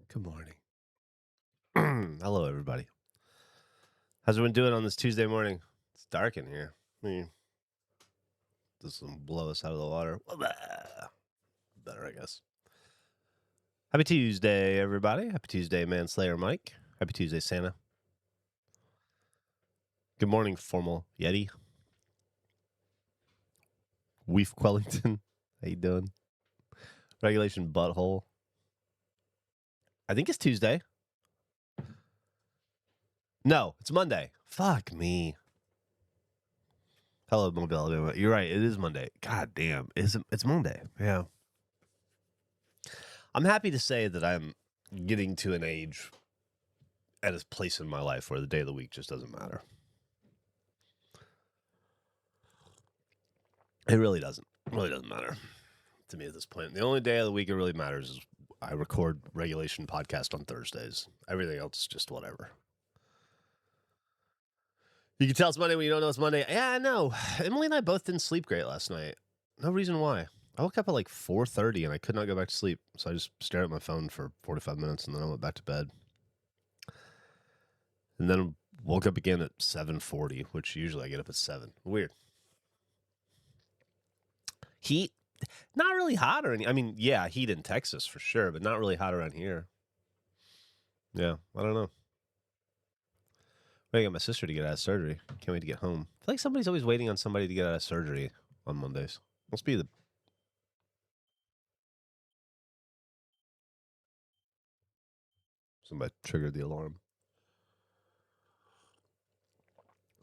Good morning. Hello, everybody. How's everyone doing on this Tuesday morning? It's dark in here. This will blow us out of the water. Better, I guess. Happy Tuesday, everybody. Happy Tuesday, Manslayer Mike. Happy Tuesday, Santa. Good morning, Formal Yeti. Weef Quellington. How you doing? Regulation Butthole. I think it's Tuesday. No, it's Monday. Fuck me. Hello, Mobile Alabama. You're right. It is Monday. God damn. It's Monday. Yeah. I'm happy to say that I'm getting to an age at a place in my life where the day of the week just doesn't matter. It really doesn't. It really doesn't matter to me at this point. The only day of the week it really matters is I record Regulation podcast on Thursdays. Everything else is just whatever. You can tell it's Monday when you don't know it's Monday. Yeah, I know. Emily and I both didn't sleep great last night. No reason why. I woke up at like 4:30 and I could not go back to sleep. So I just stared at my phone for 45 minutes and then I went back to bed. And then woke up again at 7:40, which usually I get up at 7. Weird. Heat, not really hot or anything. I mean, yeah, heat in Texas for sure, but not really hot around here. Yeah, I don't know. I got my sister to get out of surgery. Can't wait to get home. I feel like somebody's always waiting on somebody to get out of surgery on Mondays. Must be the... Somebody triggered the alarm.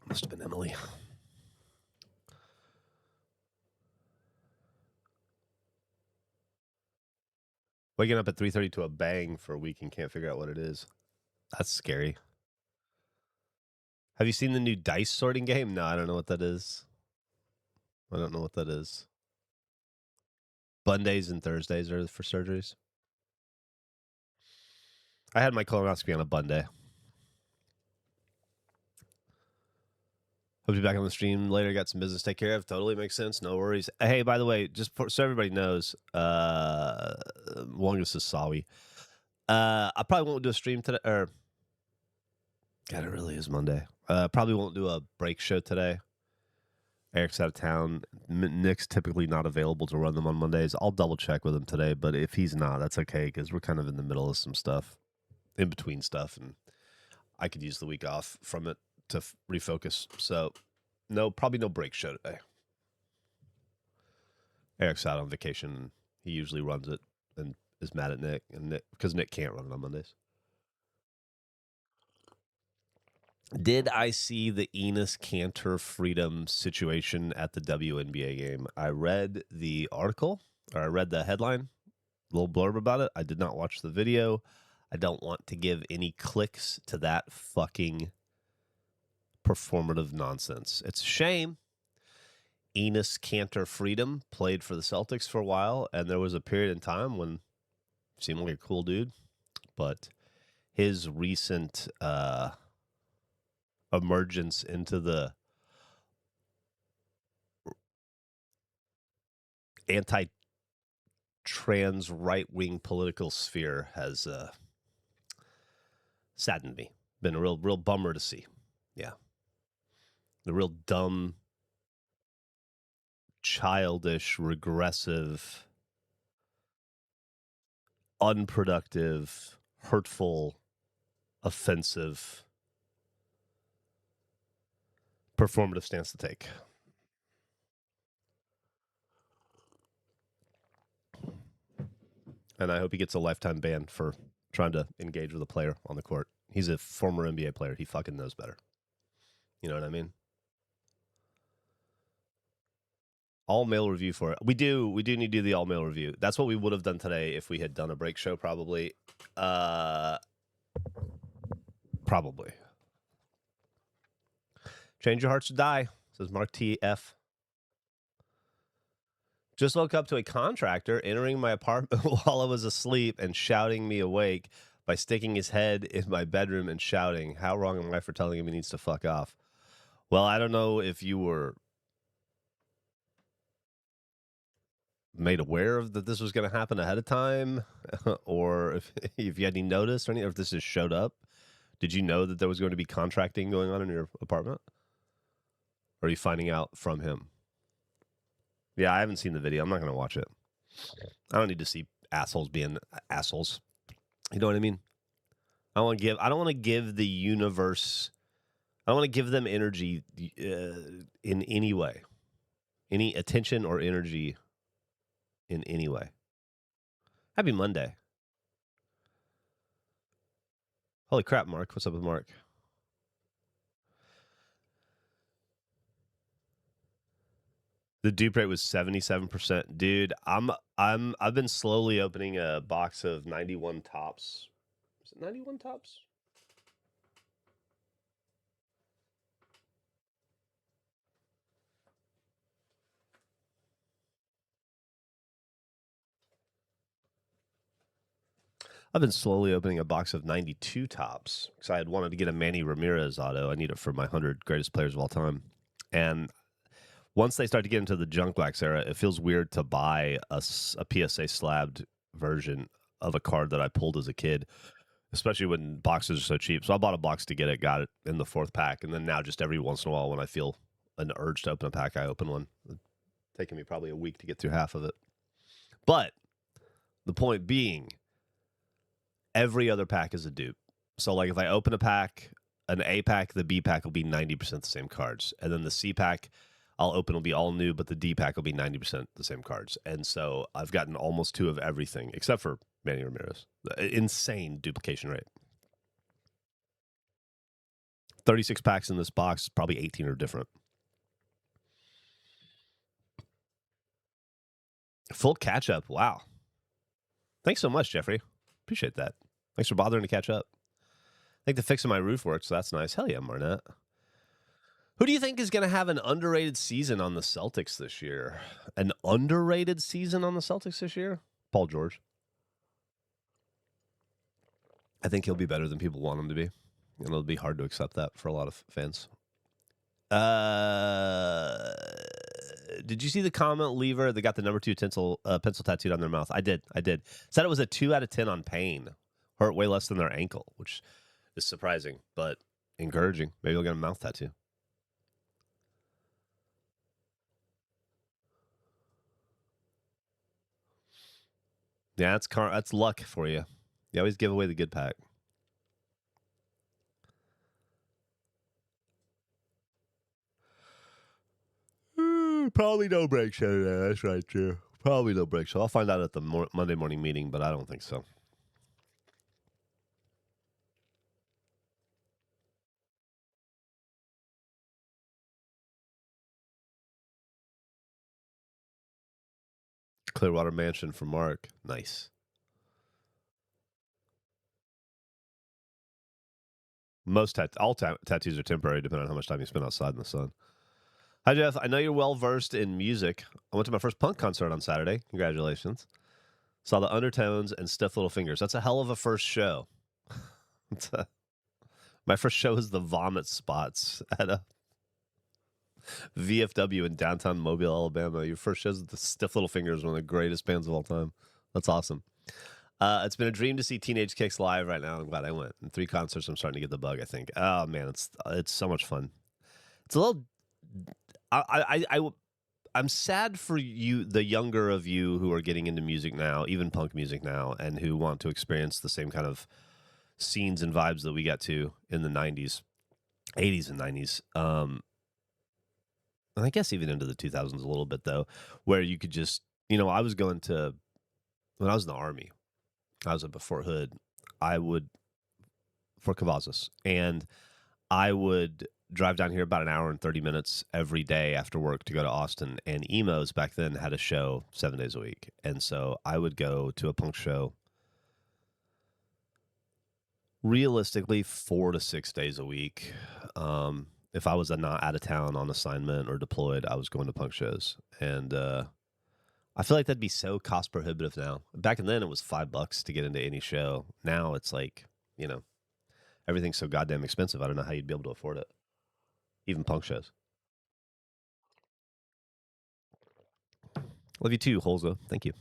Must have been Emily. Waking up at 3:30 to a bang for a week and can't figure out what it is. That's scary. Have you seen the new dice sorting game? No, I don't know what that is. I don't know what that is. Mondays and Thursdays are for surgeries. I had my colonoscopy on a Monday. Hope to be back on the stream later. Got some business to take care of. Totally makes sense. No worries. Hey, by the way, just so everybody knows, longest is Sawi. I probably won't do a stream today. Or, God, it really is Monday. Probably won't do a break show today. Eric's out of town. Nick's typically not available to run them on Mondays. I'll double check with him today, but if he's not, that's okay because we're kind of in the middle of some stuff, in between stuff, and I could use the week off from it to refocus. So, no, probably no break show today. Eric's out on vacation. He usually runs it and is mad at Nick, and because Nick can't run it on Mondays. Did I see the Enos Cantor Freedom situation at the WNBA game? I read the article, or I read the headline, little blurb about it. I did not watch the video. I don't want to give any clicks to that fucking performative nonsense. It's a shame. Enos Cantor Freedom played for the Celtics for a while, and there was a period in time when he seemed like a cool dude, but his recent emergence into the anti-trans right-wing political sphere has saddened me. Been a real bummer to see. Yeah. The real dumb, childish, regressive, unproductive, hurtful, offensive, performative stance to take. And I hope he gets a lifetime ban for trying to engage with a player on the court. He's a former NBA player. He fucking knows better. You know what I mean? All mail review for it. We do need to do the all mail review. That's what we would have done today if we had done a break show, probably. Probably. Change your hearts to die, says Mark TF. Just woke up to a contractor entering my apartment while I was asleep and shouting me awake by sticking his head in my bedroom and shouting. How wrong am I for telling him he needs to fuck off? Well, I don't know if you were made aware of that this was going to happen ahead of time, or if you had any notice or anything, or if this just showed up? Did you know that there was going to be contracting going on in your apartment? Or are you finding out from him? Yeah, I haven't seen the video. I'm not going to watch it. I don't need to see assholes being assholes. You know what I mean? I don't want to give the universe. I don't want to give them energy in any way, any attention or energy in any way. Happy Monday. Holy crap, Mark. What's up with Mark? The dupe rate was 77%. Dude, I've been slowly opening a box of 91 tops. Is it 91 tops? I've been slowly opening a box of 92 tops because I had wanted to get a Manny Ramirez auto. I need it for my 100 greatest players of all time. And once they start to get into the junk wax era, it feels weird to buy a PSA slabbed version of a card that I pulled as a kid, especially when boxes are so cheap. So I bought a box to get it, got it in the 4th pack. And then now just every once in a while when I feel an urge to open a pack, I open one. It's taking me probably a week to get through half of it. But the point being, every other pack is a dupe. So, like, if I open a pack, an A pack, the B pack will be 90% the same cards. And then the C pack I'll open will be all new, but the D pack will be 90% the same cards. And so I've gotten almost 2 of everything, except for Manny Ramirez. Insane duplication rate. 36 packs in this box, probably 18 are different. Full catch up. Wow. Thanks so much, Jeffrey. Appreciate that. Thanks for bothering to catch up. I think the fix of my roof worked, so that's nice. Hell yeah, Marnette. Who do you think is going to have an underrated season on the Celtics this year? An underrated season on the Celtics this year? Paul George. I think he'll be better than people want him to be. And it'll be hard to accept that for a lot of fans. Did you see the comment lever that got the number 2 pencil tattooed on their mouth? I did. Said it was a 2 out of 10 on pain. Hurt way less than their ankle, which is surprising, but encouraging. Maybe they'll get a mouth tattoo. Yeah, that's luck for you. You always give away the good pack. Probably no break show today. That's right, too. Probably no break show. I'll find out at the Monday morning meeting, but I don't think so. Clearwater Mansion for Mark. Nice. All tattoos are temporary, depending on how much time you spend outside in the sun. Hi, Geoff. I know you're well versed in music. I went to my first punk concert on Saturday. Congratulations. Saw the Undertones and Stiff Little Fingers. That's a hell of a first show. My first show was the Vomit Spots at a VFW in downtown Mobile, Alabama. Your first show is the Stiff Little Fingers, one of the greatest bands of all time. That's awesome. It's been a dream to see Teenage Kicks live right now. I'm glad I went. In 3 concerts, I'm starting to get the bug, I think. Oh, man, it's so much fun. It's a little... I'm sad for you, the younger of you who are getting into music now, even punk music now, and who want to experience the same kind of scenes and vibes that we got to in the 90s, 80s and 90s. And I guess even into the 2000s a little bit, though, where you could just, I was going to, when I was in the Army, I was up at Fort Hood, for Cavazos, and I would drive down here about an hour and 30 minutes every day after work to go to Austin. And Emos back then had a show 7 days a week. And so I would go to a punk show realistically 4 to 6 days a week. If I was not out of town on assignment or deployed, I was going to punk shows. And I feel like that'd be so cost prohibitive now. Back then it was $5 to get into any show. Now it's like, everything's so goddamn expensive. I don't know how you'd be able to afford it. Even punk shows. Love you too, Holza. Thank you.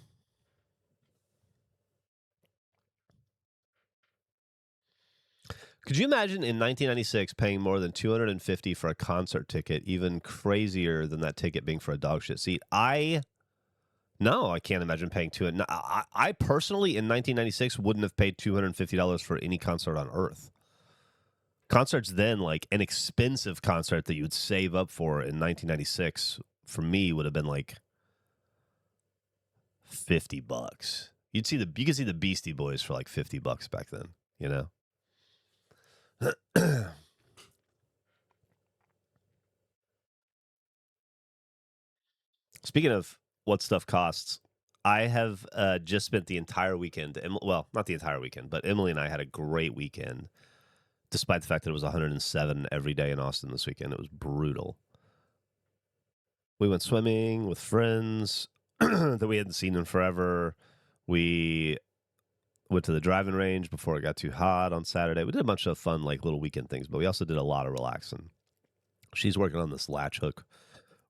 Could you imagine in 1996 paying more than $250 for a concert ticket, even crazier than that ticket being for a dog shit seat? No, I can't imagine paying I personally in 1996 wouldn't have paid $250 for any concert on earth. Concerts then, like an expensive concert that you would save up for in 1996, for me would have been like $50. You could see the Beastie Boys for like $50 back then, you know? Speaking of what stuff costs, I have just spent the entire weekend. Well, not the entire weekend, but Emily and I had a great weekend, despite the fact that it was 107 every day in Austin this weekend. It was brutal. We went swimming with friends that we hadn't seen in forever. We went to the driving range before it got too hot on Saturday. We did a bunch of fun, like little weekend things, but we also did a lot of relaxing. She's working on this latch hook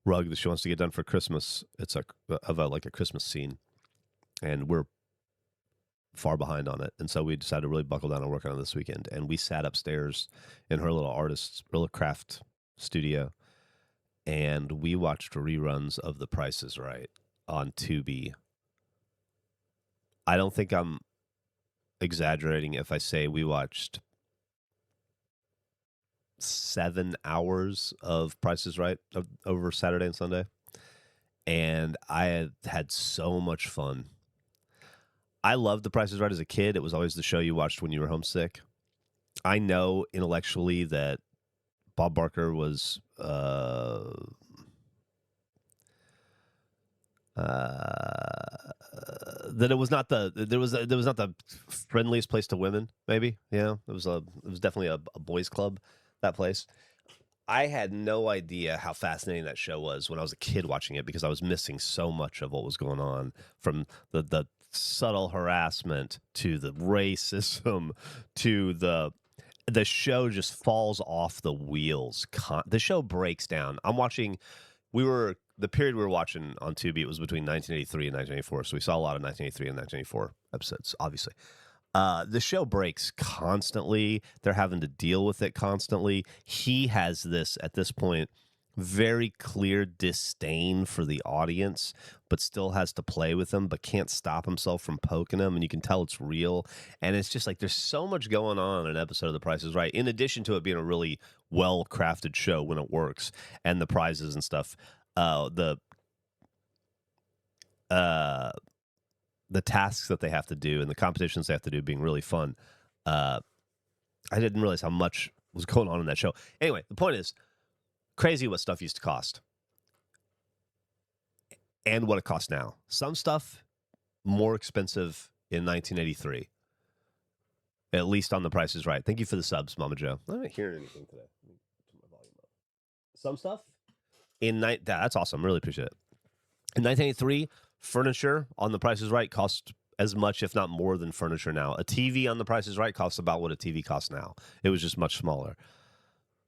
rug that she wants to get done for Christmas. It's like a Christmas scene, and we're far behind on it. And so we decided to really buckle down and work on it this weekend. And we sat upstairs in her little craft studio, and we watched reruns of The Price is Right on Tubi. I don't think I'm exaggerating if I say we watched 7 hours of Price is Right over Saturday and Sunday. And I had so much fun. I loved The Price is Right as a kid. It was always the show you watched when you were homesick. I know intellectually that Bob Barker was that it was not the friendliest place to women. Maybe, it was definitely a boys' club. That place. I had no idea how fascinating that show was when I was a kid watching it, because I was missing so much of what was going on, from the subtle harassment to the racism to the show just falls off the wheels. The show breaks down. The period we were watching on Tubi, it was between 1983 and 1984, so we saw a lot of 1983 and 1984 episodes, obviously. The show breaks constantly. They're having to deal with it constantly. He has this, at this point, very clear disdain for the audience, but still has to play with them, but can't stop himself from poking them, and you can tell it's real. And it's just like there's so much going on in an episode of The Price is Right, in addition to it being a really well-crafted show when it works, and the prizes and stuff. The tasks that they have to do and the competitions they have to do being really fun. I didn't realize how much was going on in that show. Anyway, the point is, crazy what stuff used to cost and what it costs now. Some stuff more expensive in 1983, at least on The Price is Right. Thank you for the subs, Mama Joe. I'm not hearing anything today. Let me turn my volume up. Some stuff that's awesome. Really appreciate it. In 1983, furniture on The Price is Right cost as much, if not more, than furniture now. A TV on The Price is Right costs about what a TV costs now. It was just much smaller.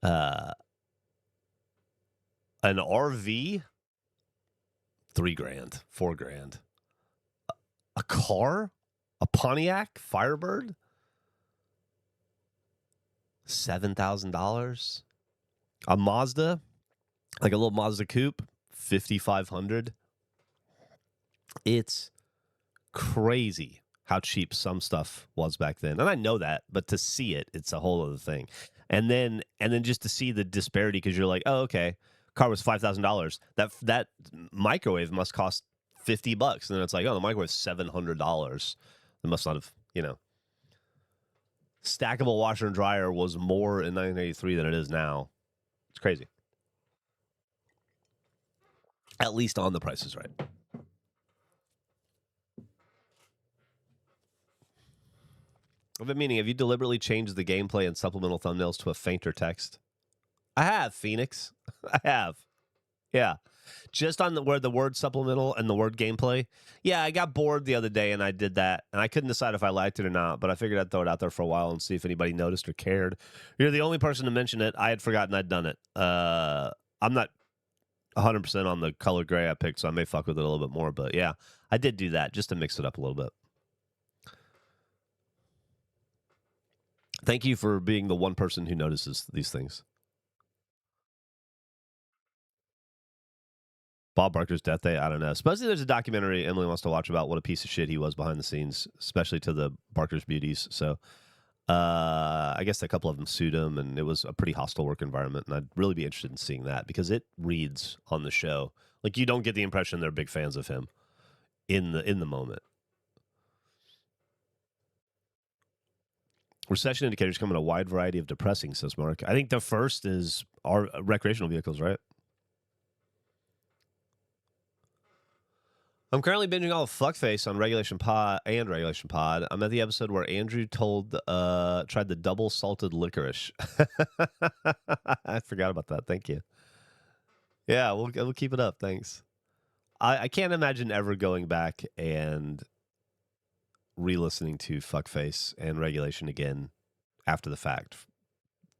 An RV, $3,000, $4,000. A car, a Pontiac Firebird, $7,000. A Mazda, like a little Mazda coupe, $5,500. It's crazy how cheap some stuff was back then. And I know that, but to see it, it's a whole other thing. And then just to see the disparity, because you're like, oh, okay, car was $5,000. That microwave must cost $50. And then it's like, oh, the microwave's $700. It must not have, stackable washer and dryer was more in 1983 than it is now. It's crazy. At least on The Price is Right. I've been meaning, have you deliberately changed the gameplay and supplemental thumbnails to a fainter text? I have, Phoenix. I have. Yeah. Just on where the word supplemental and the word gameplay. Yeah, I got bored the other day and I did that. And I couldn't decide if I liked it or not, but I figured I'd throw it out there for a while and see if anybody noticed or cared. You're the only person to mention it. I had forgotten I'd done it. I'm not 100% on the color gray I picked, so I may fuck with it a little bit more. But yeah, I did do that just to mix it up a little bit. Thank you for being the one person who notices these things. Bob Barker's death day, I don't know. Supposedly there's a documentary Emily wants to watch about what a piece of shit he was behind the scenes, especially to the Barker's beauties. So I guess a couple of them sued him, and it was a pretty hostile work environment. And I'd really be interested in seeing that because it reads on the show like you don't get the impression they're big fans of him in the moment. Recession indicators come in a wide variety of depressing, says Mark. I think the first is our recreational vehicles, right? I'm currently binging all of Fuckface on Regulation Pod and Regulation Pod. I'm at the episode where Andrew tried the double salted licorice. I forgot about that. Thank you. Yeah, we'll keep it up. Thanks. I can't imagine ever going back and re-listening to Fuckface and Regulation again after the fact.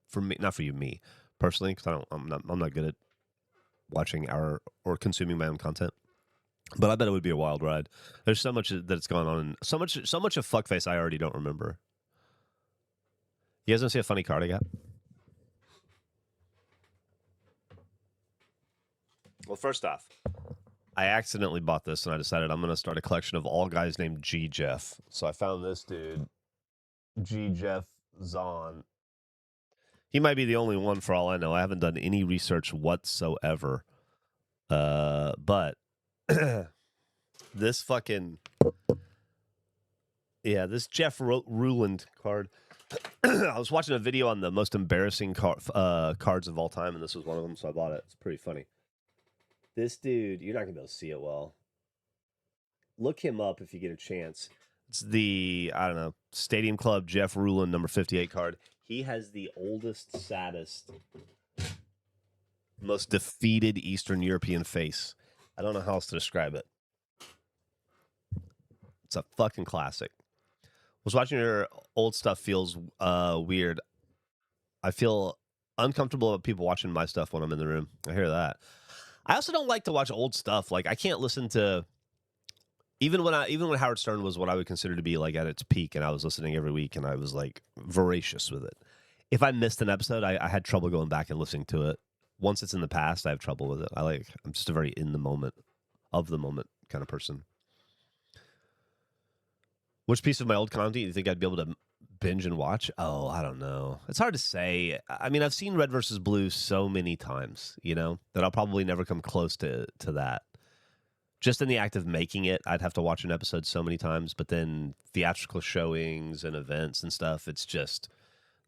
For me, not for you, me personally, because I'm not good at watching or consuming my own content. But I bet it would be a wild ride. There's so much that's gone on, and so much of Fuckface I already don't remember. You guys want to see a funny card I got? Well, first off, I accidentally bought this, and I decided I'm going to start a collection of all guys named Geoff. So I found this dude, Geoff Zahn. He might be the only one for all I know. I haven't done any research whatsoever. But this fucking... Yeah, this Jeff Ruland card. I was watching a video on the most embarrassing cards of all time, and this was one of them, so I bought it. It's pretty funny. This dude, you're not going to be able to see it well. Look him up if you get a chance. It's the, I don't know, Stadium Club Jeff Ruland number 58 card. He has the oldest, saddest, most defeated Eastern European face. I don't know how else to describe it. It's a fucking classic. Was watching your old stuff feels weird. I feel uncomfortable with people watching my stuff when I'm in the room. I hear that. I also don't like to watch old stuff. Like I can't listen to even when Howard Stern was what I would consider to be like at its peak, and I was listening every week, and I was like voracious with it. If I missed an episode, I had trouble going back and listening to it. Once it's in the past, I have trouble with it. I'm just a very in the moment, of the moment kind of person. Which piece of my old content do you think I'd be able to binge and watch? Oh, I don't know. It's hard to say. I mean, I've seen Red versus Blue so many times, that I'll probably never come close to that. Just in the act of making it, I'd have to watch an episode so many times, but then theatrical showings and events and stuff, it's just,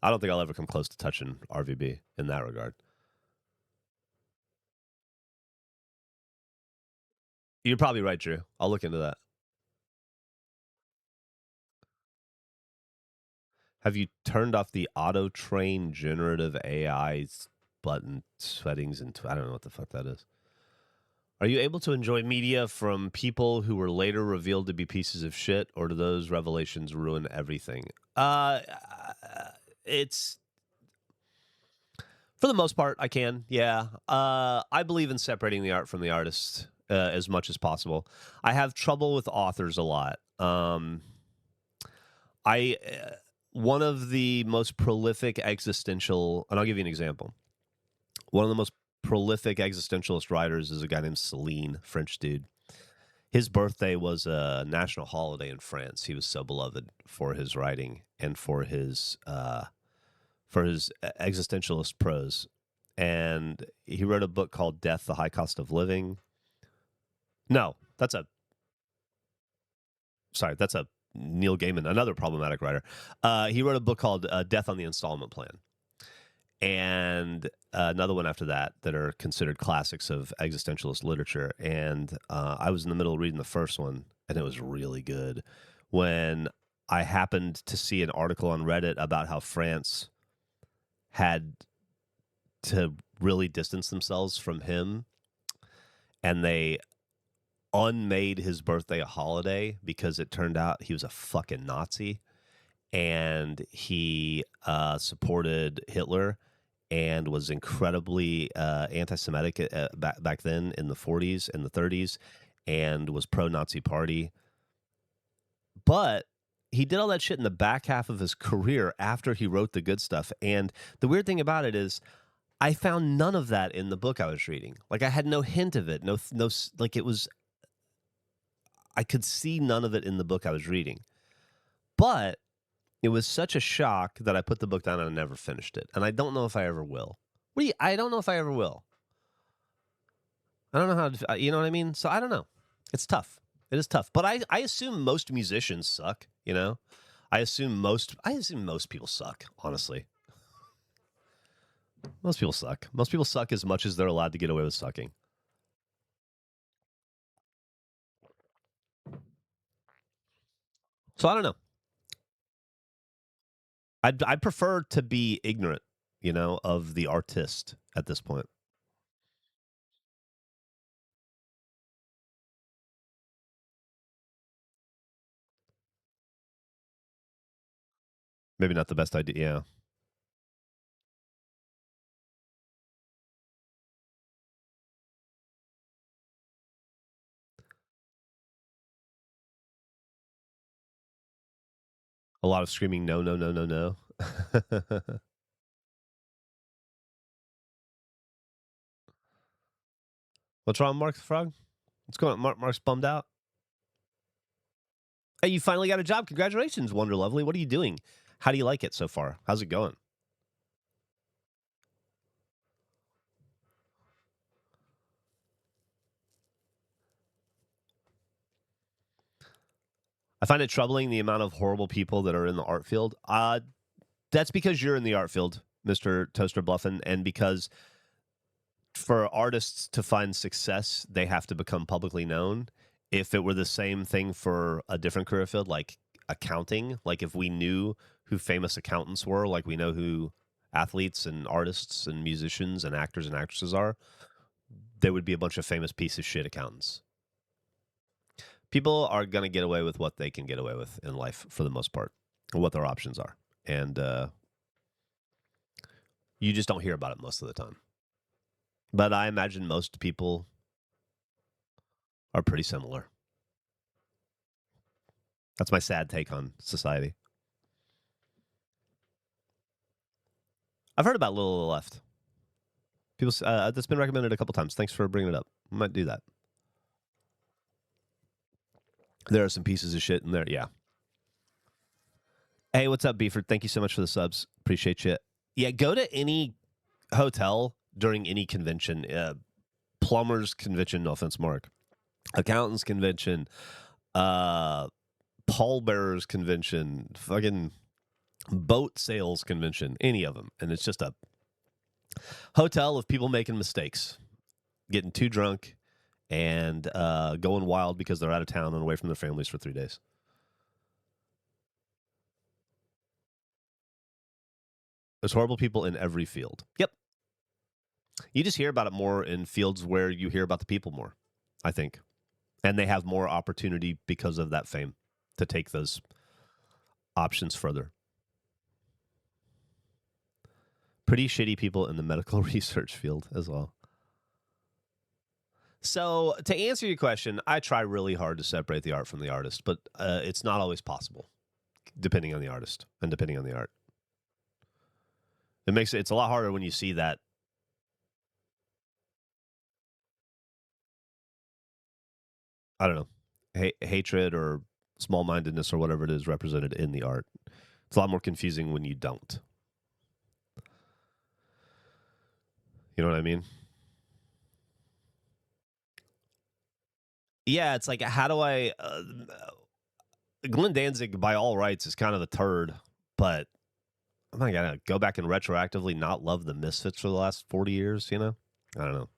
I don't think I'll ever come close to touching RVB in that regard. You're probably right, Drew. I'll look into that. Have you turned off the auto train generative AI button settings? And I don't know what the fuck that is. Are you able to enjoy media from people who were later revealed to be pieces of shit, or do those revelations ruin everything? It's for the most part, I can. Yeah. I believe in separating the art from the artist as much as possible. I have trouble with authors a lot. One of the most prolific existential, and I'll give you an example. One of the most prolific existentialist writers is a guy named Celine, French dude. His birthday was a national holiday in France. He was so beloved for his writing and for his existentialist prose. And he wrote a book called Death, the High Cost of Living. No, that's a Neil Gaiman, another problematic writer. He wrote a book called Death on the Installment Plan. And another one after that are considered classics of existentialist literature. And I was in the middle of reading the first one, and it was really good. When I happened to see an article on Reddit about how France had to really distance themselves from him, and they unmade his birthday a holiday because it turned out he was a fucking Nazi, and he supported Hitler. and was incredibly anti-Semitic back then in the 40s and the 30s, and was pro-Nazi party. But he did all that shit in the back half of his career after he wrote the good stuff. And the weird thing about it is, I found none of that in the book I was reading. Like, I had no hint of it. Like, it was, I could see none of it in the book I was reading. But it was such a shock that I put the book down and I never finished it. And I don't know if I ever will. I don't know if I ever will. I don't know how to, you know what I mean? So I don't know. It's tough. It is tough. But I assume most musicians suck, you know? I assume most people suck, honestly. Most people suck. Most people suck as much as they're allowed to get away with sucking. So I don't know. I'd prefer to be ignorant, you know, of the artist at this point. Maybe not the best idea. Yeah. A lot of screaming, no, no, no, no, no. What's wrong, Mark the Frog? What's going on? Mark's bummed out. Hey, you finally got a job. Congratulations, Wonder Lovely. What are you doing? How do you like it so far? How's it going? I find it troubling the amount of horrible people that are in the art field. That's because you're in the art field, Mr. Toaster Bluffin, and because for artists to find success, they have to become publicly known. If it were the same thing for a different career field, like accounting, like if we knew who famous accountants were, like we know who athletes and artists and musicians and actors and actresses are, there would be a bunch of famous piece of shit accountants. People are going to get away with what they can get away with in life for the most part, and what their options are. And you just don't hear about it most of the time. But I imagine most people are pretty similar. That's my sad take on society. I've heard about Little Left. People, that's been recommended a couple times. Thanks for bringing it up. I might do that. There are some pieces of shit in there. Yeah. Hey, what's up, Beeford? Thank you so much for the subs. Appreciate you. Yeah, go to any hotel during any convention. Plumbers convention, no offense, Mark. Accountants convention. Pallbearers convention. Fucking boat sales convention. Any of them. And it's just a hotel of people making mistakes. Getting too drunk and going wild because they're out of town and away from their families for 3 days. There's horrible people in every field. Yep. You just hear about it more in fields where you hear about the people more, I think. And they have more opportunity because of that fame to take those options further. Pretty shitty people in the medical research field as well. So, to answer your question, I try really hard to separate the art from the artist, but it's not always possible, depending on the artist and depending on the art. It's a lot harder when you see that. I don't know, hatred or small-mindedness or whatever it is represented in the art. It's a lot more confusing when you don't. You know what I mean? Yeah, it's like, how do I... Glenn Danzig, by all rights, is kind of a turd, but am I going to go back and retroactively not love the Misfits for the last 40 years, you know? I don't know.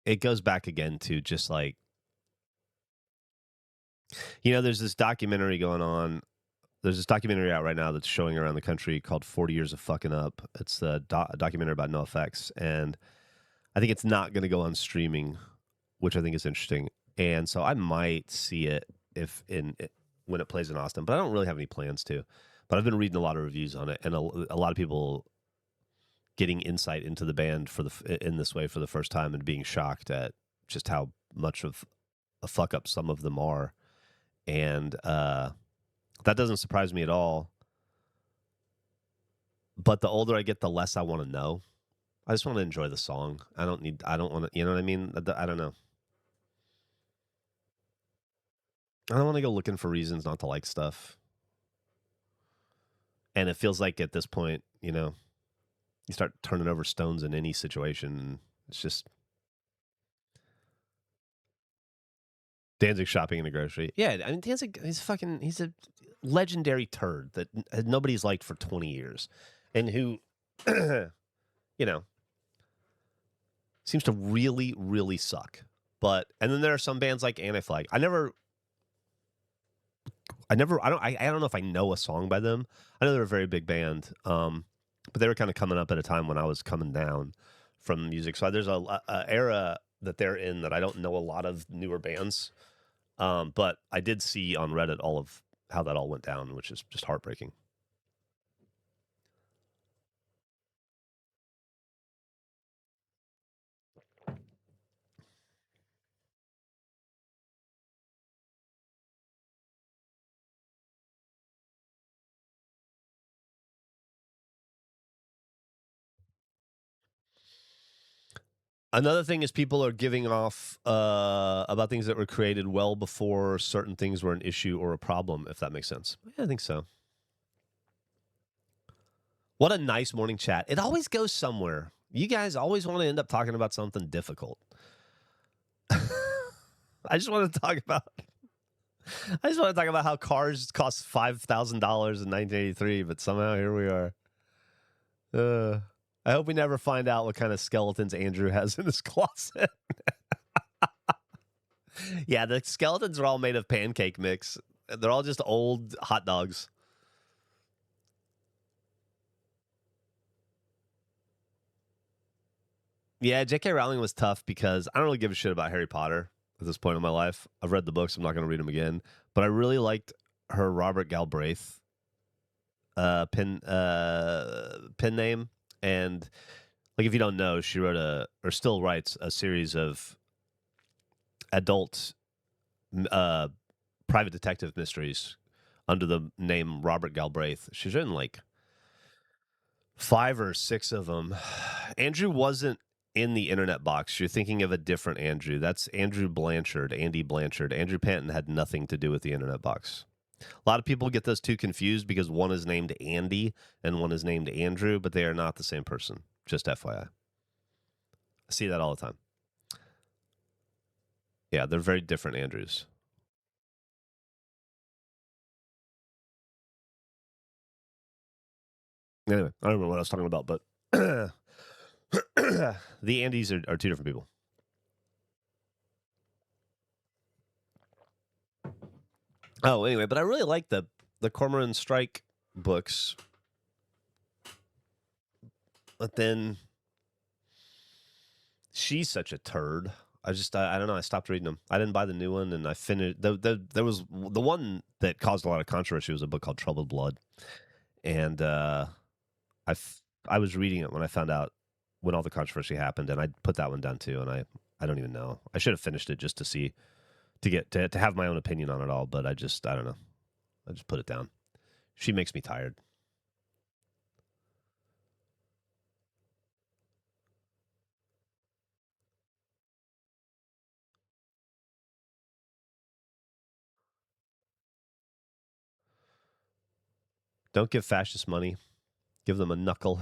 It goes back again to just like, you know, there's this documentary going on. There's this documentary out right now that's showing around the country called 40 Years of Fucking Up. It's a documentary about NoFX, and I think it's not going to go on streaming, which I think is interesting. and so I might see it when it plays in Austin, but I don't really have any plans to. But I've been reading a lot of reviews on it, and a lot of people getting insight into the band in this way for the first time and being shocked at just how much of a fuck up some of them are, and that doesn't surprise me at all. But the older I get, the less I want to know. I just want to enjoy the song. I don't want to, you know what I mean? I don't know. I don't want to go looking for reasons not to like stuff. And it feels like at this point, you know, you start turning over stones in any situation. And it's just Danzig shopping in a grocery. Yeah, I mean, Danzig, he's a legendary turd that nobody's liked for 20 years. And who, you know, seems to really, really suck. And then there are some bands like Anti-Flag. I don't know if I know a song by them. I know they're a very big band, but they were kind of coming up at a time when I was coming down from music. So there's a era that they're in that I don't know a lot of newer bands, but I did see on Reddit all of how that all went down, which is just heartbreaking. Another thing is people are giving off about things that were created well before certain things were an issue or a problem, if that makes sense. Yeah, I think so. What a nice morning chat. It always goes somewhere. You guys always want to end up talking about something difficult. I just want to talk about how cars cost $5,000 in 1983, but somehow here we are. I hope we never find out what kind of skeletons Andrew has in his closet. Yeah, the skeletons are all made of pancake mix. They're all just old hot dogs. Yeah, J.K. Rowling was tough because I don't really give a shit about Harry Potter at this point in my life. I've read the books. I'm not going to read them again. But I really liked her Robert Galbraith pen name. And like, if you don't know, she wrote or still writes a series of adult private detective mysteries under the name Robert Galbraith. She's written like 5 or 6 of them. Andrew wasn't in the internet box. You're thinking of a different Andrew. That's Andy Blanchard. Andrew Panton had nothing to do with the internet box. A lot of people get those two confused because one is named Andy and one is named Andrew, but they are not the same person. Just FYI. I see that all the time. Yeah, they're very different Andrews. Anyway, I don't remember what I was talking about, but the Andys are 2 different people. Oh, anyway, but I really like the Cormoran Strike books. But then she's such a turd. I don't know. I stopped reading them. I didn't buy the new one, and I finished. There was the one that caused a lot of controversy was a book called Troubled Blood, and I was reading it when I found out when all the controversy happened, and I put that one down too. And I don't even know. I should have finished it just to see to have my own opinion on it all, but I don't know. I just put it down. She makes me tired. Don't give fascists money. Give them a knuckle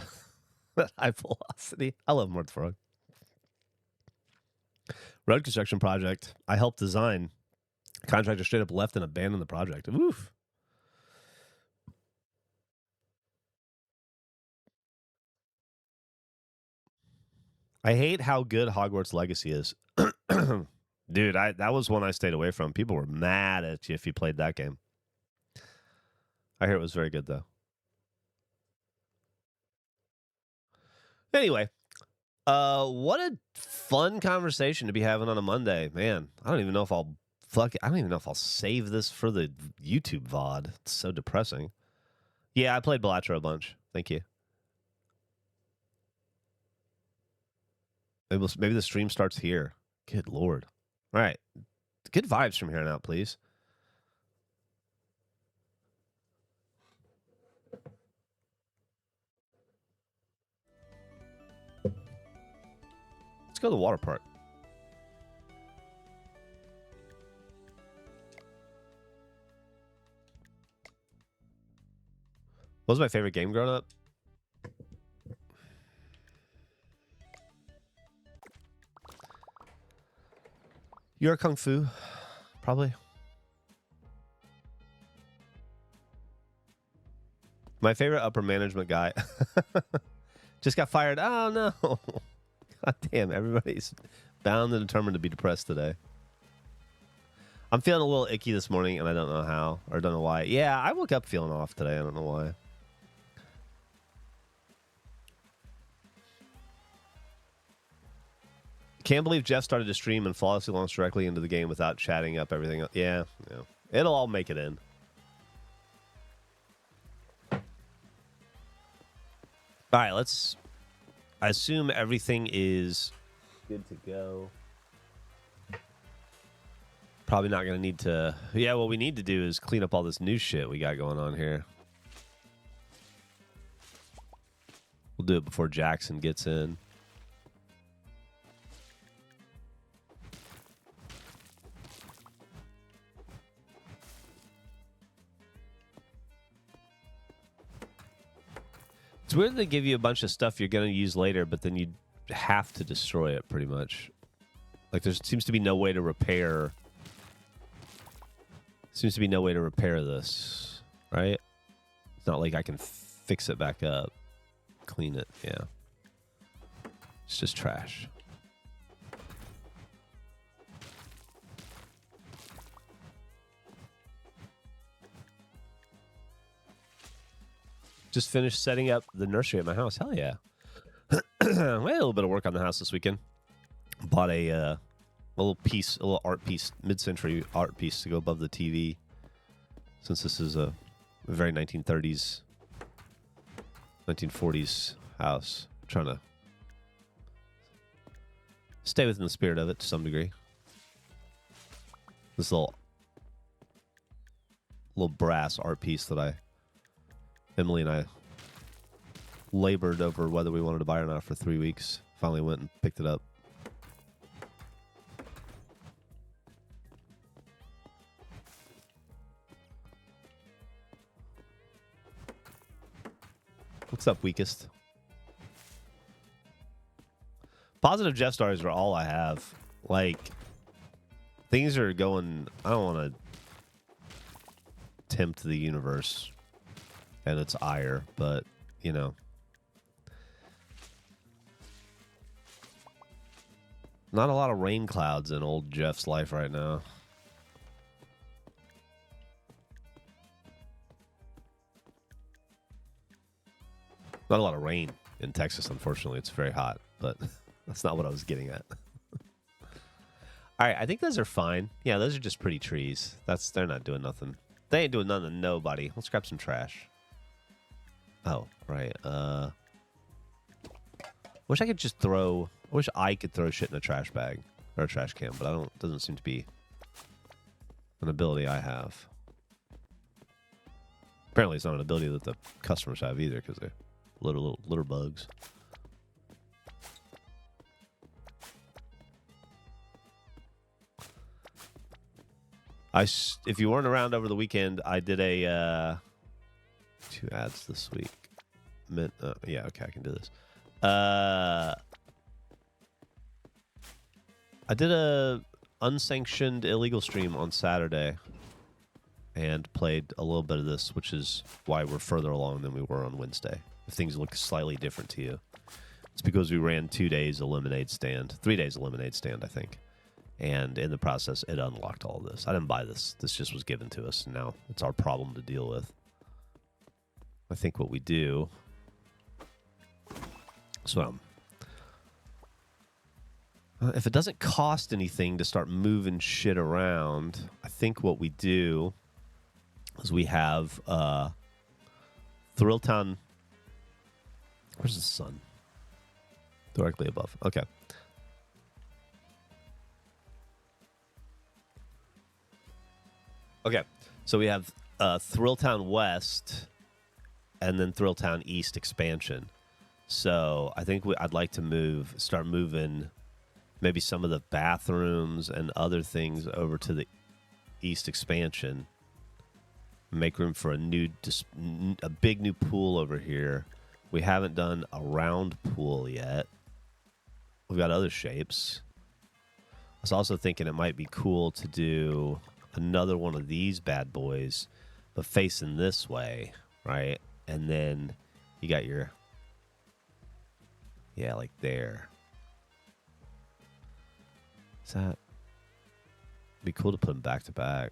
at high velocity. I love Mort Frog. Road construction project. I helped design. Contractor straight up left and abandoned the project. Oof. I hate how good Hogwarts Legacy is. Dude, that was one I stayed away from. People were mad at you if you played that game. I hear it was very good, though. Anyway, What a fun conversation to be having on a Monday, man. I don't even know if I'll save this for the YouTube VOD. It's so depressing. Yeah, I played Blatcher a bunch. Thank you. Maybe the stream starts here. Good Lord. All right. Good vibes from here on out, please. Let's go to the Waterpark. What was my favorite game growing up? You're Kung Fu, probably. My favorite upper management guy just got fired. Oh, no. God damn, everybody's bound and determined to be depressed today. I'm feeling a little icky this morning, and I don't know how, or don't know why. Yeah, I woke up feeling off today. I don't know why. Can't believe Geoff started to stream and flawlessly launched directly into the game without chatting up everything. Yeah. It'll all make it in. All right, I assume everything is good to go. Probably not going to need to... Yeah, what we need to do is clean up all this new shit we got going on here. We'll do it before Jackson gets in. It's weird they give you a bunch of stuff you're going to use later, but then you have to destroy it pretty much. Like there seems to be no way to repair... Seems to be no way to repair this, right? It's not like I can fix it back up. Clean it, yeah. It's just trash. Just finished setting up the nursery at my house. Hell yeah. We had a little bit of work on the house this weekend. Bought a little art piece, mid-century art piece to go above the TV. Since this is a very 1930s, 1940s house. I'm trying to stay within the spirit of it to some degree. This little brass art piece that Emily and I labored over whether we wanted to buy it or not for 3 weeks. Finally went and picked it up. What's up, weakest? Positive Geoff stories are all I have. Like, things are going... I don't want to tempt the universe and its ire, but, you know. Not a lot of rain clouds in old Geoff's life right now. Not a lot of rain in Texas, unfortunately. It's very hot, but that's not what I was getting at. All right, I think those are fine. Yeah, those are just pretty trees. They're not doing nothing. They ain't doing nothing to nobody. Let's grab some trash. Oh, right. Wish I could just throw... I wish I could throw shit in a trash bag or a trash can, but it doesn't seem to be an ability I have. Apparently, it's not an ability that the customers have either because they're little litter bugs. If you weren't around over the weekend, I did a 2 ads this week. Yeah, okay, I can do this. I did a unsanctioned illegal stream on Saturday and played a little bit of this, which is why we're further along than we were on Wednesday. If things look slightly different to you, it's because we ran 2 days lemonade stand, 3 days lemonade stand, I think. And in the process, it unlocked all of this. I didn't buy this. This just was given to us. And now it's our problem to deal with. I think what we do... So If it doesn't cost anything to start moving shit around, I think what we do is we have Thrilltown. Where's the sun? Directly above. Okay. Okay. So we have Thrilltown West and then Thrilltown East expansion. So I think I'd like to start moving maybe some of the bathrooms and other things over to the East expansion. Make room for a big new pool over here. We haven't done a round pool yet. We've got other shapes. I was also thinking it might be cool to do another one of these bad boys, but facing this way, right? And then you got your, yeah, like there. Is that? Be cool to put them back to back.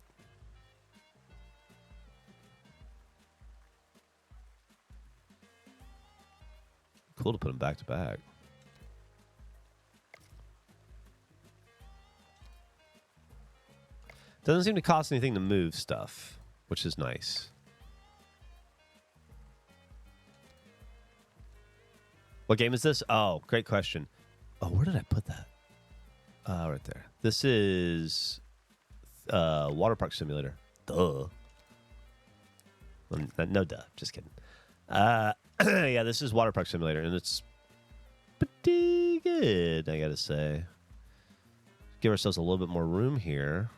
Cool to put them back to back. Doesn't seem to cost anything to move stuff, which is nice. What game is this? Oh, great question. Oh, where did I put that? Right there. This is Waterpark Simulator. Duh. No, duh. Just kidding. Yeah, this is Waterpark Simulator, and it's pretty good, I gotta say. Give ourselves a little bit more room here.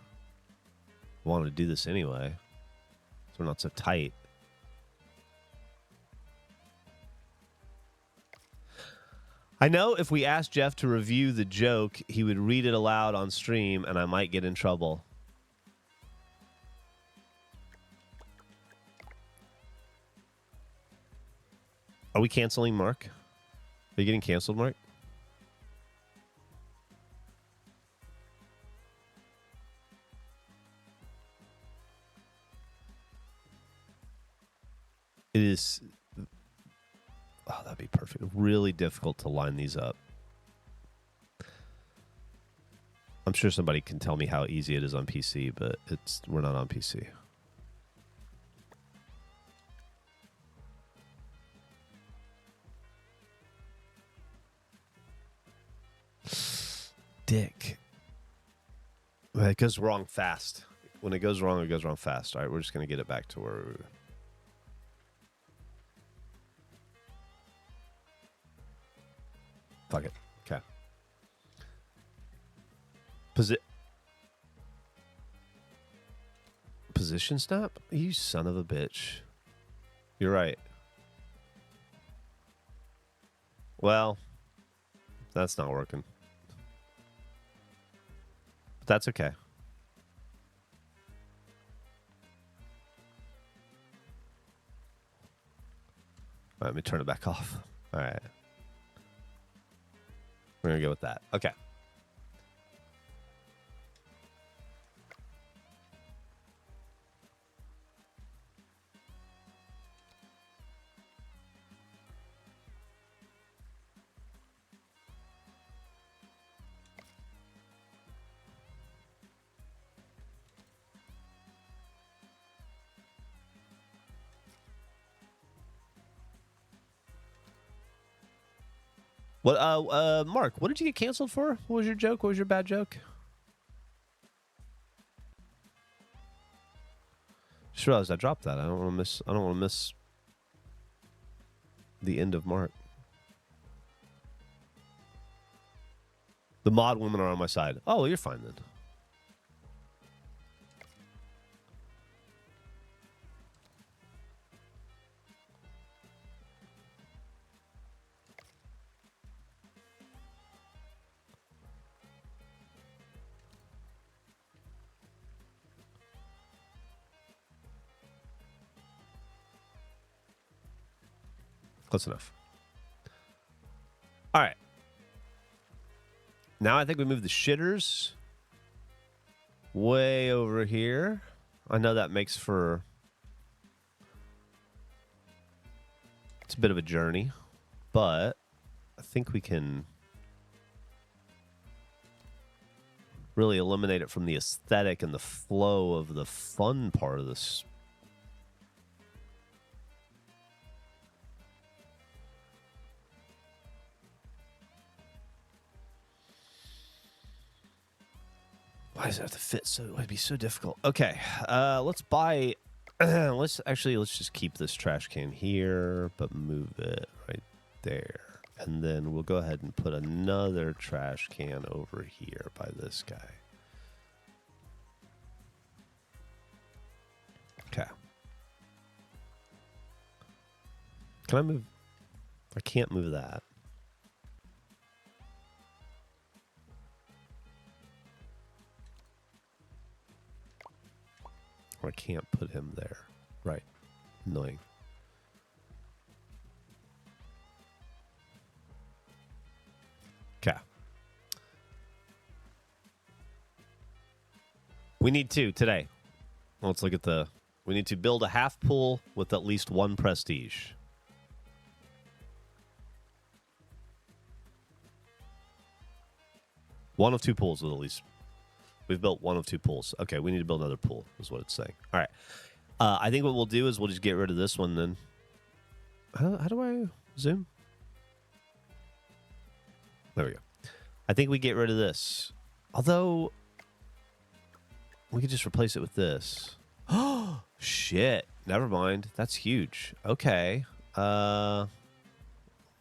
Wanted to do this anyway, so we're not so tight. I know if we asked Geoff to review the joke, he would read it aloud on stream, and I might get in trouble. Are we canceling Mark? Are you getting canceled, Mark? It is... Oh, that'd be perfect. Really difficult to line these up. I'm sure somebody can tell me how easy it is on PC, but we're not on PC. Dick. It goes wrong fast. When it goes wrong fast. All right, we're just going to get it back to where... Fuck it. Okay. Position snap? You son of a bitch. You're right. Well, that's not working. But that's okay. All right, let me turn it back off. All right. We're going to go with that. Okay. What, Mark, what did you get canceled for? What was your joke? What was your bad joke? Just realized I dropped that. I don't want to miss the end of Mark. The mod women are on my side. Oh, well, you're fine then. Close enough. All right. Now I think we move the shitters way over here. I know that makes for... It's a bit of a journey, but I think we can really eliminate it from the aesthetic and the flow of the fun part of this. Why does it have to fit so? It'd be so difficult. Okay, let's buy. let's just keep this trash can here, but move it right there, and then we'll go ahead and put another trash can over here by this guy. Okay. Can I move? I can't move that. I can't put him there. Right. Annoying. Okay. We need two today. Let's look at the... We need to build a half pool with at least one prestige. One of two pools with at least... We've built one of two pools. Okay, we need to build another pool, is what it's saying. All right. I think what we'll do is we'll just get rid of this one then. How do I zoom? There we go. I think we get rid of this. Although, we could just replace it with this. Oh, shit. Never mind. That's huge. Okay.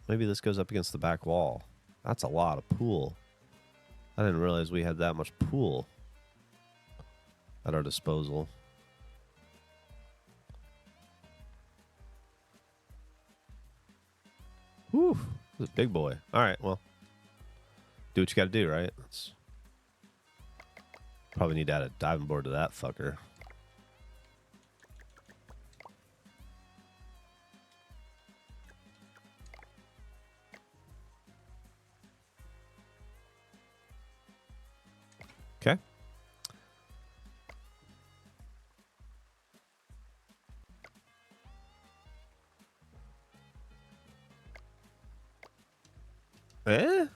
Maybe this goes up against the back wall. That's a lot of pool. I didn't realize we had that much pool at our disposal. Whew, this is a big boy. All right, well, do what you got to do, right? Probably need to add a diving board to that fucker. Okay. Eh?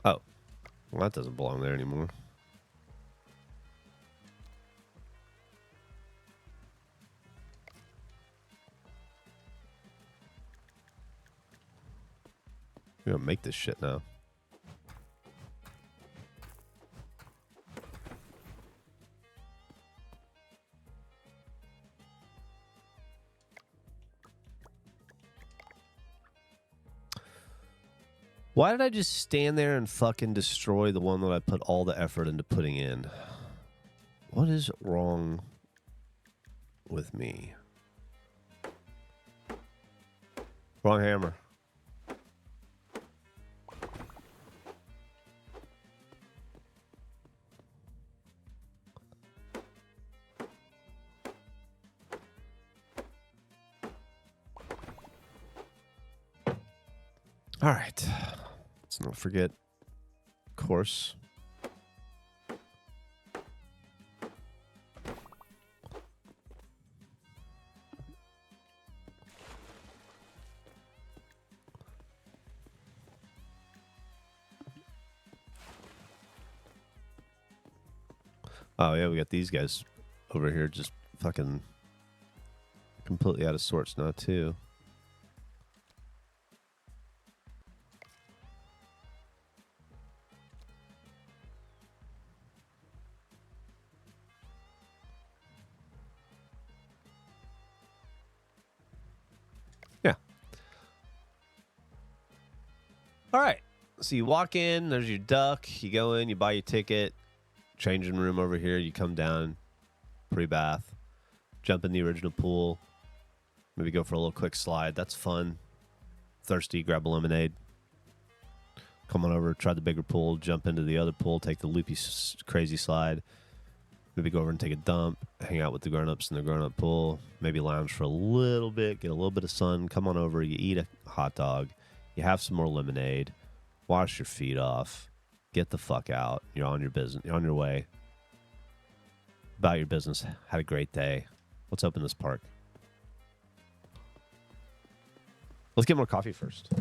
Oh. Well, that doesn't belong there anymore. We're gonna make this shit now. Why did I just stand there and fucking destroy the one that I put all the effort into putting in? What is wrong with me? Wrong hammer. All right. Let's not forget course. Oh, yeah, we got these guys over here just fucking completely out of sorts now, too. Yeah. All right. So you walk in, there's your duck. You go in, you buy your ticket. Changing room over here. You come down, pre-bath, jump in the original pool, maybe go for a little quick slide. That's fun. Thirsty, grab a lemonade. Come on over, try the bigger pool, jump into the other pool, take the loopy, crazy slide. Maybe go over and take a dump, hang out with the grown-ups in the grown-up pool, maybe lounge for a little bit, get a little bit of sun, come on over, you eat a hot dog, you have some more lemonade, wash your feet off, get the fuck out. You're on your business. You're on your way. About your business. Had a great day. Let's open this park. Let's get more coffee first.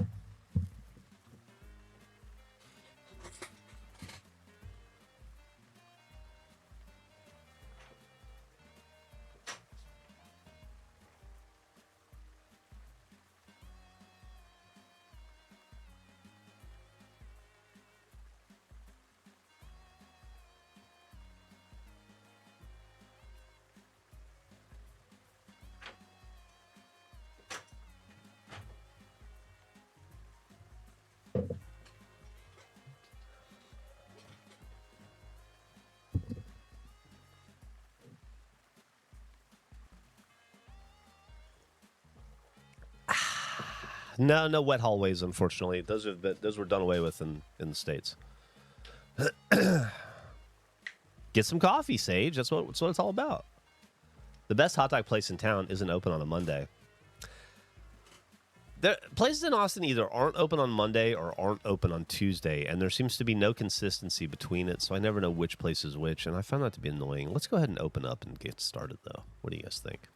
No wet hallways, unfortunately. Those were done away with in the States. Get some coffee, Sage. That's what it's all about. The best hot dog place in town isn't open on a Monday. Places in Austin either aren't open on Monday or aren't open on Tuesday, and there seems to be no consistency between it, so I never know which place is which, and I find that to be annoying. Let's go ahead and open up and get started, though. What do you guys think?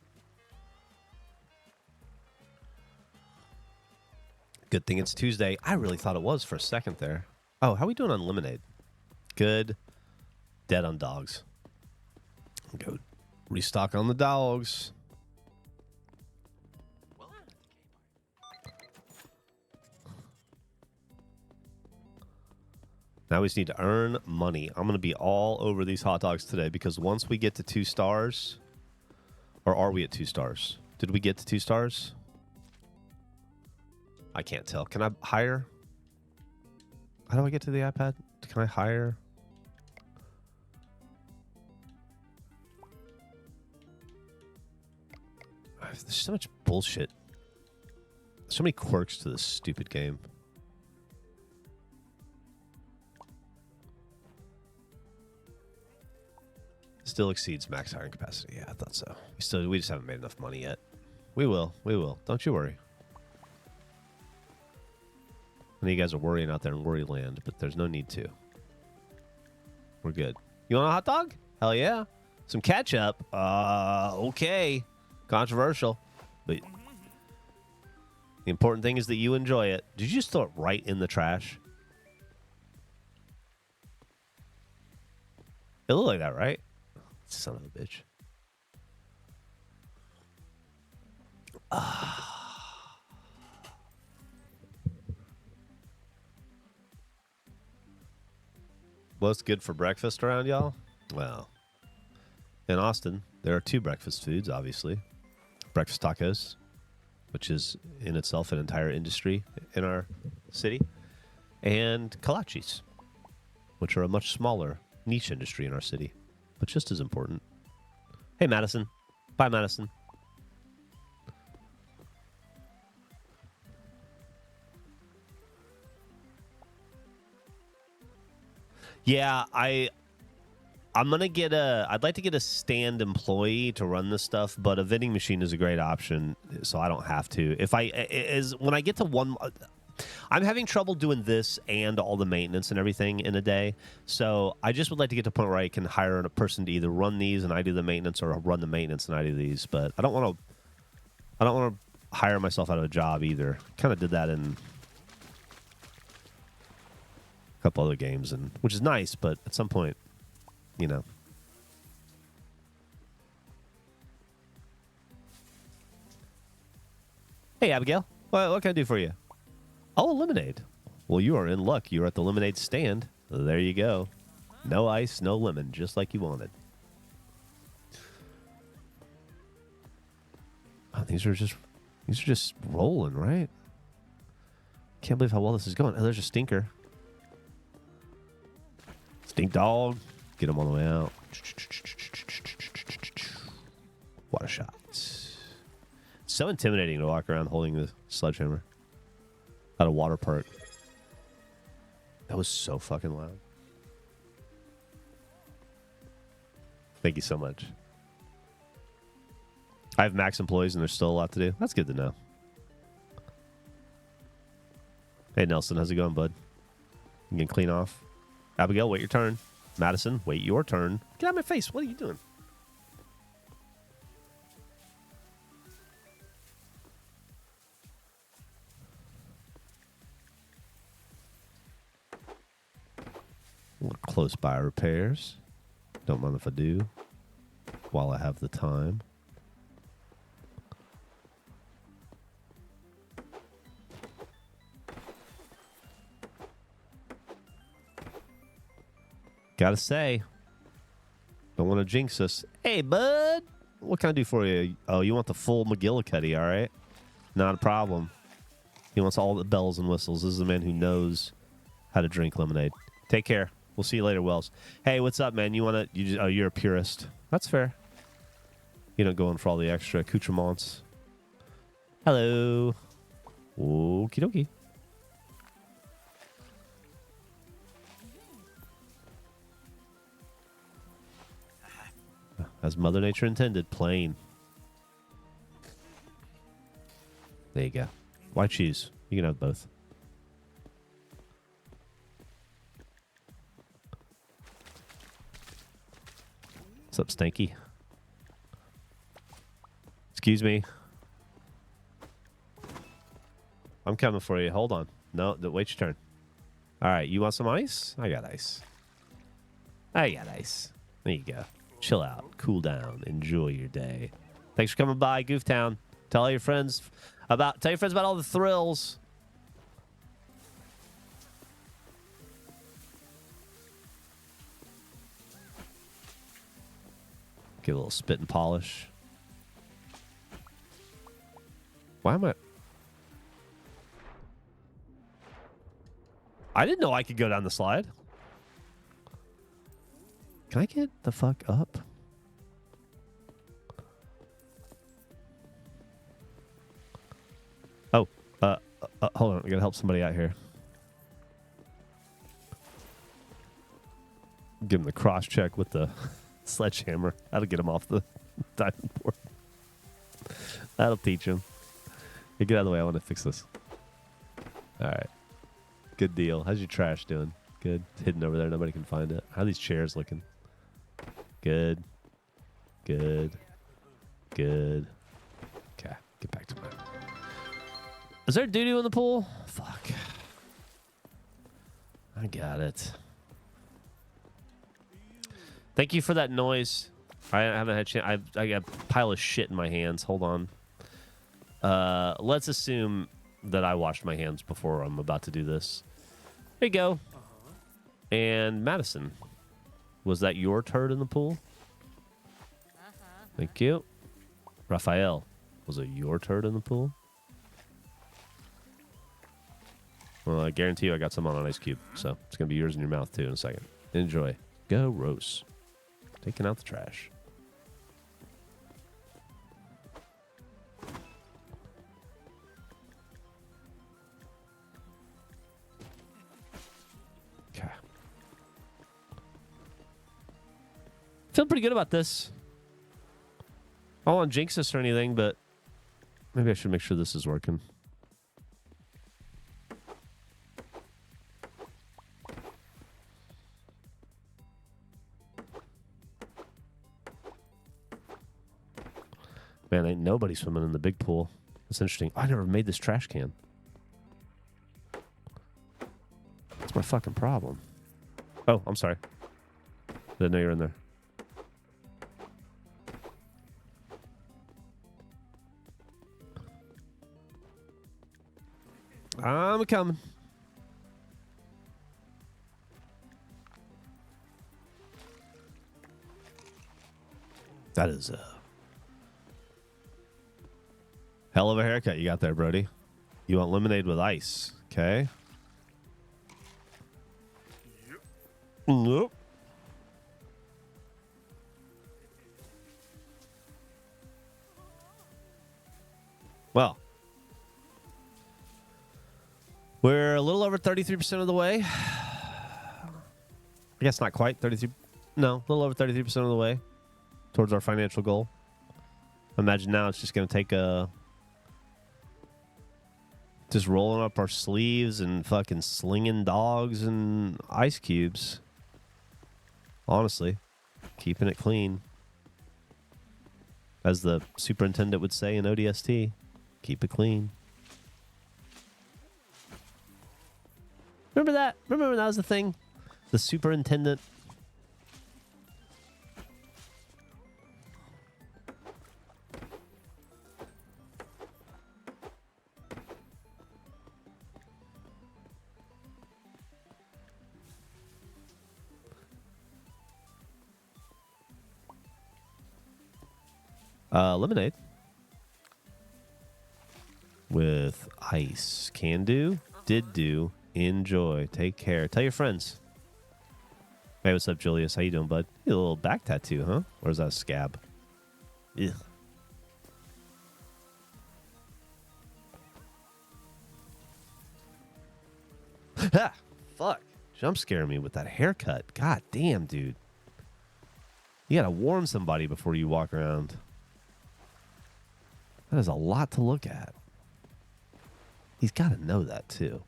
Good thing it's Tuesday. I really thought it was for a second there. Oh, how are we doing on lemonade? Good. Dead on dogs. Go restock on the dogs. Now we just need to earn money. I'm going to be all over these hot dogs today because once we get to 2 stars, or are we at 2 stars? Did we get to 2 stars? I can't tell. Can I hire? How do I get to the iPad? Can I hire? There's so much bullshit. So many quirks to this stupid game. Still exceeds max hiring capacity. Yeah, I thought so. We just haven't made enough money yet. We will. Don't you worry. I know you guys are worrying out there in worry land, but there's no need to. We're good. You want a hot dog? Hell yeah. Some ketchup? Okay. Controversial. But the important thing is that you enjoy it. Did you just throw it right in the trash? It looked like that, right? Son of a bitch. What's good for breakfast around y'all? Well, in Austin, there are 2 breakfast foods, obviously. Breakfast tacos, which is in itself an entire industry in our city, and kolaches, which are a much smaller niche industry in our city, but just as important. Hey, Madison. Bye, Madison. Yeah, I'm gonna get I'd like to get a stand employee to run this stuff, but a vending machine is a great option, so I don't have to. When I get to one, I'm having trouble doing this and all the maintenance and everything in a day. So I just would like to get to a point where I can hire a person to either run these and I do the maintenance, or run the maintenance and I do these. But I don't want to hire myself out of a job either. Kind of did that in a couple other games, and which is nice, but at some point, you know. Hey, Abigail. What can I do for you? Oh, lemonade. Well, you are in luck. You're at the lemonade stand. There you go. No ice, no lemon, just like you wanted. Oh, these are just rolling, right? Can't believe how well this is going. Oh, there's a stinker. Stink dog. Get him on the way out. Water shot. So intimidating to walk around holding the sledgehammer at a water park. That was so fucking loud. Thank you so much. I have max employees and there's still a lot to do. That's good to know. Hey, Nelson, how's it going, bud? You can clean off. Abigail, wait your turn. Madison, wait your turn. Get out of my face. What are you doing? Close by repairs. Don't mind if I do. While I have the time. Gotta say, don't want to jinx us. Hey, bud. What can I do for you? Oh, you want the full McGillicuddy, all right? Not a problem. He wants all the bells and whistles. This is a man who knows how to drink lemonade. Take care. We'll see you later, Wells. Hey, what's up, man? Oh, you're a purist. That's fair. You don't go in for all the extra accoutrements. Hello. Okie dokie. As Mother Nature intended, plain. There you go. Why choose? You can have both. What's up, Stanky? Excuse me. I'm coming for you. Hold on. No, wait your turn. All right, you want some ice? I got ice. I got ice. There you go. Chill out. Cool down. Enjoy your day. Thanks for coming by, Gooftown. Tell your friends about all the thrills. Get a little spit and polish. Why am I didn't know I could go down the slide. Can I get the fuck up? Oh, hold on. I gotta help somebody out here. Give him the cross check with the sledgehammer. That'll get him off the diving board. That'll teach him. Hey, get out of the way. I want to fix this. All right. Good deal. How's your trash doing? Good. It's hidden over there. Nobody can find it. How are these chairs looking? Good. Good. Good. Okay. Get back to my... Is there doo-doo in the pool? Fuck. I got it. Thank you for that noise. I haven't had a chance. I got a pile of shit in my hands. Hold on. Let's assume that I washed my hands before I'm about to do this. There you go. And Madison, was that your turd in the pool? Thank you. Raphael, was it your turd in the pool? Well, I guarantee you I got some on an ice cube, so it's going to be yours in your mouth, too, in a second. Enjoy. Go, Rose. Taking out the trash. Okay. Feel pretty good about this. I don't want to jinx this or anything, but maybe I should make sure this is working. Man, ain't nobody swimming in the big pool. That's interesting. I never made this trash can. That's my fucking problem. Oh, I'm sorry. Didn't know you were in there. I'm coming. That is a hell of a haircut you got there, Brody. You want lemonade with ice, okay? Nope. Well, we're a little over 33% of the way. I guess not quite 33. No, a little over 33% of the way towards our financial goal. Imagine now it's just going to take just rolling up our sleeves and fucking slinging dogs and ice cubes. Honestly, keeping it clean. As the superintendent would say in ODST, keep it clean. Remember that? Remember when that was the thing? The superintendent. Lemonade with ice. Can do, did do, enjoy. Take care. Tell your friends. Hey, what's up, Julius? How you doing, bud? You got a little back tattoo, huh? Or is that a scab? Ugh. Ha! Fuck. Jump scare me with that haircut. God damn, dude. You gotta warn somebody before you walk around. That is a lot to look at. He's got to know that, too.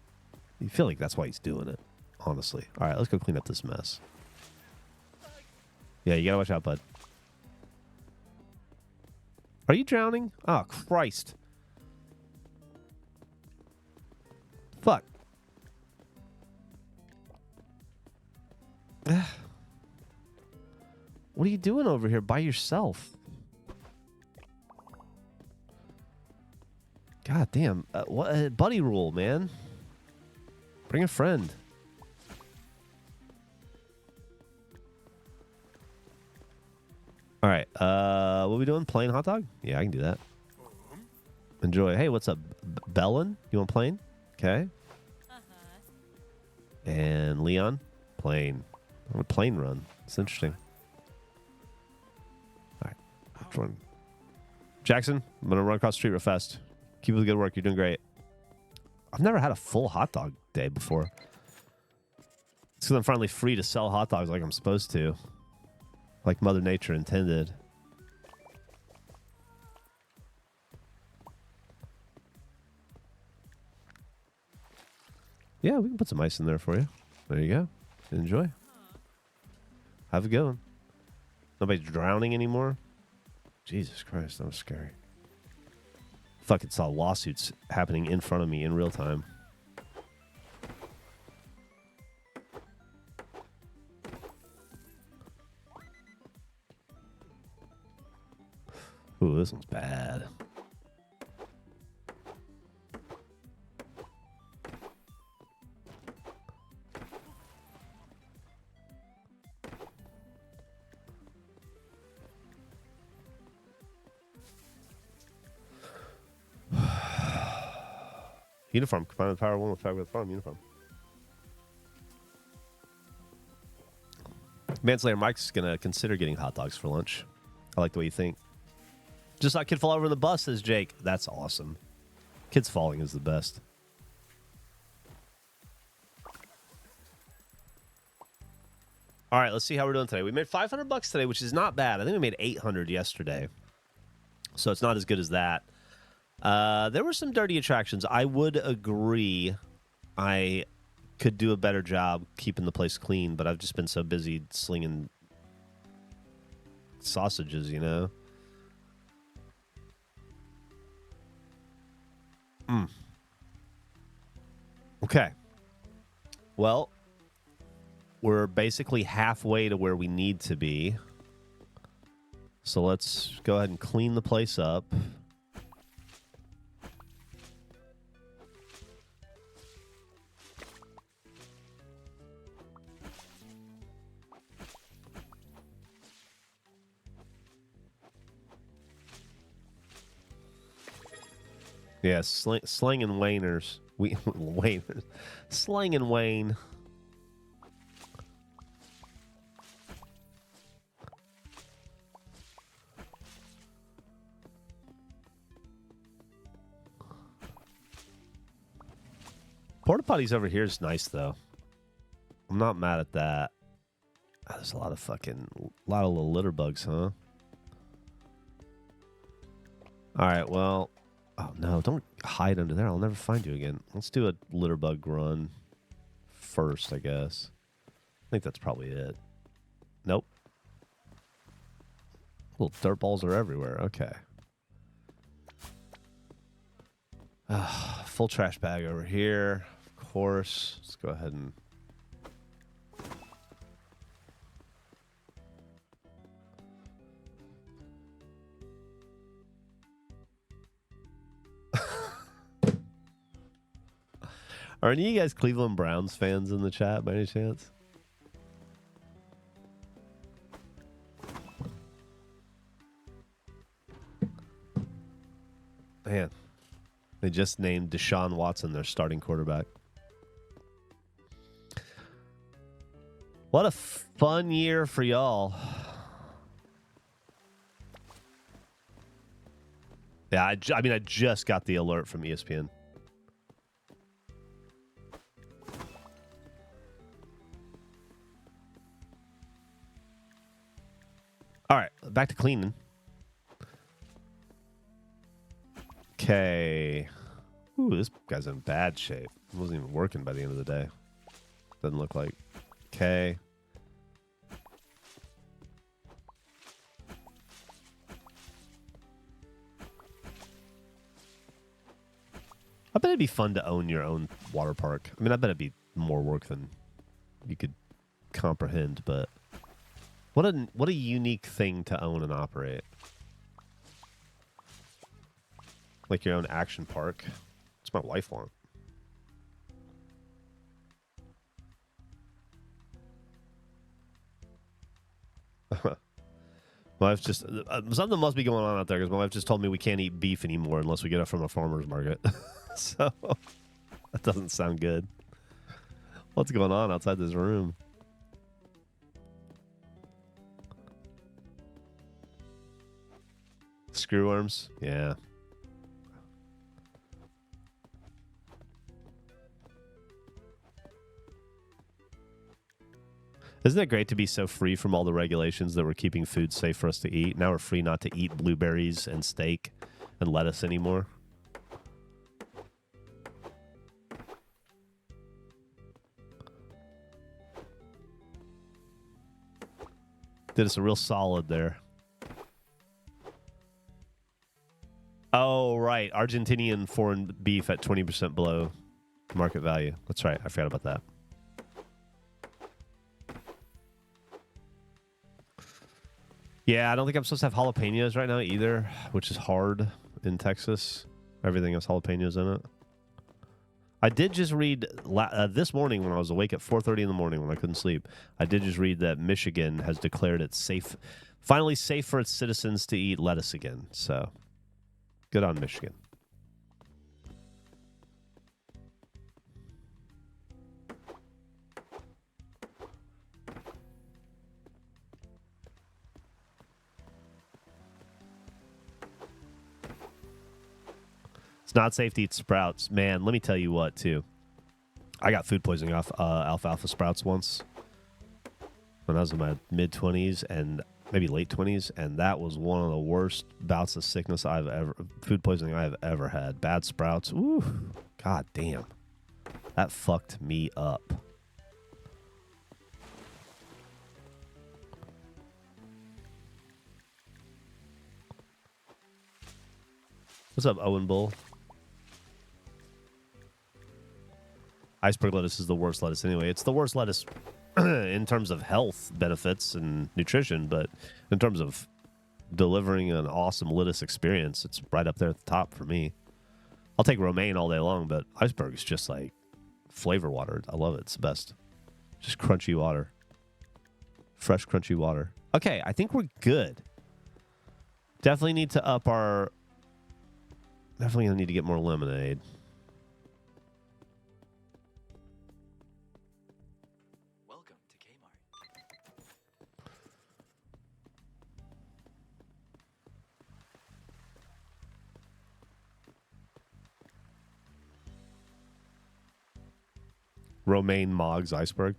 You feel like that's why he's doing it, honestly. All right, let's go clean up this mess. Yeah, you got to watch out, bud. Are you drowning? Oh, Christ. Fuck. What are you doing over here by yourself? God damn. What buddy rule, man. Bring a friend. All right. What are we doing? Plain hot dog? Yeah, I can do that. Enjoy. Hey, what's up? Bellin? You want plain? Okay. And Leon? Plain. I'm a plain run. It's interesting. All right. Which one? Jackson, I'm going to run across the street real fast. Keep up the good work. You're doing great. I've never had a full hot dog day before. It's because I'm finally free to sell hot dogs like I'm supposed to. Like Mother Nature intended. Yeah, we can put some ice in there for you. There you go. Enjoy. Have a good one. Nobody's drowning anymore? Jesus Christ, that was scary. Fucking saw lawsuits happening in front of me in real time. Ooh, this one's bad. Uniform. Combine the power one with power with farm uniform. Manslayer Mike's gonna consider getting hot dogs for lunch. I like the way you think. Just saw a kid fall over the bus, says Jake. That's awesome. Kids falling is the best. All right, let's see how we're doing today. We made $500 today, which is not bad. I think we made 800 yesterday, so it's not as good as that. There were some dirty attractions. I would agree. I could do a better job keeping the place clean, but I've just been so busy slinging sausages, you know? Okay. Well, we're basically halfway to where we need to be. So let's go ahead and clean the place up. Yeah, slang and Wainers. Wainers. Slang and Wayne. Porta potties over here is nice, though. I'm not mad at that. Oh, there's a lot of little litter bugs, huh? All right, well... Oh, no, don't hide under there. I'll never find you again. Let's do a litter bug run first, I guess. I think that's probably it. Nope. Little dirt balls are everywhere. Okay. Full trash bag over here. Of course. Let's go ahead and... Are any of you guys Cleveland Browns fans in the chat by any chance? Man, they just named Deshaun Watson their starting quarterback. What a fun year for y'all. Yeah, I mean, I just got the alert from ESPN. back to cleaning. Okay. Ooh, this guy's in bad shape. He wasn't even working by the end of the day. Doesn't look like. Okay. I bet it'd be fun to own your own water park. I mean, I bet it'd be more work than you could comprehend, but what a unique thing to own and operate. Like your own action park. What's my wife want? My wife's just something must be going on out there because my wife just told me we can't eat beef anymore unless we get it from a farmer's market. So that doesn't sound good. What's going on outside this room? Screwworms? Yeah. Isn't it great to be so free from all the regulations that we're keeping food safe for us to eat? Now we're free not to eat blueberries and steak and lettuce anymore. Did us a real solid there. Oh, right. Argentinian foreign beef at 20% below market value. That's right. I forgot about that. Yeah, I don't think I'm supposed to have jalapenos right now either, which is hard in Texas. Everything has jalapenos in it. I did just read this morning when I was awake at 4:30 in the morning when I couldn't sleep. I did just read that Michigan has declared it safe, finally safe for its citizens to eat lettuce again. So, good on Michigan. It's not safe to eat sprouts. Man, let me tell you what, too. I got food poisoning off alfalfa sprouts once when I was in my mid-20s and maybe late 20s, and that was one of the worst bouts of sickness food poisoning I have ever had. Bad sprouts. Ooh, god damn. That fucked me up. What's up, Owen Bull? Iceberg lettuce is the worst lettuce anyway. It's the worst lettuce in terms of health benefits and nutrition, but in terms of delivering an awesome lettuce experience, it's right up there at the top for me. I'll take romaine all day long, but iceberg is just like flavor water. I love it. It's the best. Just crunchy water. Fresh, crunchy water. Okay, I think we're good. Definitely need to up our... Definitely gonna need to get more lemonade. Romaine Moggs iceberg.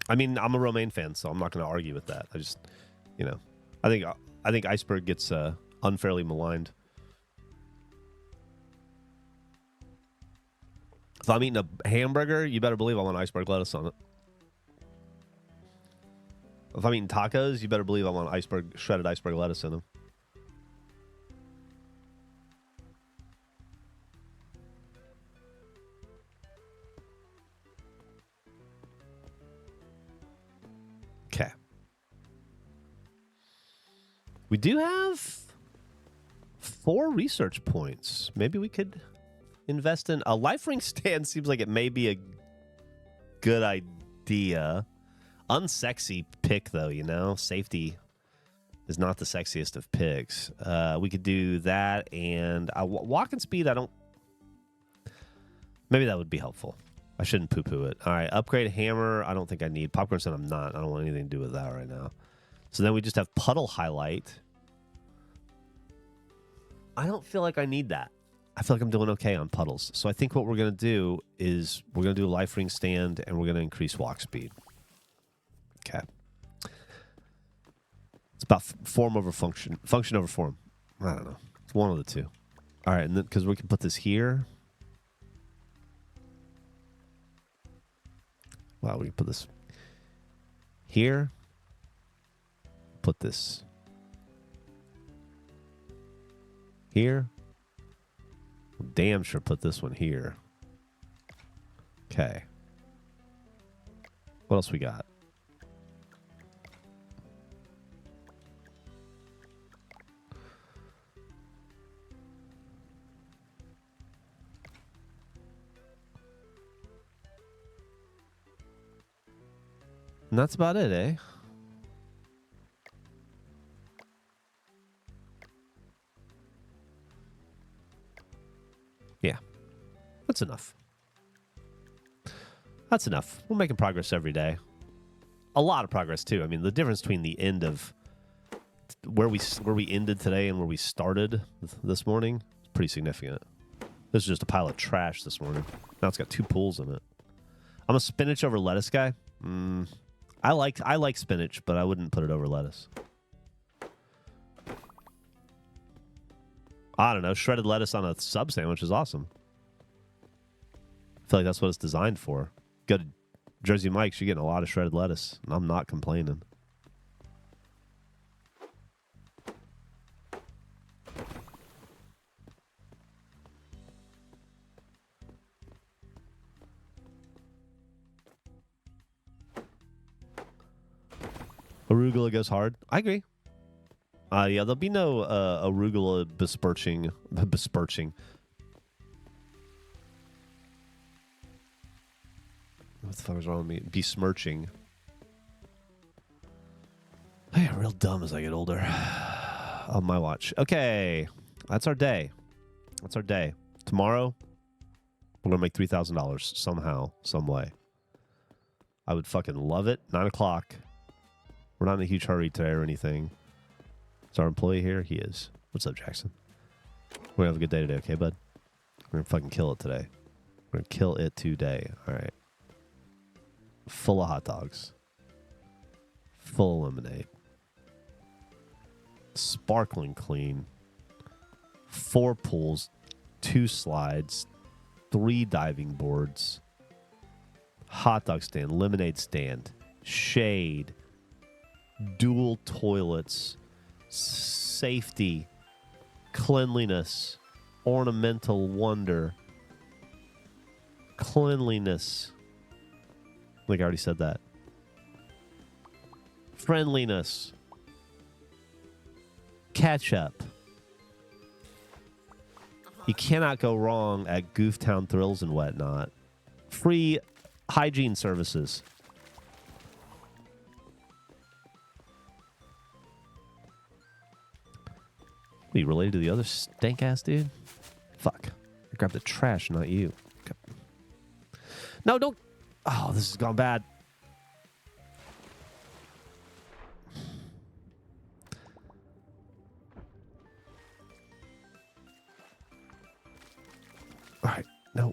I mean, I'm a romaine fan, so I'm not going to argue with that. I just, I think iceberg gets unfairly maligned. If I'm eating a hamburger, you better believe I want iceberg lettuce on it. If I'm eating tacos, you better believe I want shredded iceberg lettuce in them. Okay. We do have 4 research points. Maybe we could invest in a life ring stand. Seems like it may be a good idea. Unsexy pick, though, Safety is not the sexiest of picks. We could do that, and walking speed, maybe that would be helpful. I shouldn't poo-poo it. All right, upgrade hammer. I don't think I need. Popcorn Sun, I'm not. I don't want anything to do with that right now. So then we just have puddle highlight. I don't feel like I need that. I feel like I'm doing okay on puddles. So I think what we're going to do is we're going to do a life ring stand, and we're going to increase walk speed. Okay. It's about form over function. Function over form. I don't know. It's one of the two. All right, and then because we can put this here. Wow, we can put this here. Put this here. Damn sure put this one here. Okay. What else we got? And that's about it, eh? Yeah. That's enough. That's enough. We're making progress every day. A lot of progress, too. I mean, the difference between the end of where we ended today and where we started this morning is pretty significant. This is just a pile of trash this morning. Now it's got 2 pools in it. I'm a spinach over lettuce guy. I like spinach, but I wouldn't put it over lettuce. I don't know. Shredded lettuce on a sub sandwich is awesome. I feel like that's what it's designed for. Go to Jersey Mike's, you're getting a lot of shredded lettuce, and I'm not complaining. Arugula goes hard. I agree. Yeah, there'll be no arugula besmirching. What the fuck is wrong with me? Besmirching. I get real dumb as I get older. On my watch. Okay. That's our day. That's our day. Tomorrow, we're going to make $3,000 somehow, some way. I would fucking love it. 9 o'clock. We're not in a huge hurry today or anything. Is our employee here? He is. What's up, Jackson? We're going to have a good day today, okay, bud? We're going to fucking kill it today. We're going to kill it today. All right. Full of hot dogs. Full of lemonade. Sparkling clean. 4 pools. 2 slides. 3 diving boards. Hot dog stand. Lemonade stand. Shade. Dual toilets. Safety. Cleanliness. Ornamental wonder. Cleanliness. I think I already said that. Friendliness. Ketchup. You cannot go wrong at Gooftown Thrills and whatnot. Free hygiene services. Are you related to the other stank ass dude? Fuck. I grabbed the trash, not you. Okay. No, don't. Oh, this has gone bad. All right. No.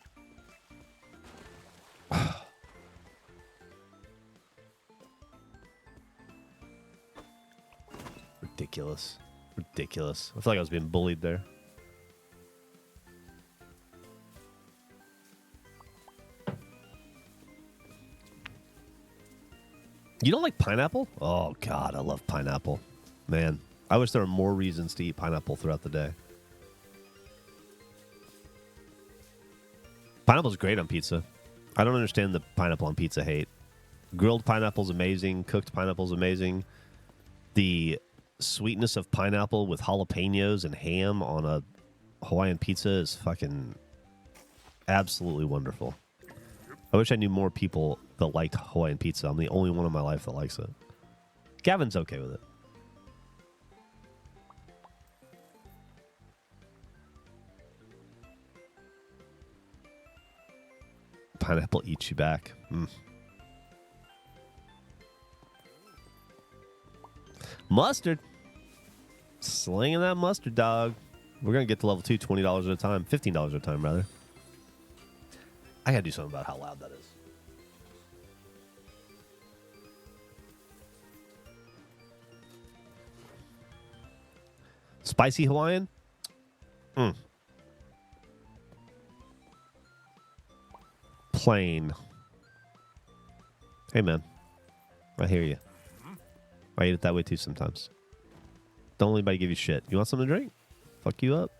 Ridiculous. Ridiculous. I feel like I was being bullied there. You don't like pineapple? Oh, God, I love pineapple. Man, I wish there were more reasons to eat pineapple throughout the day. Pineapple's great on pizza. I don't understand the pineapple on pizza hate. Grilled pineapple's amazing. Cooked pineapple's amazing. The sweetness of pineapple with jalapenos and ham on a Hawaiian pizza is fucking absolutely wonderful. I wish I knew more people that liked Hawaiian pizza. I'm the only one in my life that likes it. Gavin's okay with it. Pineapple eats you back. Mustard. Slinging that mustard, dog. We're going to get to level 2 $20 at a time. $15 at a time, rather. I got to do something about how loud that is. Spicy Hawaiian? Mm. Plain. Hey, man. I hear you. I eat it that way, too, sometimes. Don't let anybody give you shit. You want something to drink? Fuck you up.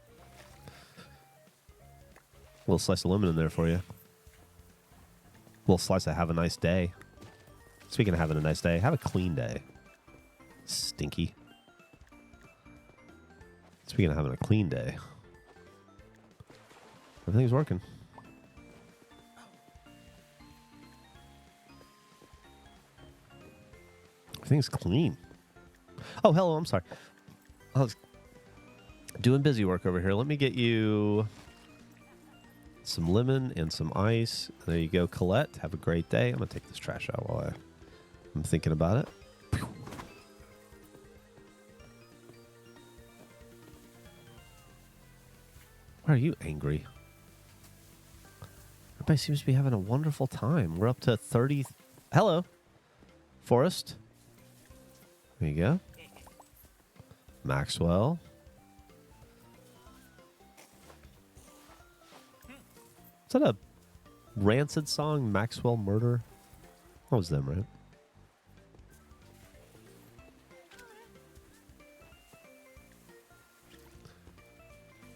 A little slice of lemon in there for you. A little slice of have a nice day. Speaking of having a nice day, have a clean day. Stinky. Speaking of having a clean day. Everything's working. Everything's clean. Oh, hello, I'm sorry. I was doing busy work over here. Let me get you some lemon and some ice. There you go, Colette. Have a great day. I'm going to take this trash out while I'm thinking about it. Why are you angry? Everybody seems to be having a wonderful time. We're up to 30. Hello, Forrest. There you go. Maxwell. Is that a Rancid song? Maxwell Murder? That was them, right?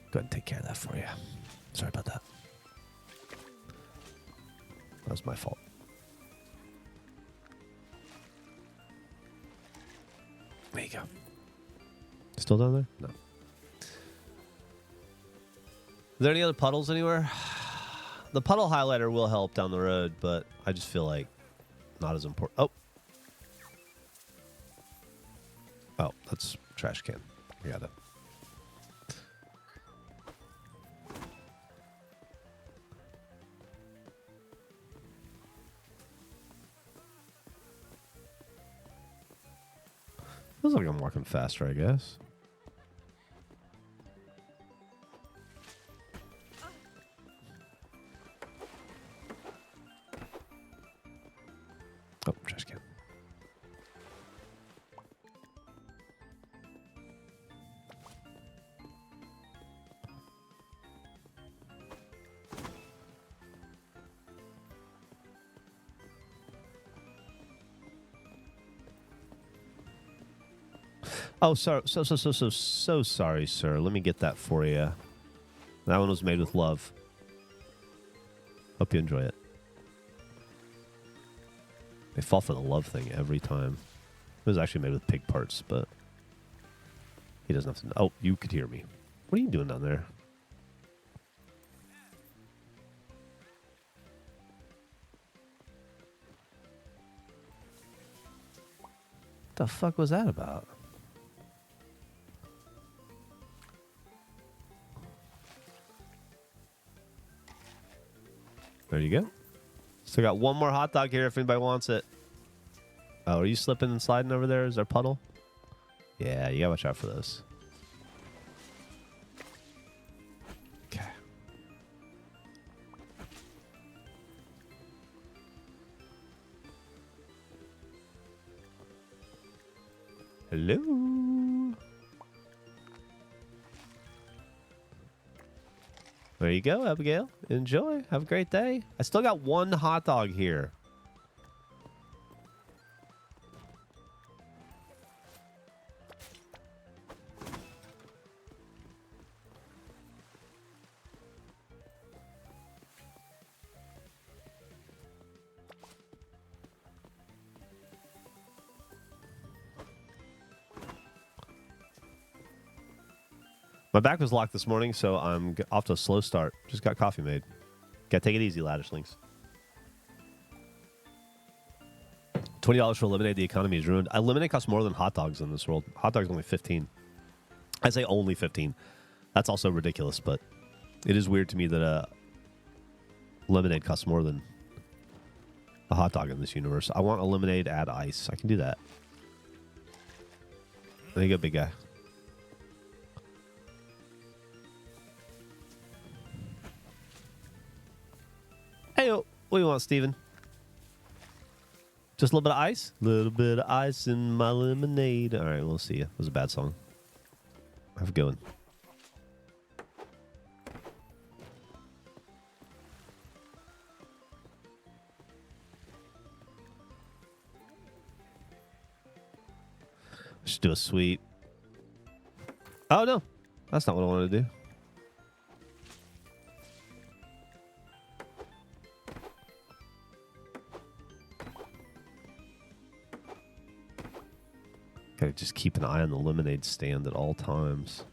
Go ahead and take care of that for you. Sorry about that. That was my fault. There you go. Still down there? No. Is there any other puddles anywhere? The puddle highlighter will help down the road, but I just feel like not as important. Oh. Oh, that's trash can. I got it. Feels like I'm walking faster, I guess. Oh, trash can. Oh, so sorry, sir. Let me get that for you. That one was made with love. Hope you enjoy it. They fall for the love thing every time. It was actually made with pig parts, but he doesn't have to know. Oh, you could hear me. What are you doing down there? What the fuck was that about? There you go. Still got one more hot dog here if anybody wants it. Oh, are you slipping and sliding over there? Is there a puddle? Yeah, you gotta watch out for those. Okay. Hello. There you go, Abigail. Enjoy. Have a great day. I still got one hot dog here. My back was locked this morning, so I'm off to a slow start. Just got coffee made. Gotta take it easy, ladishlings. $20 for lemonade. The economy is ruined. Lemonade costs more than hot dogs in this world. Hot dogs only 15. I say only 15. That's also ridiculous, but it is weird to me that lemonade costs more than a hot dog in this universe. I want a lemonade, add ice. I can do that. There you go, big guy. Hey, what do you want, Steven? Just a little bit of ice? A little bit of ice in my lemonade. All right, we'll see you. It was a bad song. Have a good one. Just do a sweep. Oh, no. That's not what I wanted to do. Gotta just keep an eye on the lemonade stand at all times.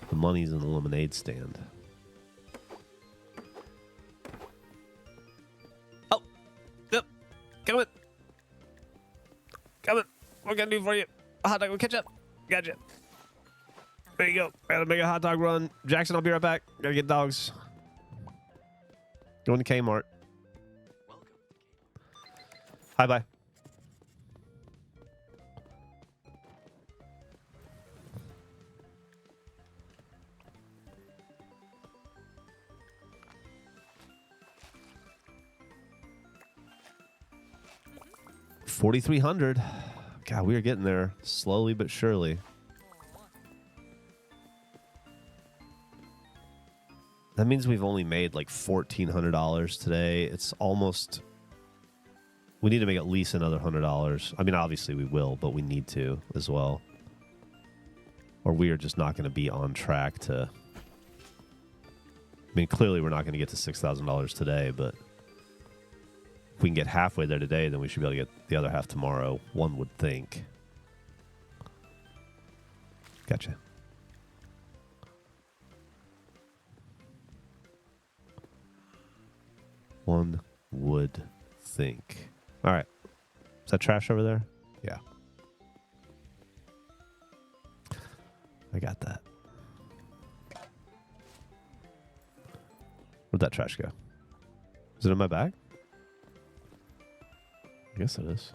The money's in the lemonade stand. Oh! Yep! Coming! Coming! What can I do for you? A hot dog with ketchup. Gotcha. There you go. Gotta make a hot dog run. Jackson, I'll be right back. Gotta get dogs. Going to Kmart. Hi, bye. $4,300. God, we are getting there slowly but surely. That means we've only made like $1,400 today. It's almost... We need to make at least another $100. I mean, obviously we will, but we need to as well. Or we are just not going to be on track to... I mean, clearly we're not going to get to $6,000 today, but... If we can get halfway there today, then we should be able to get the other half tomorrow, one would think. Gotcha. One would think. All right. Is that trash over there? Yeah. I got that. Where'd that trash go? Is it in my bag? I guess it is.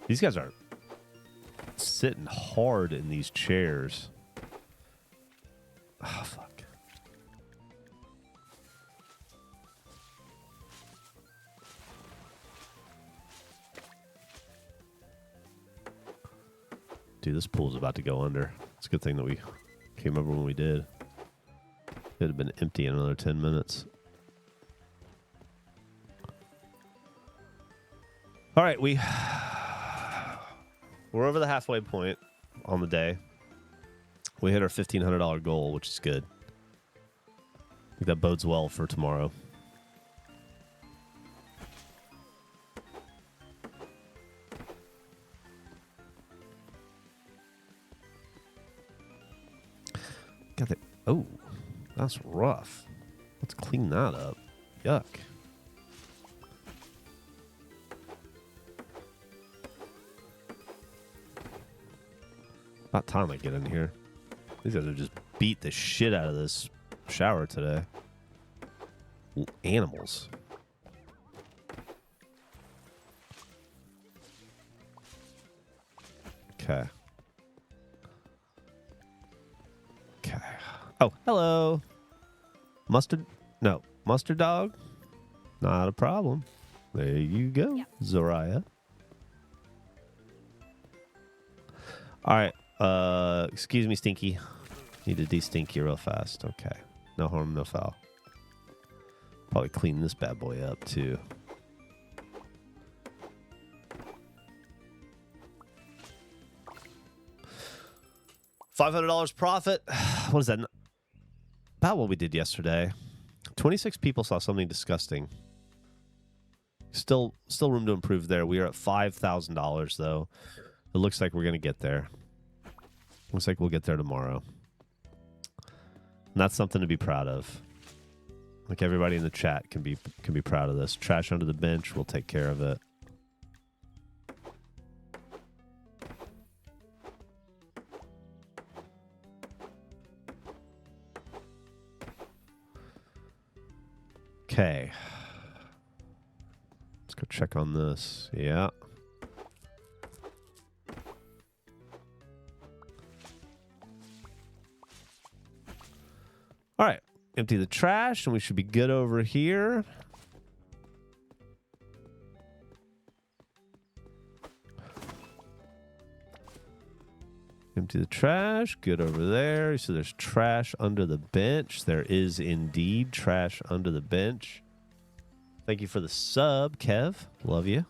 These guys are sitting hard in these chairs. Oh, fuck. Dude, this pool's about to go under. It's a good thing that we came over when we did. It would have been empty in another 10 minutes. All right, we're over the halfway point on the day. We hit our $1,500 goal, which is good. I think that bodes well for tomorrow. God, oh, that's rough. Let's clean that up. Yuck. About time I get in here. These guys have just beat the shit out of this shower today. Animals. Okay. Okay. Oh, hello. Mustard? No. Mustard dog? Not a problem. There you go, yep. Zariah. All right. Excuse me, Stinky. Need to de-stink you real fast. Okay. No harm, no foul. Probably clean this bad boy up, too. $500 profit. What is that? About what we did yesterday. 26 people saw something disgusting. Still room to improve there. We are at $5,000, though. It looks like we're going to get there. Looks like we'll get there tomorrow. And that's something to be proud of. Like everybody in the chat can be proud of this. Trash under the bench, we'll take care of it. Okay. Let's go check on this. Yeah. All right. Empty the trash, and we should be good over here. Empty the trash. Good over there. So there's trash under the bench. There is indeed trash under the bench. Thank you for the sub, Kev. Love you.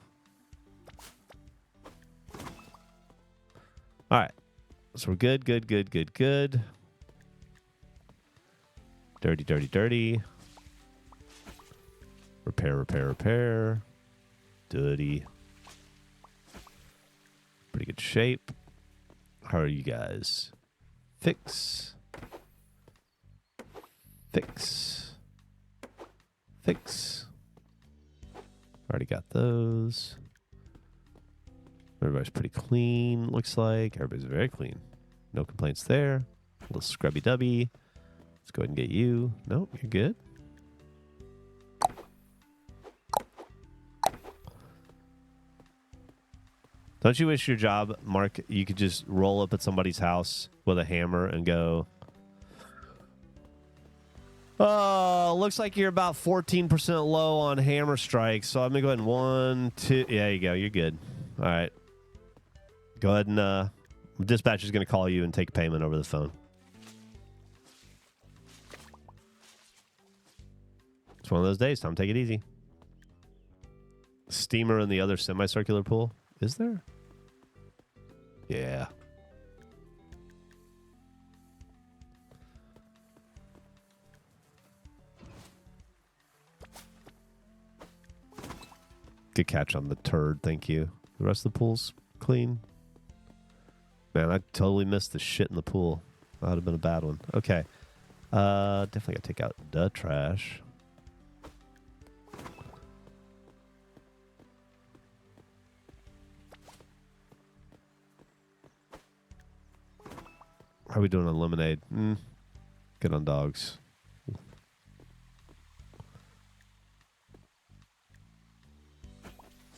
All right. So we're good, good, good, good, good. Dirty, dirty, dirty. Repair, repair, repair. Dirty. Pretty good shape. How are you guys? Fix. Fix. Fix. Already got those. Everybody's pretty clean, looks like. Everybody's very clean. No complaints there. A little scrubby dubby. Let's go ahead and get you. Nope, you're good. Don't you wish your job, Mark, you could just roll up at somebody's house with a hammer and go, oh, looks like you're about 14% low on hammer strikes, so I'm going to go ahead and 1, 2. Yeah, there you go. You're good. All right. Go ahead and dispatch is going to call you and take payment over the phone. It's one of those days. Tom, take it easy. Steamer in the other semicircular pool. Is there? Yeah. Good catch on the turd. Thank you. The rest of the pool's clean. Man, I totally missed the shit in the pool. That would have been a bad one. Okay. Definitely got to take out the trash. How are we doing on lemonade? Good on dogs.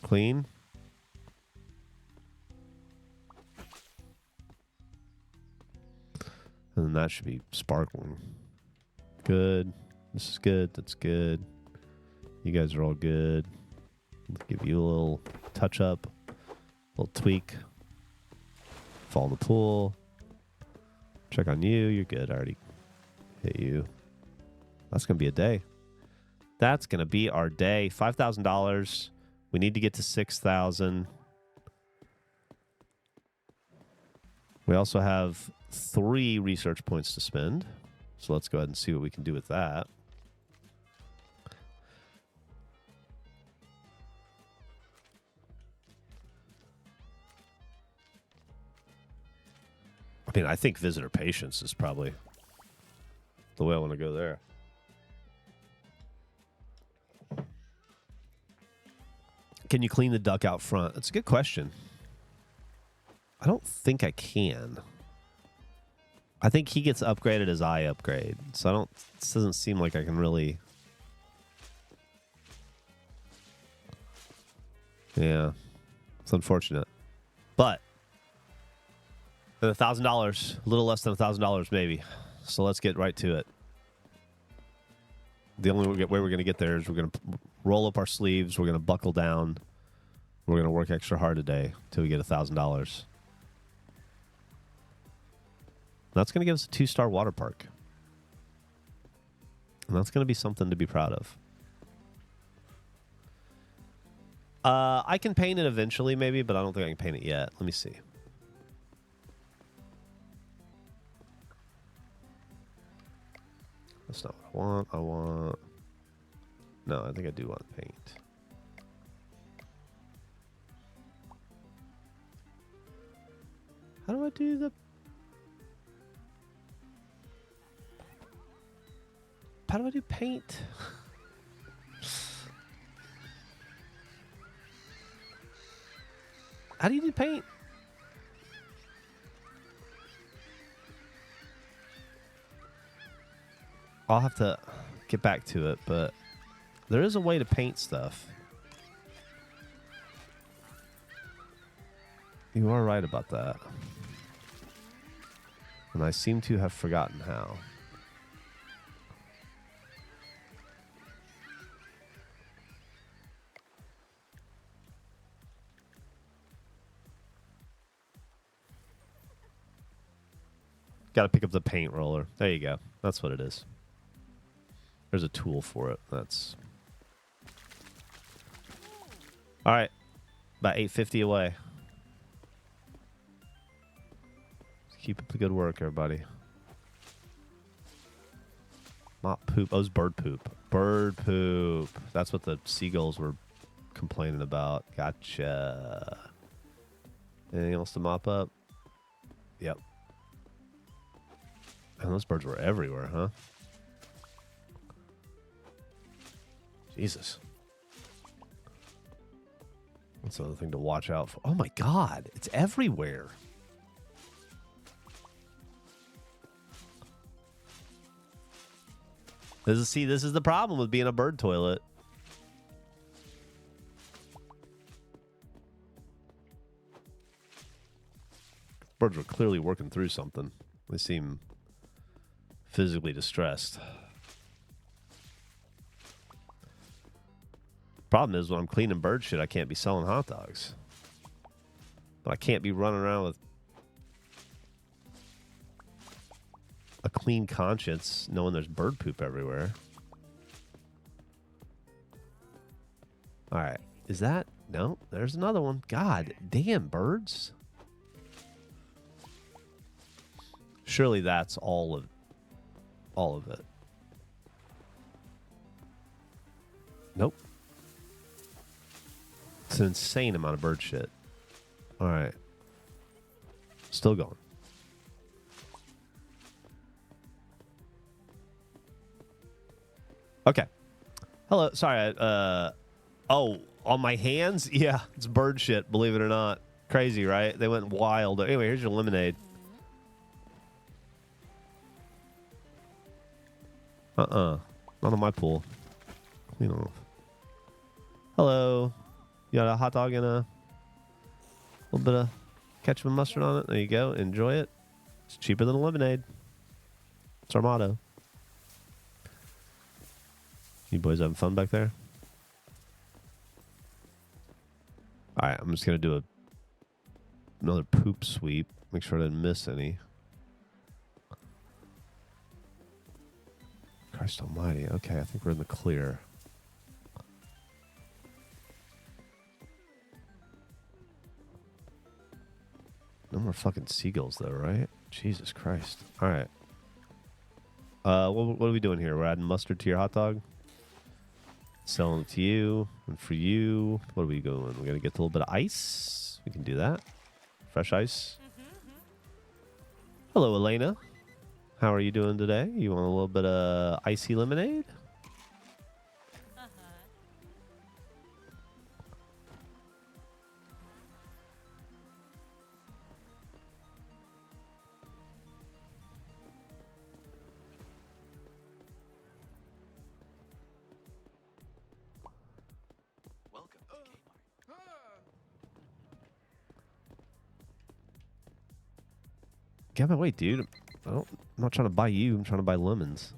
Clean. And then that should be sparkling. Good. This is good. That's good. You guys are all good. Let's give you a little touch up. A little tweak. Fall in the pool. Check on you. You're good. I already hit you. That's going to be a day. That's going to be our day. $5,000. We need to get to 6,000. We also have 3 research points to spend. So let's go ahead and see what we can do with that. I mean, I think visitor patience is probably the way I want to go there. Can you clean the duck out front? That's a good question. I don't think I can. I think he gets upgraded as I upgrade. So this doesn't seem like I can really. Yeah. It's unfortunate. But $1,000, a little less than $1,000 maybe. So let's get right to it. The only way we're going to get there is we're going to roll up our sleeves. We're going to buckle down. We're going to work extra hard today until we get $1,000. That's going to give us a 2-star water park. And that's going to be something to be proud of. I can paint it eventually maybe, but I don't think I can paint it yet. Let me see. That's not what I want. No, I think I do want paint. How do I do the... How do I do paint? How do you do paint? I'll have to get back to it, but there is a way to paint stuff. You are right about that. And I seem to have forgotten how. Got to pick up the paint roller. There you go. That's what it is. There's a tool for it. That's... All right. About 850 away. Keep up the good work, everybody. Mop poop. Oh, it's bird poop. Bird poop. That's what the seagulls were complaining about. Gotcha. Anything else to mop up? Yep. And those birds were everywhere, huh? Jesus. That's another thing to watch out for. Oh my God. It's everywhere. This is the problem with being a bird toilet. Birds were clearly working through something. They seem physically distressed. Problem is, when I'm cleaning bird shit, I can't be selling hot dogs. But I can't be running around with a clean conscience knowing there's bird poop everywhere. All right. Is that? No, there's another one. God damn, birds. Surely that's all of it. Nope. It's an insane amount of bird shit. All right. Still going. Okay. Hello. Sorry. Oh, on my hands? Yeah, it's bird shit, believe it or not. Crazy, right? They went wild. Anyway, here's your lemonade. Not on my pool. Clean off. Hello. You got a hot dog and a little bit of ketchup and mustard on it? There you go. Enjoy it. It's cheaper than a lemonade. It's our motto. You boys having fun back there? All right, I'm just going to do another poop sweep. Make sure I didn't miss any. Christ almighty. Okay, I think we're in the clear. No more fucking seagulls, though, right? Jesus Christ. All right. What are we doing here? We're adding mustard to your hot dog? Selling it to you. And for you, what are we doing? We're going to get a little bit of ice. We can do that. Fresh ice. Hello, Elena. How are you doing today? You want a little bit of icy lemonade? Get out of my way, dude. I'm not trying to buy you. I'm trying to buy lemons.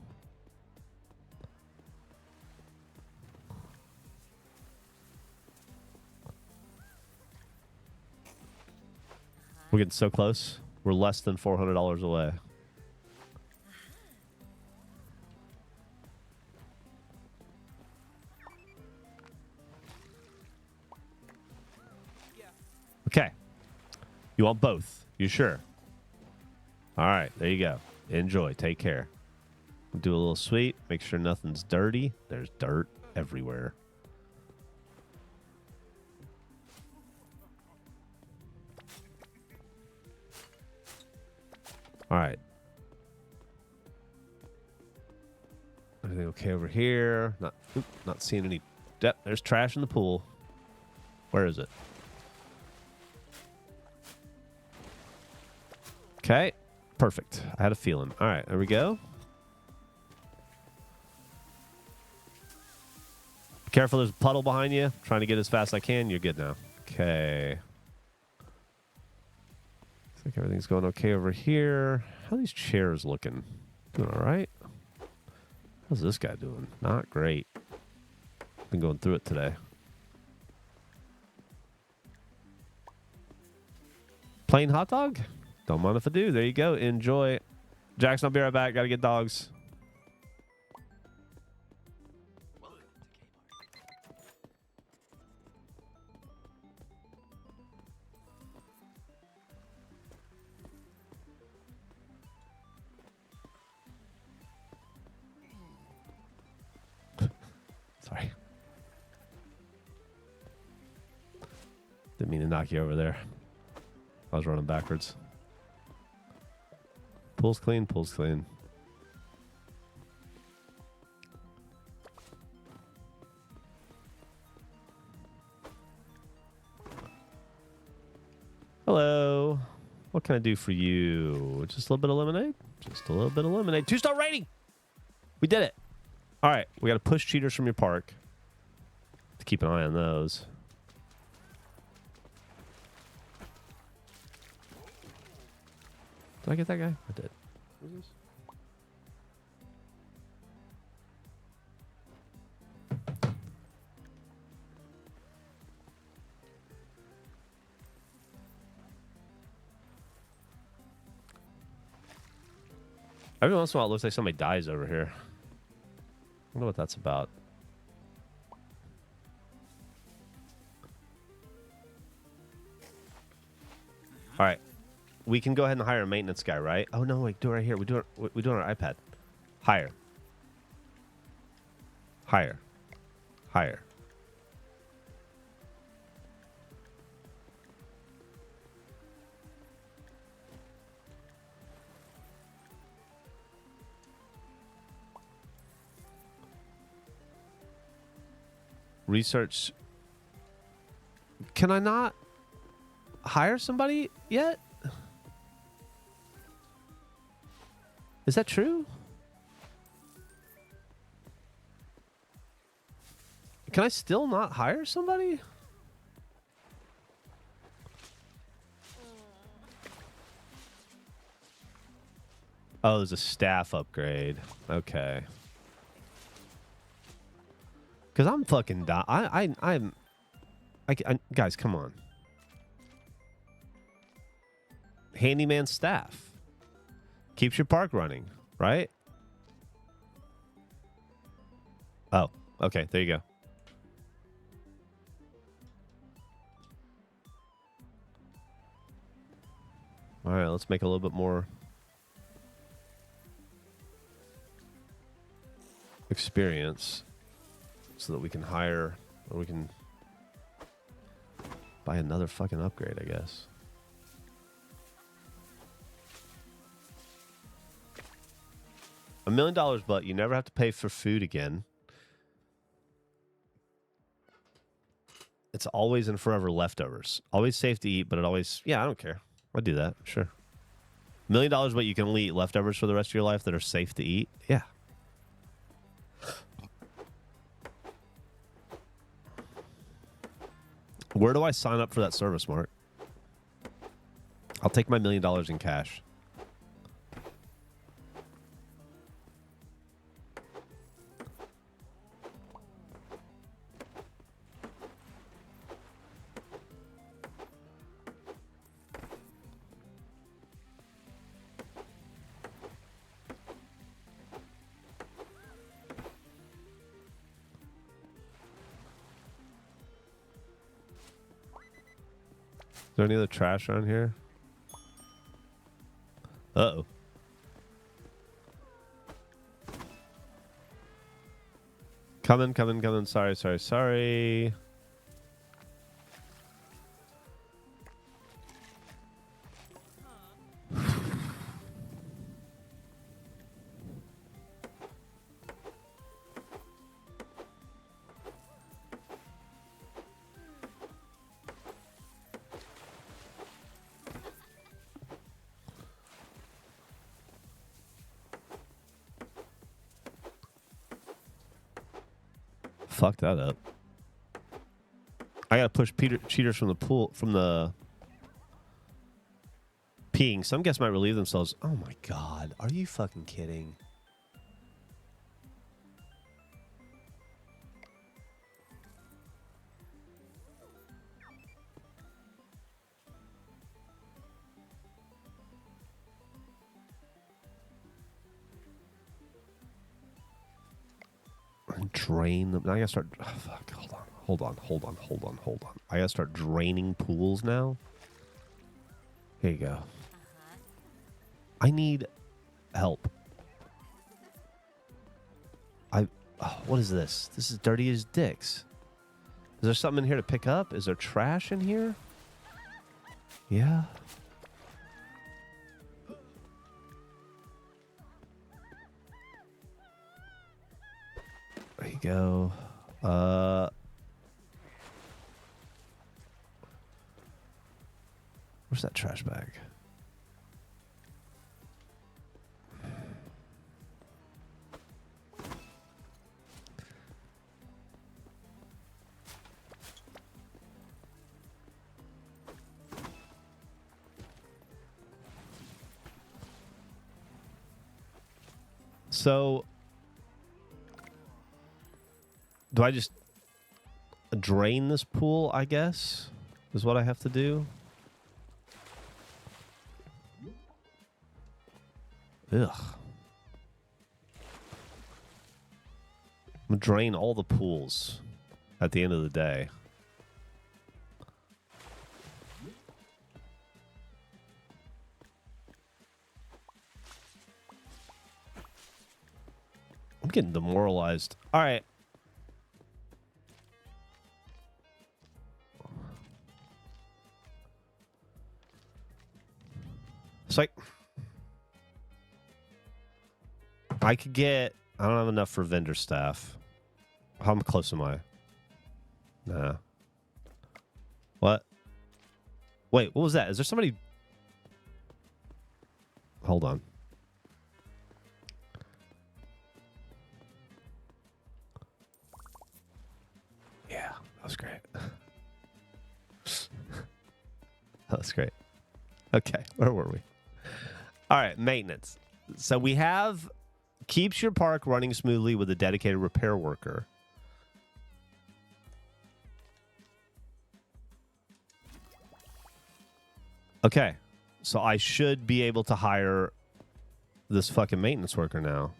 We're getting so close. We're less than $400 away. Okay. You want both? You sure? All right, there you go. Enjoy. Take care. Do a little sweep. Make sure nothing's dirty. There's dirt everywhere. All right. Everything okay over here? Not seeing any. Yep, there's trash in the pool. Where is it? Okay. Perfect. I had a feeling. All right, there we go. Be careful, there's a puddle behind you. I'm trying to get as fast as I can. You're good now. Okay. I think everything's going okay over here. How are these chairs looking? Doing all right? How's this guy doing? Not great. Been going through it today. Plain hot dog? Don't mind if I do. There you go. Enjoy. Jackson, I'll be right back. Gotta get dogs. Sorry. Didn't mean to knock you over there. I was running backwards. Pool's clean, pool's clean. Hello. What can I do for you? Just a little bit of lemonade? Just a little bit of lemonade. 2-star rating! We did it. All right. We got to push cheaters from your park. To keep an eye on those. Did I get that guy? I did. Who's this? Every once in a while, it looks like somebody dies over here. I wonder what that's about. All right. We can go ahead and hire a maintenance guy, right? Oh, no, wait. Do it right here. We do it on our iPad. Hire. Hire. Hire. Research. Can I not hire somebody yet? Is that true? Can I still not hire somebody? Oh, there's a staff upgrade. Okay. Because I'm fucking I'm guys, come on. Handyman staff. Keeps your park running, right? Oh, okay. There you go. All right, let's make a little bit more experience so that we can hire, or we can buy another fucking upgrade, I guess. $1 million, but you never have to pay for food again. It's always and forever leftovers. Always safe to eat, but it always... Yeah, I don't care. I'd do that. Sure. $1 million, but you can only eat leftovers for the rest of your life that are safe to eat. Yeah. Where do I sign up for that service, Mark? I'll take my $1 million in cash. Is there any other trash around here? Uh-oh. Coming. Sorry. Fuck that up. I gotta push cheaters from the pool, from the peeing. Some guests might relieve themselves. Oh my god. Are you fucking kidding? Drain them. Now I gotta start. Oh, fuck. Hold on. I gotta start draining pools now. Here you go. I need help. What is this? This is dirty as dicks. Is there something in here to pick up? Is there trash in here? Yeah. There you go. Where's that trash bag? So, do I just drain this pool, I guess, is what I have to do? Ugh. I'm going to drain all the pools at the end of the day. I'm getting demoralized. All right. It's like I could get. I don't have enough for vendor staff. How close am I? Nah. What? Wait, what was that? Is there somebody? Hold on. Yeah, that was great. That was great. Okay, where were we? All right, maintenance. So we have keeps your park running smoothly with a dedicated repair worker. Okay, so I should be able to hire this fucking maintenance worker now.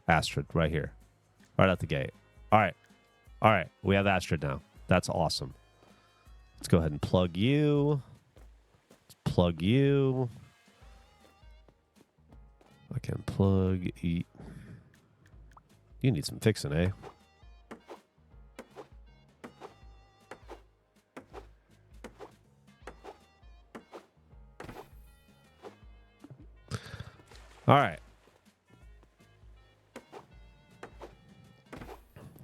Astrid, right here. Right out the gate. All right. All right, we have Astrid now. That's awesome. Let's go ahead and plug you. Let's plug you. I can plug you. You need some fixing, eh? All right.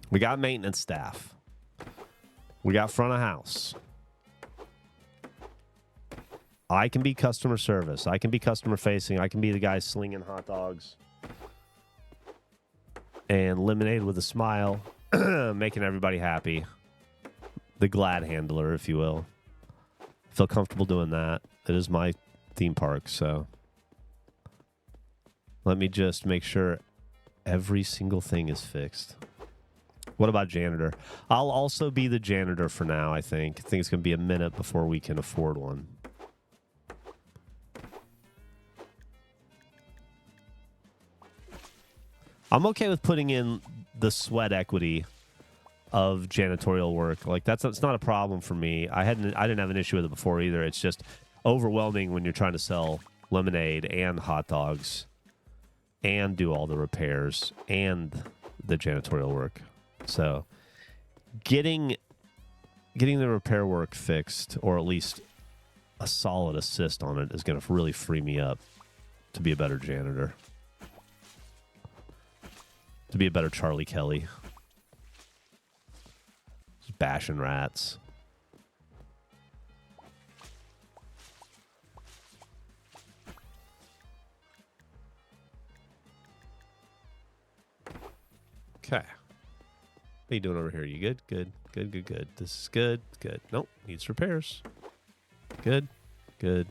We got maintenance staff. We got front of house. I can be customer service. I can be customer facing. I can be the guy slinging hot dogs and lemonade with a smile, making everybody happy. The glad handler, if you will. I feel comfortable doing that. It is my theme park, so let me just make sure every single thing is fixed. What about janitor? I'll also be the janitor for now, I think. I think it's going to be a minute before we can afford one. I'm okay with putting in the sweat equity of janitorial work. Like that's not a problem for me. I didn't have an issue with it before either. It's just overwhelming when you're trying to sell lemonade and hot dogs and do all the repairs and the janitorial work. So getting the repair work fixed, or at least a solid assist on it, is going to really free me up to be a better janitor. To be a better Charlie Kelly. Just bashing rats. Okay. How you doing over here? You good? Good. Good, good, good. This is good. Good. Nope. Needs repairs. Good. Good.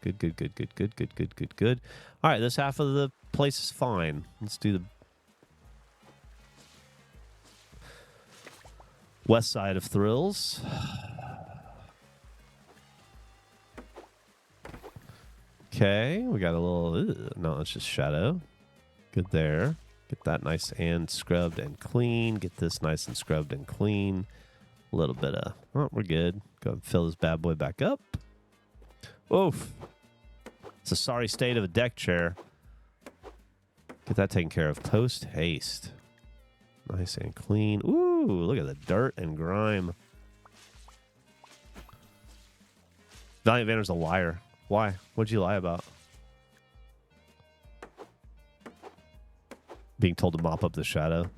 Good, good, good, good, good, good, good, good, good. All right, this half of the place is fine. Let's do the west side of Thrills. Okay, we got a little... no, it's just shadow. Good there. Get that nice and scrubbed and clean. Get this nice and scrubbed and clean. A little bit of... Oh, we're good. Go and fill this bad boy back up. Oof. It's a sorry state of a deck chair. Get that taken care of. Post haste. Nice and clean. Ooh, look at the dirt and grime. Valiant Vander's a liar. Why? What'd you lie about? Being told to mop up the shadow.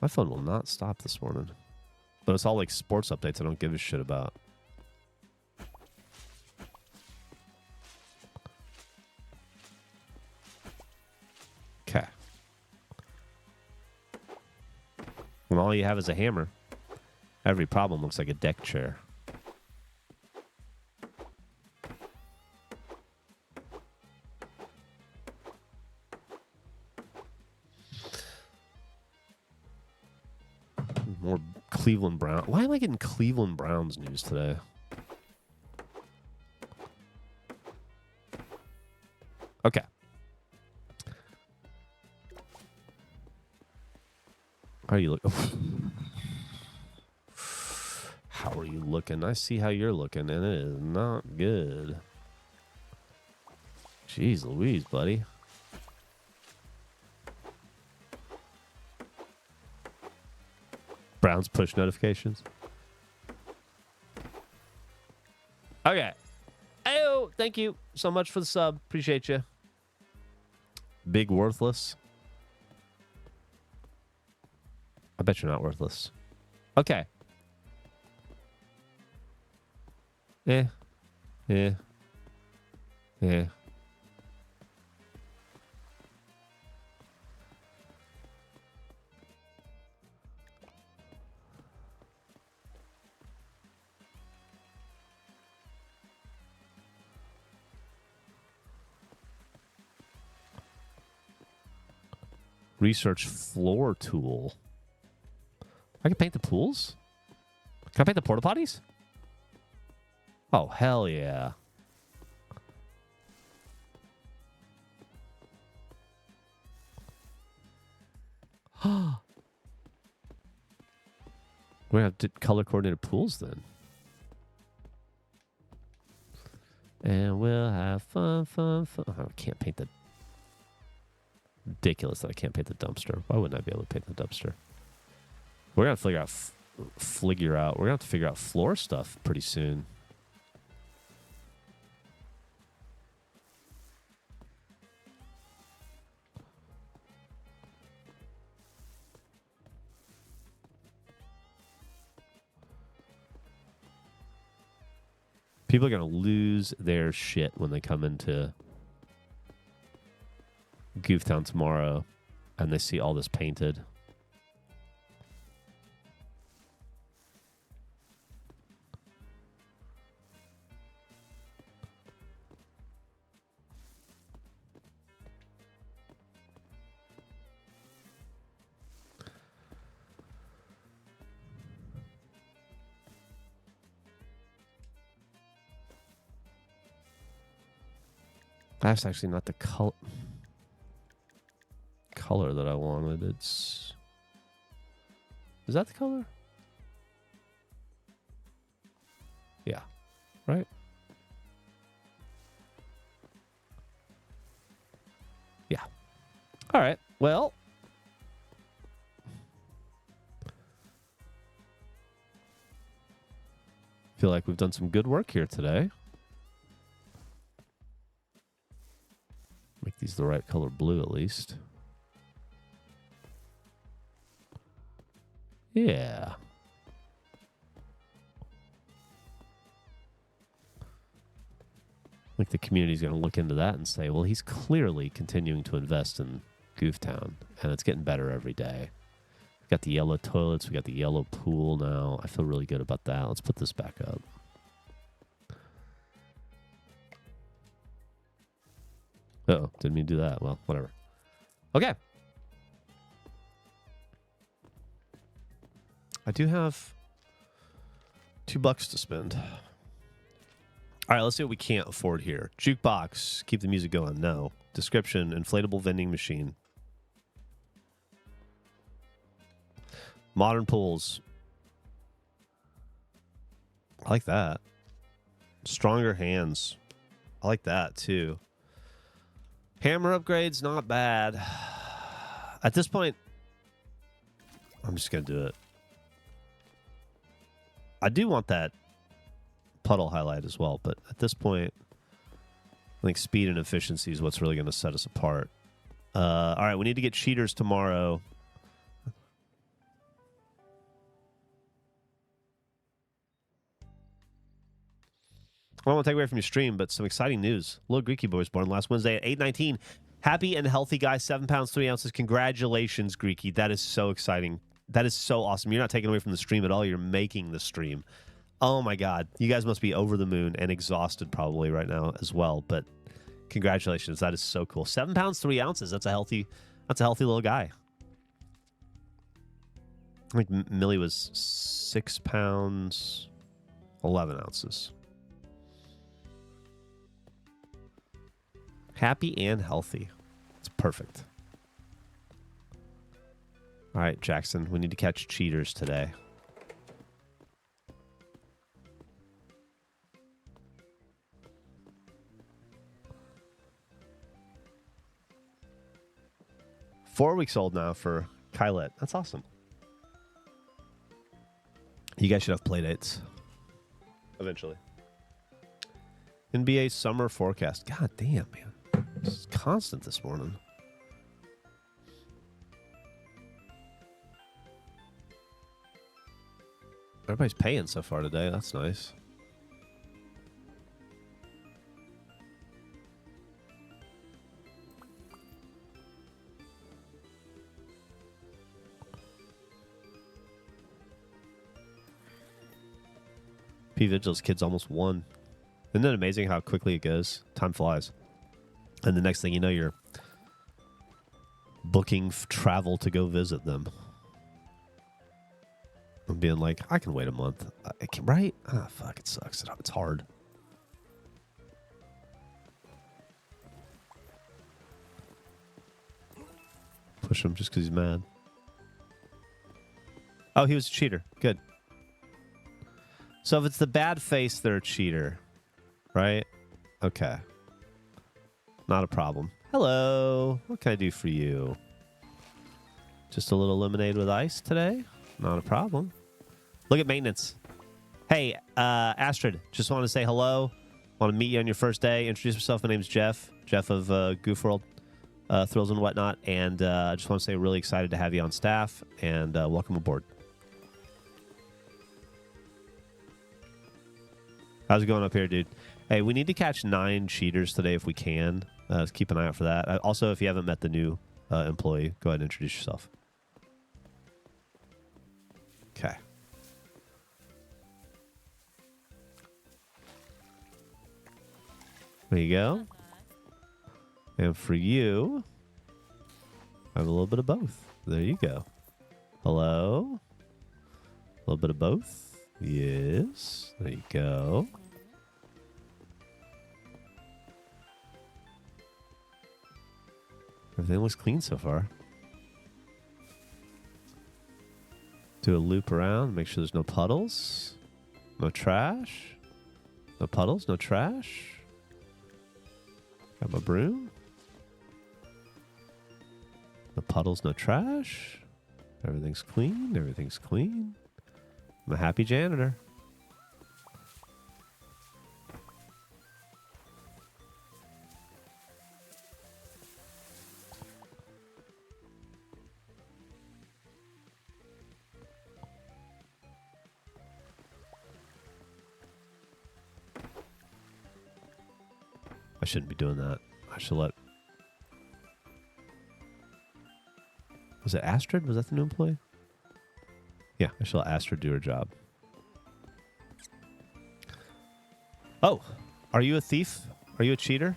My phone will not stop this morning. But it's all like sports updates I don't give a shit about. Okay. When all you have is a hammer, every problem looks like a deck chair. More Cleveland Brown. Why am I getting Cleveland Browns news today? Okay. How are you looking? How are you looking? I see how you're looking, and it is not good. Jeez Louise, buddy. Browns push notifications. Okay. Ayo, thank you so much for the sub. Appreciate you. Big worthless. I bet you're not worthless. Okay. Yeah. Research floor tool. I can paint the pools? Can I paint the porta potties? Oh, hell yeah. We're going to have to color coordinated pools then. And we'll have fun. Oh, I can't paint the... Ridiculous that I can't paint the dumpster. Why wouldn't I be able to paint the dumpster? We're going to figure out... We're going to have to figure out floor stuff pretty soon. People are going to lose their shit when they come into Gooftown tomorrow and they see all this painted. That's actually not the color that I wanted. Is that the color? Yeah. Right? Yeah. All right. Well, feel like we've done some good work here today. Make these the right color blue at least. Yeah. Like the community's going to look into that and say, well, he's clearly continuing to invest in Gooftown, and it's getting better every day. We got the yellow toilets. We got the yellow pool now. I feel really good about that. Let's put this back up. Uh-oh, didn't mean to do that. Well, whatever. Okay. I do have $2 to spend. All right, let's see what we can't afford here. Jukebox. Keep the music going. No. Description. Inflatable vending machine. Modern pools. I like that. Stronger hands. I like that too. Hammer upgrades, not bad. At this point, I'm just going to do it. I do want that puddle highlight as well, but at this point, I think speed and efficiency is what's really going to set us apart. All right, we need to get cheaters tomorrow. I don't want to take away from your stream, but some exciting news. Little Greeky boy was born last Wednesday at 8:19. Happy and healthy guy, 7 pounds, 3 ounces. Congratulations, Greeky. That is so exciting. That is so awesome. You're not taking away from the stream at all. You're making the stream. Oh, my God. You guys must be over the moon and exhausted probably right now as well. But congratulations. That is so cool. 7 pounds, 3 ounces. That's a healthy little guy. I think Millie was 6 pounds, 11 ounces. Happy and healthy. It's perfect. All right, Jackson, we need to catch cheaters today. Four weeks old now for Kylet. That's awesome. You guys should have play dates. Eventually. NBA summer forecast. God damn, man. This is constant this morning. Everybody's paying so far today. That's nice. P. Vigil's kids almost won. Isn't it amazing how quickly it goes? Time flies. And the next thing you know, you're booking travel to go visit them. And being like, I can wait a month. I can, right? Ah, fuck, it sucks. It's hard. Push him just because he's mad. Oh, he was a cheater. Good. So if it's the bad face, they're a cheater. Right? Okay. Not a problem. Hello. What can I do for you? Just a little lemonade with ice today? Not a problem. Look at maintenance. Hey, Astrid, just want to say hello. Want to meet you on your first day. Introduce yourself. My name's Geoff. Geoff of Goof World, Thrills and whatnot. And I just want to say really excited to have you on staff. And welcome aboard. How's it going up here, dude? Hey, we need to catch 9 cheaters today if we can. Let's keep an eye out for that. Also, if you haven't met the new employee, go ahead and introduce yourself. Okay. There you go. And for you, I have a little bit of both. There you go. Hello. A little bit of both. Yes. There you go. Everything looks clean so far. Do a loop around, make sure there's no puddles, no trash, no puddles, no trash. Got my broom. No puddles, no trash. Everything's clean, everything's clean. I'm a happy janitor. I shouldn't be doing that. I should let... Was it Astrid? Was that the new employee? Yeah, I should let Astrid do her job. Oh, are you a thief? Are you a cheater?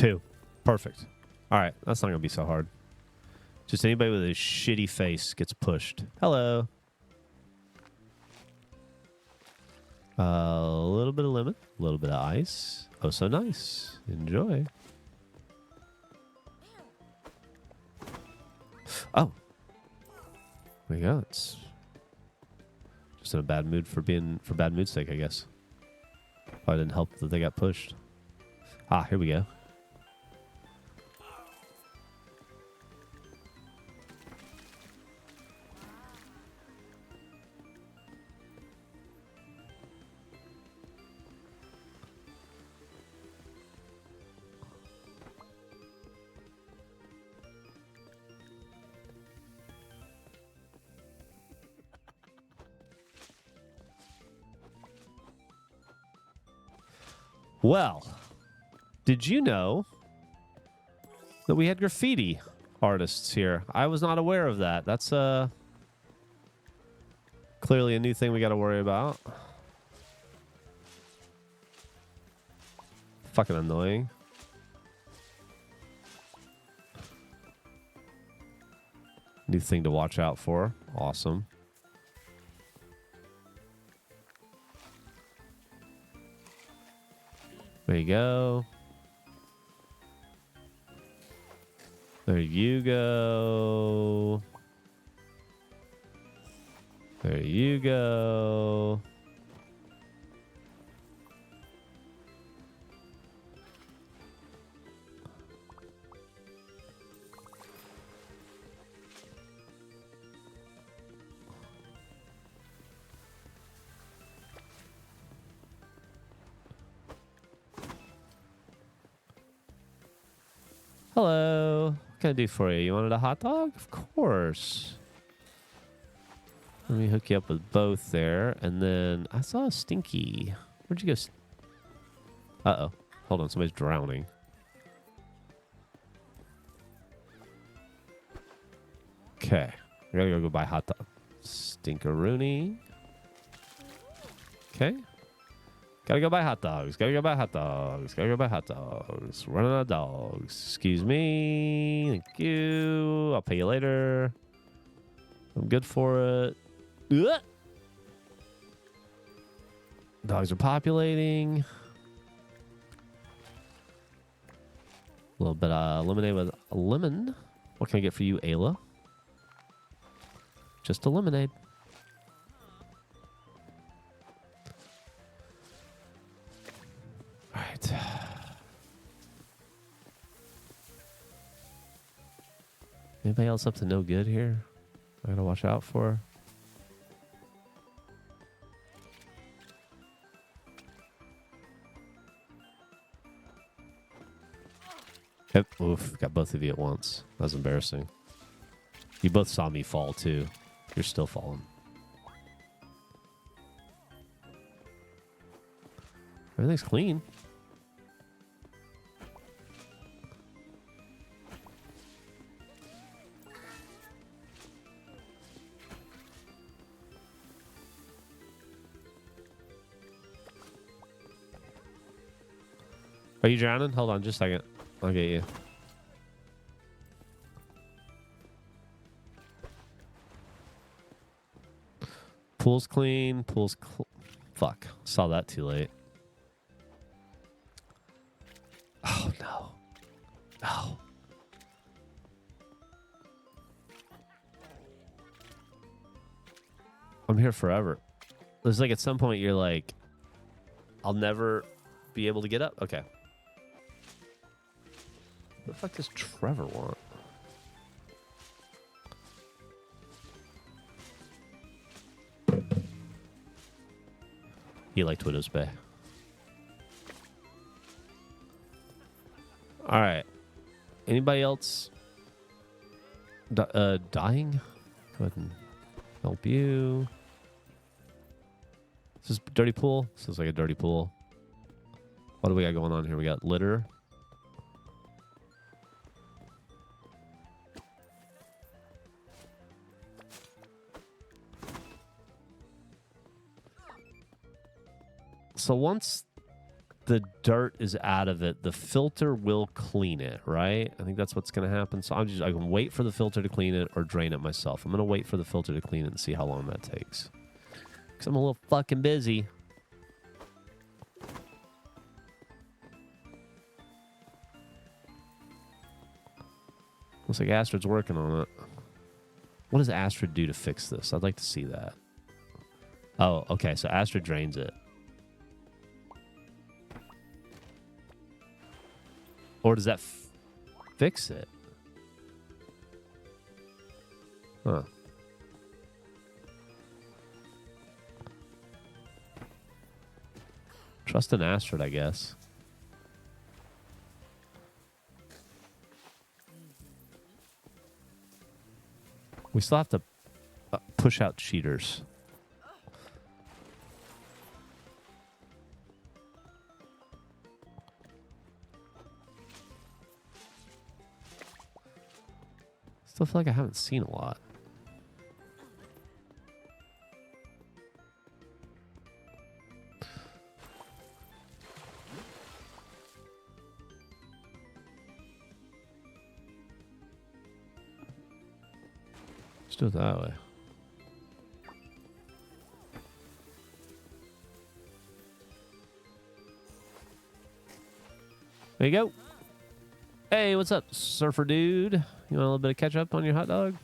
2. Perfect. All right. That's not going to be so hard. Just anybody with a shitty face gets pushed. Hello. A little bit of lemon. A little bit of ice. Oh, so nice. Enjoy. Oh. There you go. It's just in a bad mood for bad mood's sake, I guess. Probably didn't help that they got pushed. Ah, here we go. Well, did you know that we had graffiti artists here? I was not aware of that. That's clearly a new thing we got to worry about. Fucking annoying. New thing to watch out for. Awesome. There you go. There you go. There you go. Hello. What can I do for you? You wanted a hot dog? Of course. Let me hook you up with both there. And then I saw a Stinky. Where'd you go? Uh-oh. Hold on. Somebody's drowning. Okay. I gotta go buy hot dog. Stinkeroonie. Okay. Gotta go buy hot dogs. Gotta go buy hot dogs. Gotta go buy hot dogs. Running out of dogs. Excuse me. Thank you. I'll pay you later. I'm good for it. Ugh. Dogs are populating. A little bit of lemonade with a lemon. What can I get for you, Ayla? Just a lemonade. All right. Anybody else up to no good here? I gotta watch out for. Yep. Oof, got both of you at once. That was embarrassing. You both saw me fall too. You're still falling. Everything's clean. Are you drowning? Hold on just a second. I'll get you. Pool's clean. Fuck. Saw that too late. Oh, no. No. I'm here forever. There's like at some point you're like, I'll never be able to get up. Okay. What the fuck does Trevor want? He liked Widow's Bay. All right. Anybody else dying? Go ahead and help you. Is this dirty pool? This looks like a dirty pool. What do we got going on here? We got litter. So once the dirt is out of it, the filter will clean it, right? I think that's what's going to happen. So I can wait for the filter to clean it or drain it myself. I'm going to wait for the filter to clean it and see how long that takes. Because I'm a little fucking busy. Looks like Astrid's working on it. What does Astrid do to fix this? I'd like to see that. Oh, okay. So Astrid drains it. Or does that fix it? Huh. Trust in Astrid, I guess. We still have to push out cheaters. Still feel like I haven't seen a lot. Let's do it that way. There you go. Hey, what's up, surfer dude? You want a little bit of ketchup on your hot dog?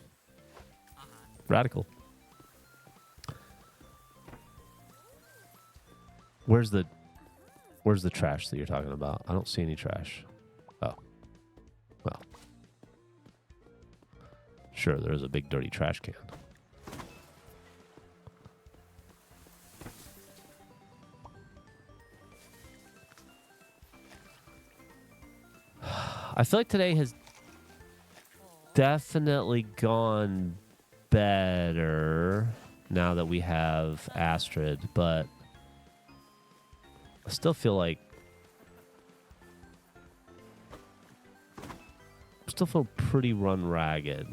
Radical. Where's the trash that you're talking about? I don't see any trash. Oh. Well. Sure, there's a big dirty trash can. I feel like today has definitely gone better now that we have Astrid, but I still feel like pretty run ragged.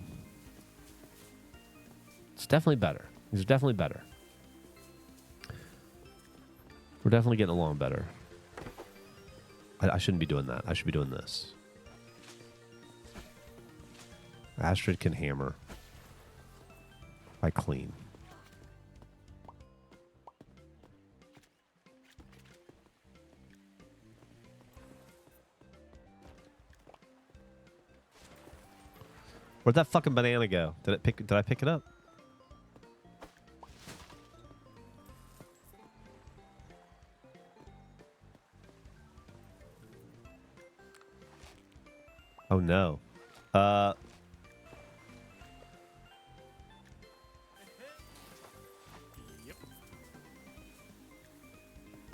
It's definitely better. These are definitely better. We're definitely getting along better. I shouldn't be doing that. I should be doing this. Astrid can hammer. I clean. Where'd that fucking banana go? Did I pick it up? Oh no.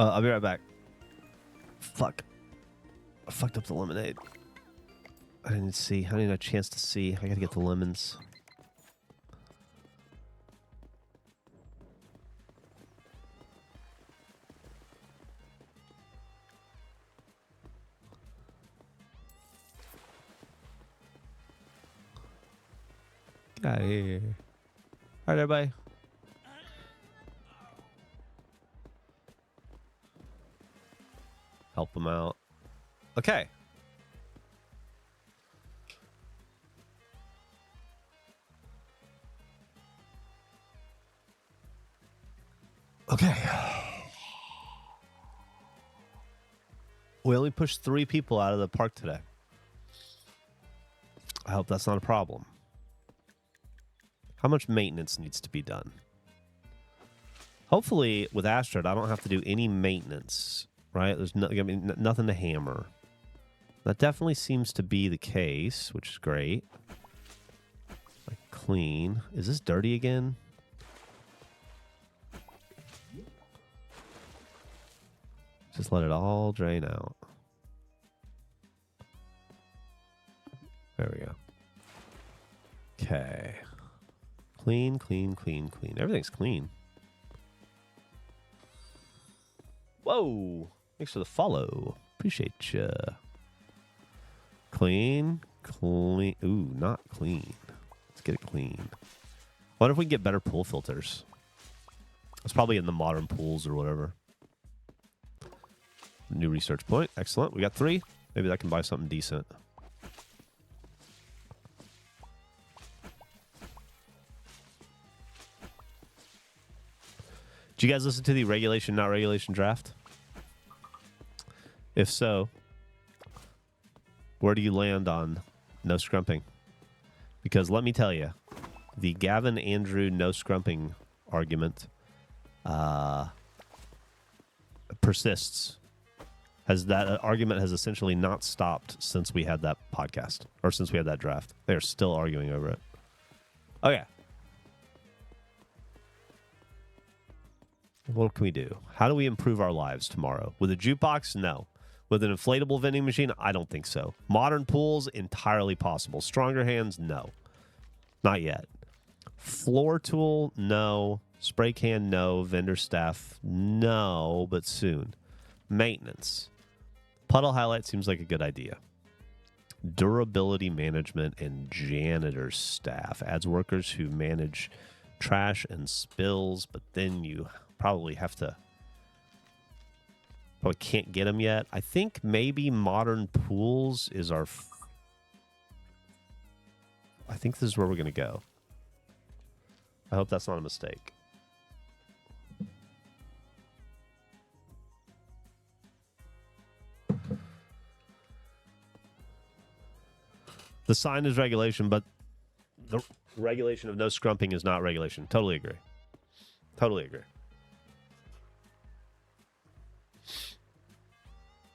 I'll be right back. Fuck. I fucked up the lemonade. I didn't see. I didn't have a chance to see. I gotta get the lemons. Get out of here. All right, everybody. Help them out. Okay. Okay. We only pushed 3 people out of the park today. I hope that's not a problem. How much maintenance needs to be done? Hopefully, with Astrid, I don't have to do any maintenance, right? There's nothing to hammer. That definitely seems to be the case, which is great. Like clean. Is this dirty again? Just let it all drain out. There we go. Okay. Clean, clean, clean, clean. Everything's clean. Whoa. Thanks for the follow. Appreciate ya. Clean, clean. Ooh, not clean. Let's get it clean. Wonder if we can get better pool filters. It's probably in the modern pools or whatever. New research point. Excellent. We got 3. Maybe that can buy something decent. Did you guys listen to the regulation, not regulation draft? If so, where do you land on no scrumping? Because let me tell you, the Gavin Andrew no scrumping argument persists. That argument has essentially not stopped since we had that podcast, or since we had that draft. They are still arguing over it. Okay. What can we do? How do we improve our lives tomorrow? With a jukebox? No. With an inflatable vending machine? I don't think so. Modern pools? Entirely possible. Stronger hands? No. Not yet. Floor tool? No. Spray can? No. Vendor staff? No, but soon. Maintenance. Puddle highlight seems like a good idea. Durability management and janitor staff. Adds workers who manage trash and spills, but then you probably can't get them yet. I think maybe modern pools is our... I think this is where we're going to go. I hope that's not a mistake. The sign is regulation, but the regulation of no scrumping is not regulation. Totally agree. Totally agree.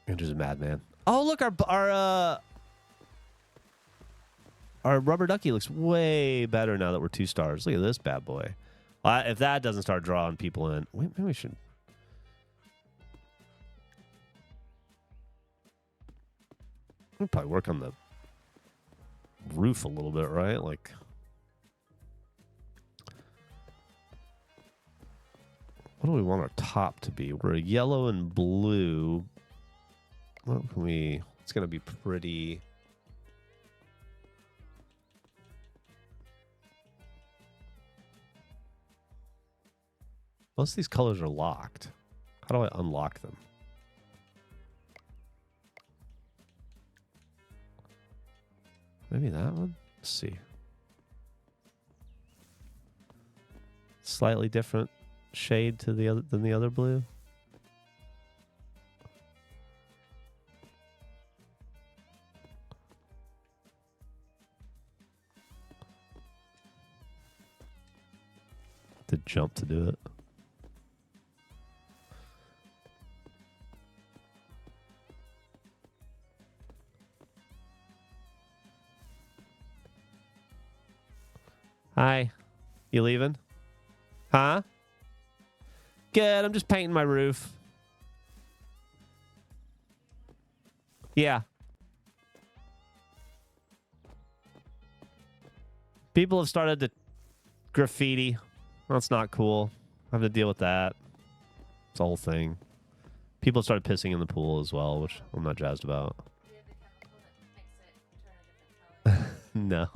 Andrew's a madman. Oh, look, our rubber ducky looks way better now that we're 2 stars. Look at this bad boy. If that doesn't start drawing people in, maybe we should. We'll probably work on the roof a little bit, right? Like, what do we want our top to be? We're a yellow and blue. What can we? It's gonna be pretty. Most of these colors are locked. How do I unlock them? Maybe that one? Let's see. Slightly different shade to the other than the other blue. To jump to do it. Hi. You leaving? Huh? Good. I'm just painting my roof. Yeah. People have started to graffiti. That's not cool. I have to deal with that. It's a whole thing. People have started pissing in the pool as well, which I'm not jazzed about. Do you have the chemical that makes it turn a different color? No.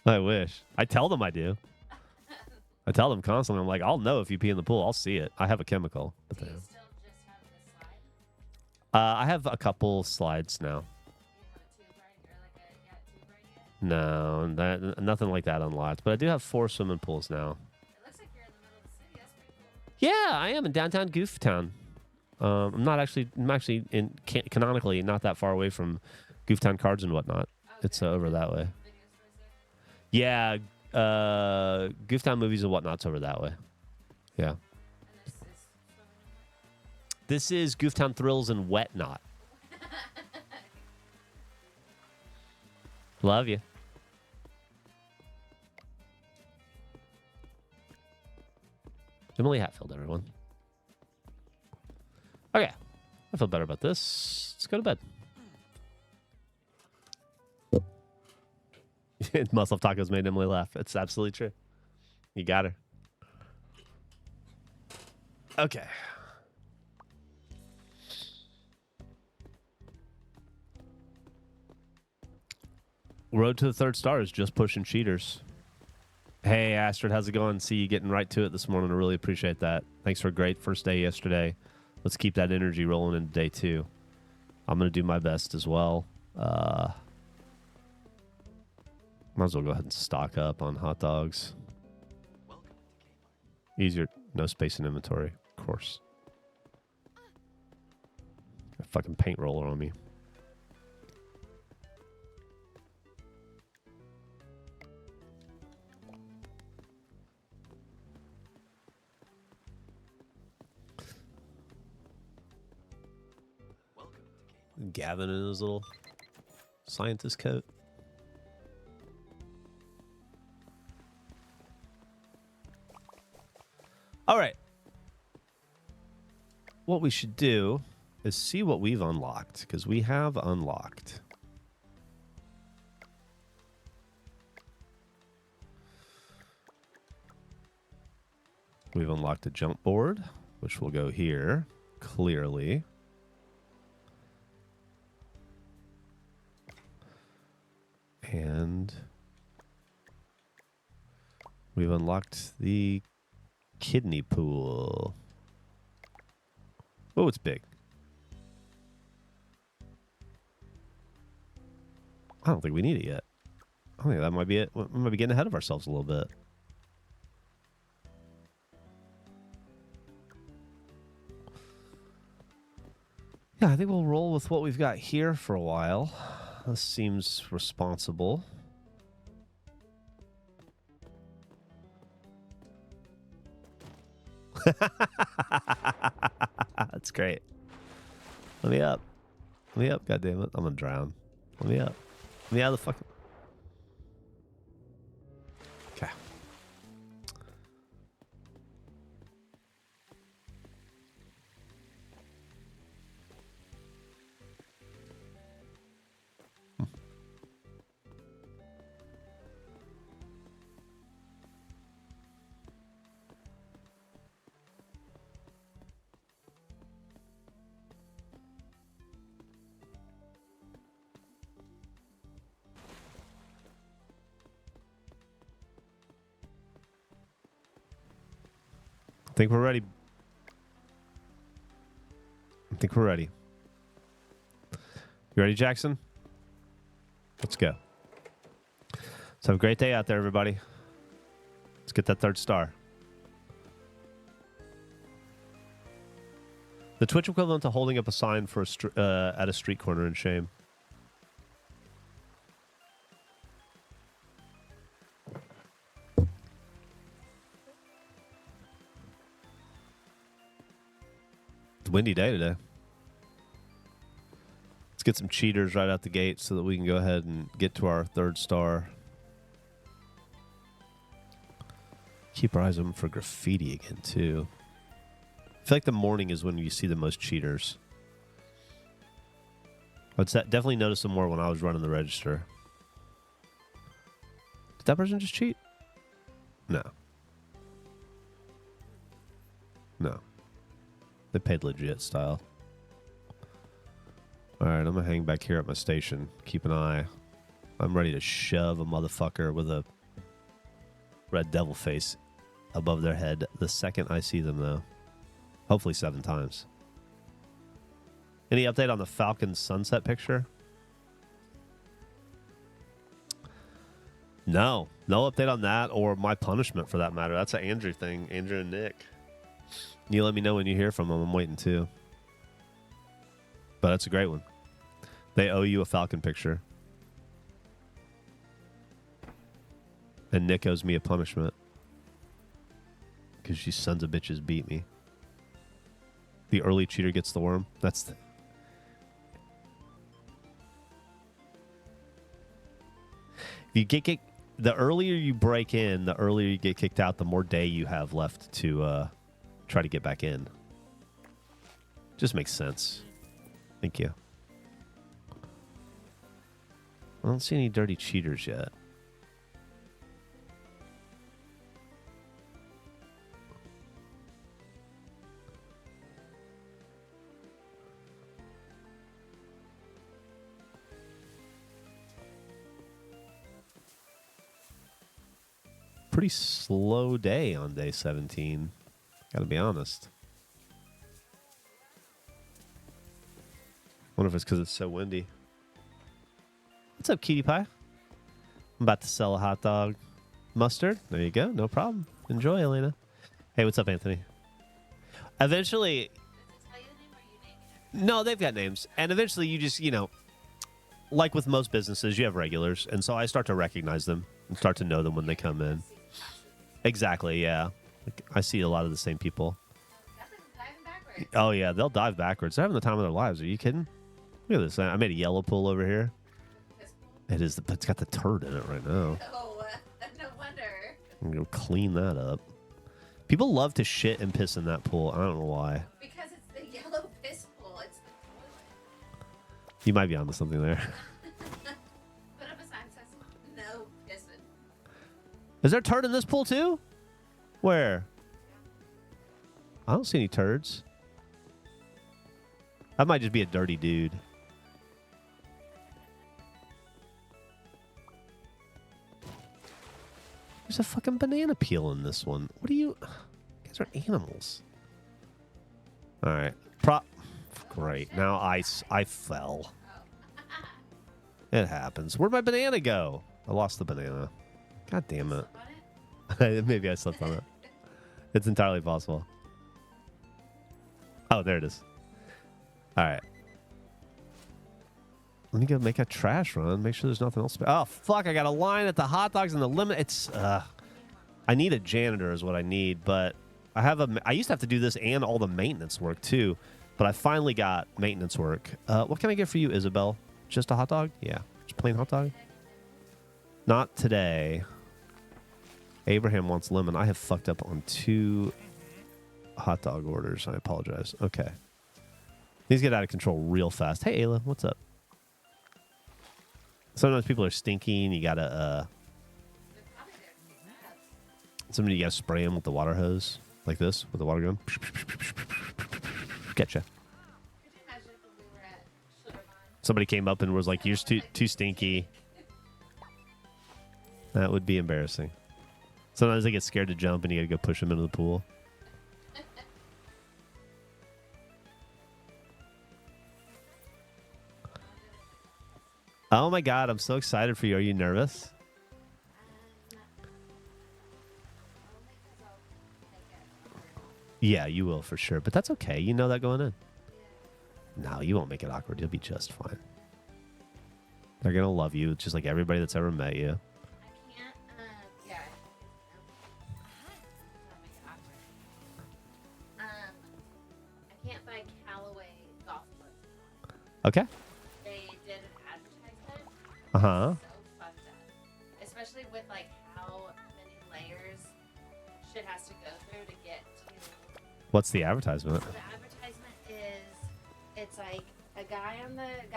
I wish. I tell them I do. I tell them constantly. I'm like, I'll know if you pee in the pool. I'll see it. I have a chemical. But Do you still just have the slide? I have a couple slides now. Do you have a tube right, or like a tube right yet? No, nothing like that unlocked. But I do have 4 swimming pools now. It looks like you're in the middle of the city. That's pretty cool. Yeah, I am in downtown Gooftown. I'm actually in canonically not that far away from Gooftown Cards and whatnot. Okay. It's over that way. Video stores there? Yeah, Gooftown Movies and whatnot's over that way. Yeah. And this is swimming in This is Gooftown Thrills and Whatnot. Love you. Emily Hatfield, everyone. Okay. I feel better about this. Let's go to bed. Muscle Tacos made Emily laugh. It's absolutely true. You got her. Okay. Road to the 3rd star is just pushing cheaters. Hey, Astrid, how's it going? See you getting right to it this morning. I really appreciate that. Thanks for a great first day yesterday. Let's keep that energy rolling into day 2. I'm going to do my best as well. Might as well go ahead and stock up on hot dogs. Easier, no space in inventory, of course. A fucking paint roller on me. Gavin in his little scientist coat. All right. What we should do is see what we've unlocked, because we have unlocked. We've unlocked a jump board, which will go here, clearly. And we've unlocked the kidney pool. Oh, it's big. I don't think we need it yet. I think that might be it. We might be getting ahead of ourselves a little bit. Yeah, I think we'll roll with what we've got here for a while. This seems responsible. That's great. Let me up. Let me up, goddammit. I'm gonna drown. Let me up. Let me out of the fucking... Okay. I think we're ready. I think we're ready. You ready, Jackson? Let's go. So have a great day out there, everybody. Let's get that 3rd star. The Twitch equivalent to holding up a sign for at a street corner in shame. It's a windy day today. Let's get some cheaters right out the gate so that we can go ahead and get to our 3rd star. Keep our eyes open for graffiti again, too. I feel like the morning is when you see the most cheaters. I'd definitely notice them more when I was running the register. Did that person just cheat? No. No. They paid legit style. Alright, I'm going to hang back here at my station. Keep an eye. I'm ready to shove a motherfucker with a red devil face above their head the second I see them, though. Hopefully 7 times. Any update on the Falcon sunset picture? No. No update on that or my punishment for that matter. That's an Andrew thing. Andrew and Nick. You let me know when you hear from them. I'm waiting too. But that's a great one. They owe you a Falcon picture. And Nick owes me a punishment. Because you sons of bitches beat me. The early cheater gets the worm. That's the... If you get kicked, the earlier you break in, the earlier you get kicked out, the more day you have left to try to get back in. Just makes sense. Thank you. I don't see any dirty cheaters yet. Pretty slow day on day 17. Gotta be honest. Wonder if it's because it's so windy. What's up, cutie pie? I'm about to sell a hot dog. Mustard? There you go. No problem. Enjoy, Elena. Hey, what's up, Anthony? Eventually... No, they've got names. And eventually you just, you know, like with most businesses, you have regulars. And so I start to recognize them and start to know them when they come in. Exactly, yeah. I see a lot of the same people. Oh, yeah, they'll dive backwards. They're having the time of their lives. Are you kidding? Look at this. I made a yellow pool over here. It's got the turd in it right now. Oh, no wonder. I'm going to clean that up. People love to shit and piss in that pool. I don't know why. Because it's the yellow piss pool. It's the toilet. You might be onto something there. Put up a sign that says no pissing. Is there turd in this pool too? Where? I don't see any turds. That might just be a dirty dude. There's a fucking banana peel in this one. What are you... You guys are animals. All right. Great. Now I fell. It happens. Where'd my banana go? I lost the banana. God damn it. Maybe I slept on it. It's entirely possible. Oh, there it is. All right. Let me go make a trash run. Make sure there's nothing else. Oh, fuck. I got a line at the hot dogs and the limit. It's, I need a janitor is what I need, but I used to have to do this and all the maintenance work too, but I finally got maintenance work. What can I get for you, Isabel? Just a hot dog? Yeah. Just plain hot dog? Not today. Abraham wants lemon. I have fucked up on 2 hot dog orders. I apologize. Okay. These get out of control real fast. Hey, Ayla. What's up? Sometimes people are stinky and you gotta, somebody you gotta spray them with the water hose. Like this, with the water gun. Getcha. Somebody came up and was like, "You're too stinky." That would be embarrassing. Sometimes they get scared to jump and you gotta go push them into the pool. Oh my god, I'm so excited for you. Are you nervous? Yeah, you will for sure. But that's okay. You know that going in. No, you won't make it awkward. You'll be just fine. They're going to love you just like everybody that's ever met you. I can't, yeah. I'll make it awkward. I can't buy Callaway golf clubs. Okay. They did an advertisement. Uh-huh. So fucked up. Especially with, like, how many layers shit has to go through to get to... What's the advertisement? The advertisement is, it's like a guy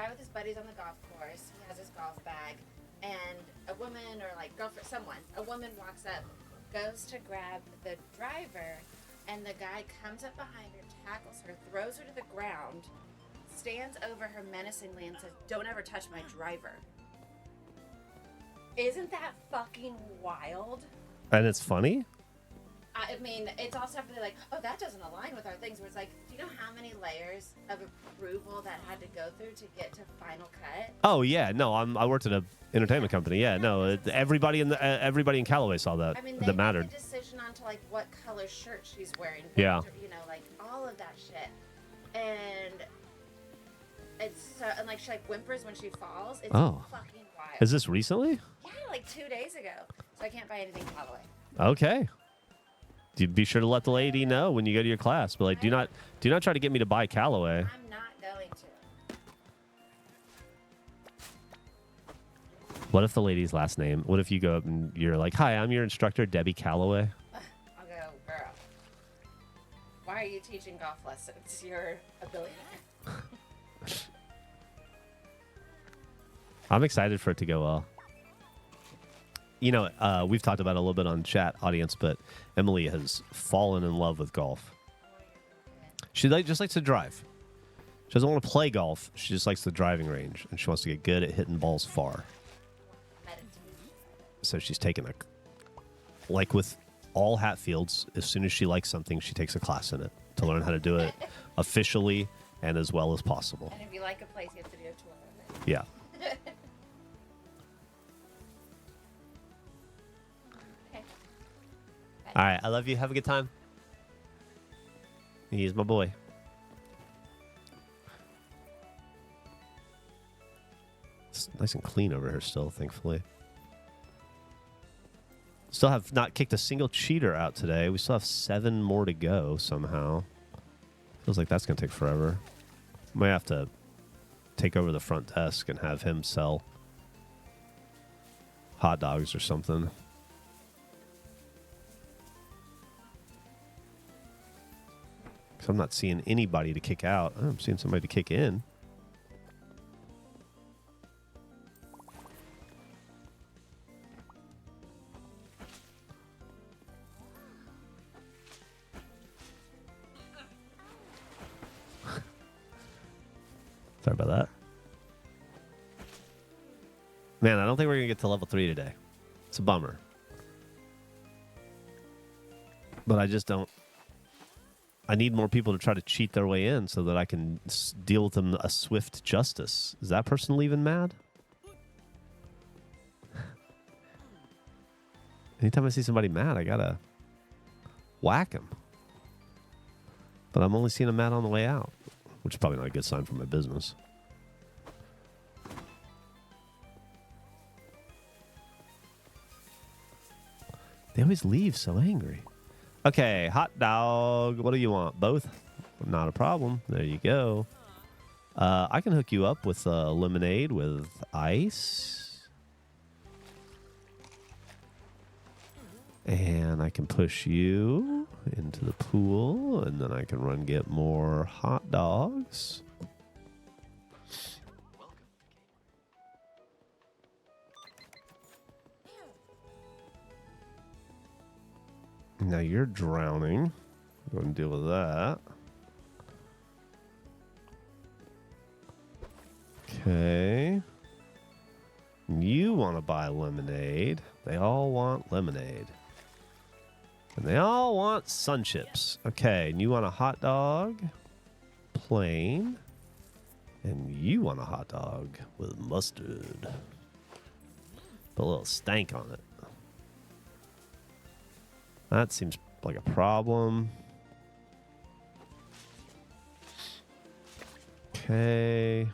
with his buddies on the golf course. He has his golf bag, and a woman or like girlfriend, a woman walks up, goes to grab the driver, and the guy comes up behind her, tackles her, throws her to the ground, stands over her menacingly, and says, "Don't ever touch my driver." Isn't that fucking wild? And it's funny? I mean, it's also after they're like, oh, that doesn't align with our things. Where it's like, do you know how many layers of approval that had to go through to get to final cut? Oh yeah, no, I worked at an entertainment company. Yeah, no, everybody in Callaway saw that. I mean, that mattered. The decision onto like what color shirt she's wearing. Yeah. You know, like all of that shit, and it's so, and like she like whimpers when she falls. It's fucking wild. Is this recently? Yeah, like 2 days ago. So I can't buy anything Callaway. Okay. Be sure to let the lady know when you go to your class. But like, do not try to get me to buy Callaway. I'm not going to. What if the lady's last name? What if you go up and you're like, "Hi, I'm your instructor, Debbie Callaway." I'll go, girl. Why are you teaching golf lessons? You're a billionaire. I'm excited for it to go well. You know, we've talked about it a little bit on chat audience, but Emily has fallen in love with golf. She just likes to drive. She doesn't want to play golf. She just likes the driving range, and she wants to get good at hitting balls far. So she's taken like with all Hatfields, as soon as she likes something, she takes a class in it to learn how to do it officially and as well as possible. And if you like a place, you have to do a tour of it. Yeah. Okay. All right. I love you. Have a good time. He's my boy. It's nice and clean over here still, thankfully. Still have not kicked a single cheater out today. We still have 7 more to go somehow. Feels like that's going to take forever. Might have to take over the front desk and have him sell hot dogs or something. Because I'm not seeing anybody to kick out. I'm seeing somebody to kick in. Sorry about that. Man, I don't think we're going to get to level 3 today. It's a bummer. But I just don't... I need more people to try to cheat their way in so that I can deal with them a swift justice. Is that person leaving mad? Anytime I see somebody mad, I gotta whack him. But I'm only seeing them mad on the way out, which is probably not a good sign for my business. They always leave so angry. Okay, hot dog. What do you want? Both? Not a problem. There you go. I can hook you up with lemonade with ice. And I can push you into the pool, and then I can run get more hot dogs. Now you're drowning. I'm going to deal with that. Okay. You want to buy lemonade. They all want lemonade. And they all want sun chips. Okay, and you want a hot dog? Plain. And you want a hot dog with mustard. Put a little stank on it. That seems like a problem. Okay.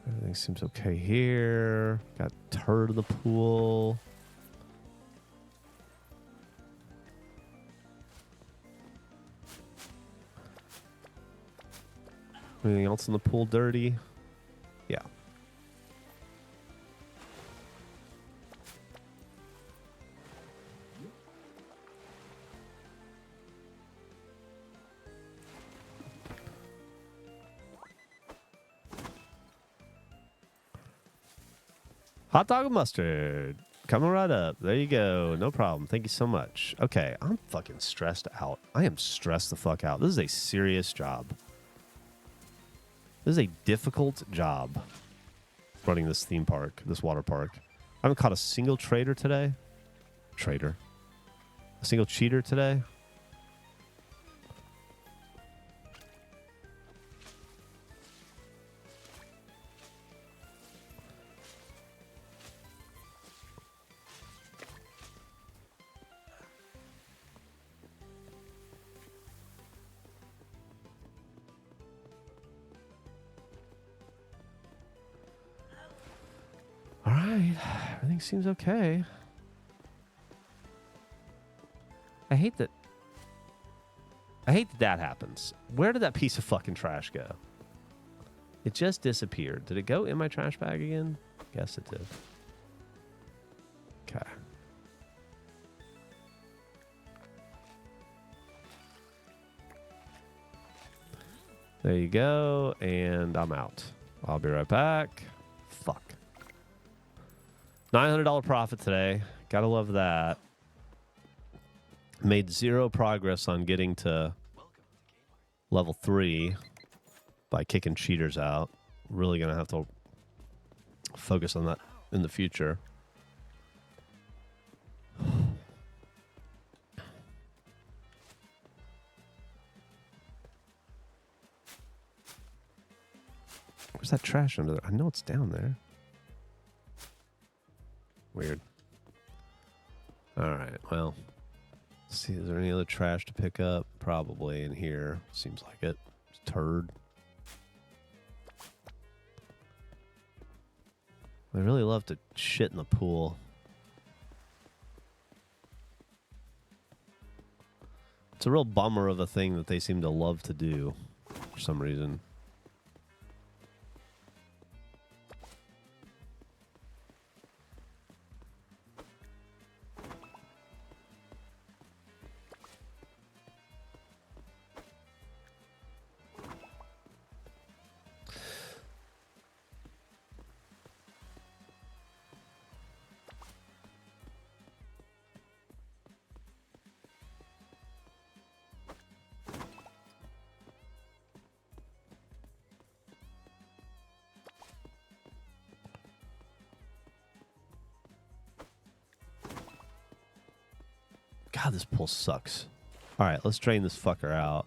Everything seems okay here. Got turd in the pool. Anything else in the pool dirty? Yeah. Hot dog and mustard. Coming right up. There you go. No problem. Thank you so much. Okay, I'm fucking stressed out. I am stressed the fuck out. This is a serious job. This is a difficult job running this theme park, this water park. I haven't caught a single trader today. Trader. A single cheater today. All right, everything seems okay. I hate that that happens. Where did that piece of fucking trash go? It just disappeared. Did it go in my trash bag again? Guess it did. Okay. There you go, and I'm out. I'll be right back. Fuck. $900 profit today. Gotta love that. Made 0 progress on getting to level 3 by kicking cheaters out. Really gonna have to focus on that in the future. Where's that trash under there? I know it's down there. Weird. All right, well. Let's see, is there any other trash to pick up? Probably in here. Seems like it. It's a turd. I really love to shit in the pool. It's a real bummer of a thing that they seem to love to do for some reason. God, this pool sucks. All right, let's drain this fucker out.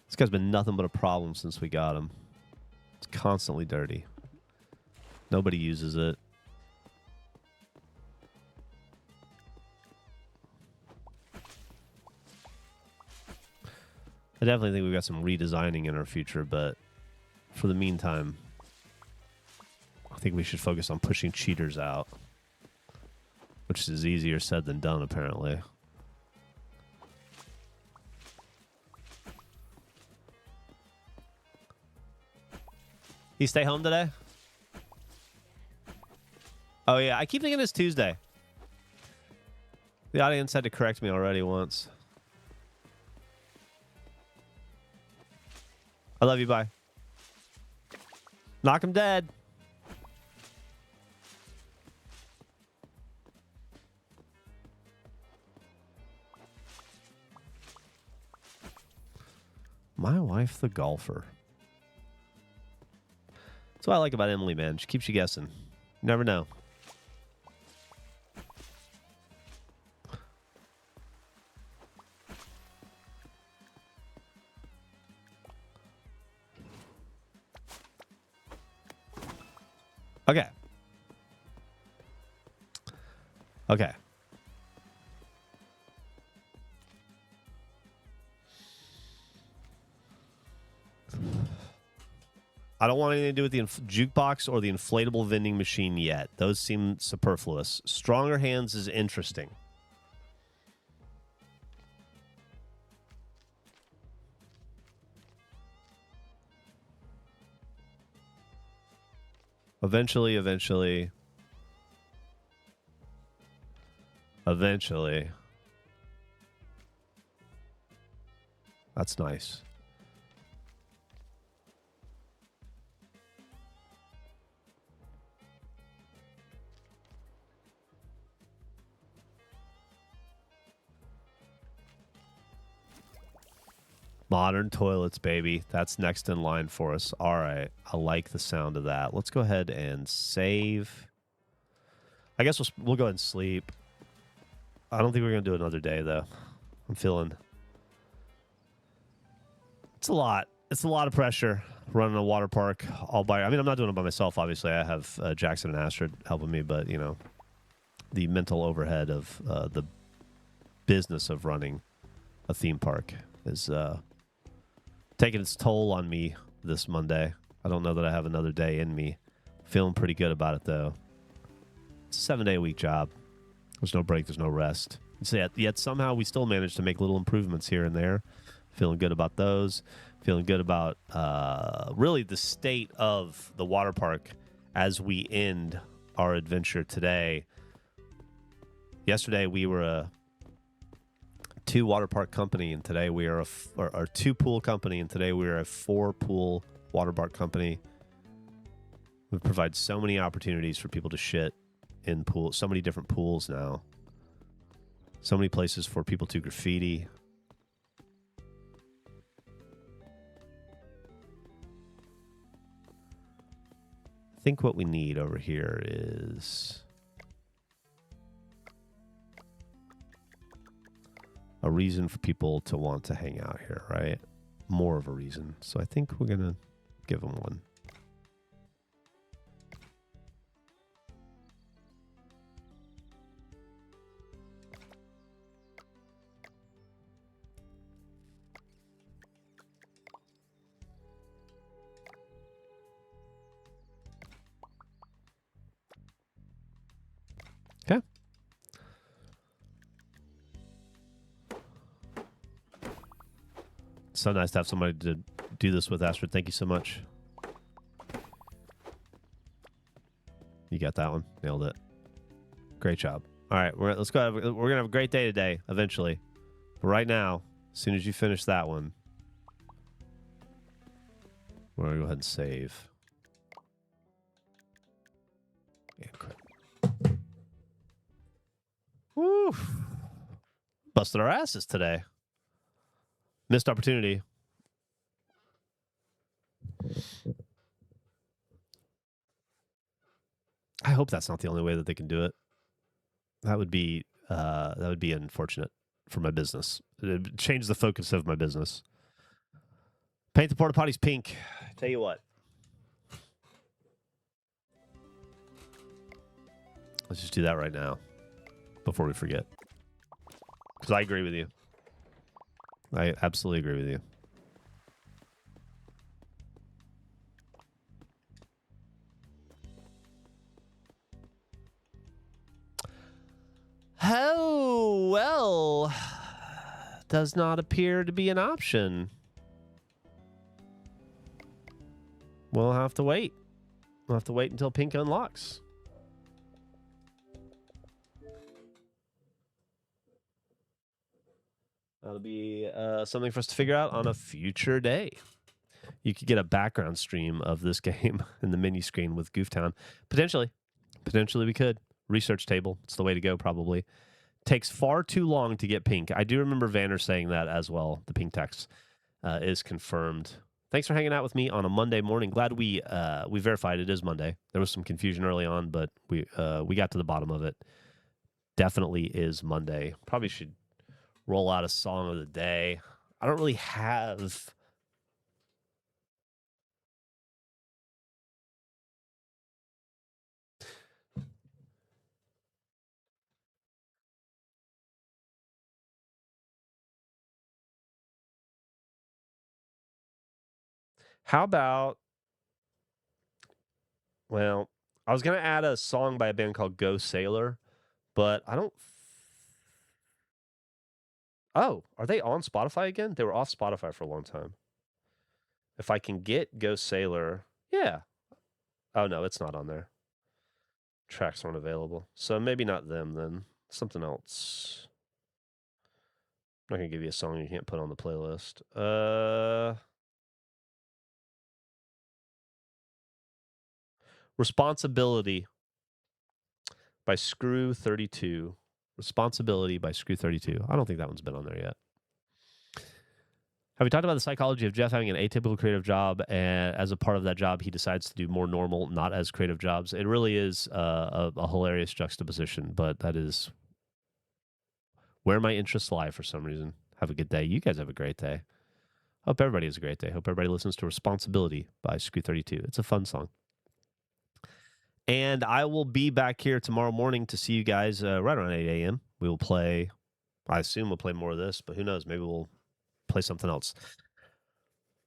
This guy's been nothing but a problem since we got him. It's constantly dirty. Nobody uses it. I definitely think we've got some redesigning in our future, but for the meantime, I think we should focus on pushing cheaters out. Which is easier said than done, apparently. You stay home today? Oh, yeah. I keep thinking it's Tuesday. The audience had to correct me already once. I love you. Bye. Knock him dead. My wife, the golfer. That's what I like about Emily, man. She keeps you guessing. You never know. Okay. Okay. I don't want anything to do with the jukebox or the inflatable vending machine yet. Those seem superfluous. Stronger Hands is interesting. Eventually. That's nice. Modern toilets, baby. That's next in line for us. All right. I like the sound of that. Let's go ahead and save. I guess we'll go ahead and sleep. I don't think we're going to do another day, though. I'm feeling... It's a lot. It's a lot of pressure running a water park all by... I mean, I'm not doing it by myself, obviously. I have Jackson and Astrid helping me, but, you know, the mental overhead of the business of running a theme park is taking its toll on me this Monday. I don't know that I have another day in me. Feeling pretty good about it, though. It's a 7-day-a-week job. There's no break. There's no rest. So yet somehow we still manage to make little improvements here and there. Feeling good about those. Feeling good about really the state of the water park as we end our adventure today. Yesterday we were a 2 water park company, and today we are a 2 pool company, and today we are a 4 pool water park company. We provide so many opportunities for people to shit in pools, so many different pools now. So many places for people to graffiti. I think what we need over here is a reason for people to want to hang out here, right? more of a reason. So I think we're going to give him one. Okay. So nice to have somebody to do this with, Astrid. Thank you so much. You got that one. Nailed it. Great job. All right, let's go. We're going to have a great day today, eventually. But right now, as soon as you finish that one, we're going to go ahead and save. Yeah, crap. Woo! Busted our asses today. Missed opportunity. I hope that's not the only way that they can do it. That would be unfortunate for my business. It'd change the focus of my business. Paint the porta potties pink. Tell you what. Let's just do that right now before we forget. Because I agree with you. I absolutely agree with you. Oh, well, does not appear to be an option. We'll have to wait. We'll have to wait until pink unlocks. That'll be something for us to figure out on a future day. You could get a background stream of this game in the menu screen with Gooftown. Potentially. Potentially we could. Research table. It's the way to go, probably. Takes far too long to get pink. I do remember Vanner saying that as well. The pink text is confirmed. Thanks for hanging out with me on a Monday morning. Glad we verified it is Monday. There was some confusion early on, but we got to the bottom of it. Definitely is Monday. Probably should roll out a song of the day. I don't really have... How about... Well, I was going to add a song by a band called Go Sailor, but I don't... Oh, are they on Spotify again? They were off Spotify for a long time. If I can get Go Sailor... Yeah. Oh, no, it's not on there. Tracks aren't available. So maybe not them, then. Something else. I'm not going to give you a song you can't put on the playlist. Responsibility by Screw 32. Responsibility by Screw 32. I don't think that one's been on there yet. Have we talked about the psychology of Geoff having an atypical creative job, and as a part of that job, he decides to do more normal, not as creative jobs? It really is a hilarious juxtaposition, but that is where my interests lie for some reason. Have a good day. You guys have a great day. Hope everybody has a great day. Hope everybody listens to Responsibility by Screw 32. It's a fun song. And I will be back here tomorrow morning to see you guys right around 8 a.m. We will play, I assume we'll play more of this, but who knows? Maybe we'll play something else.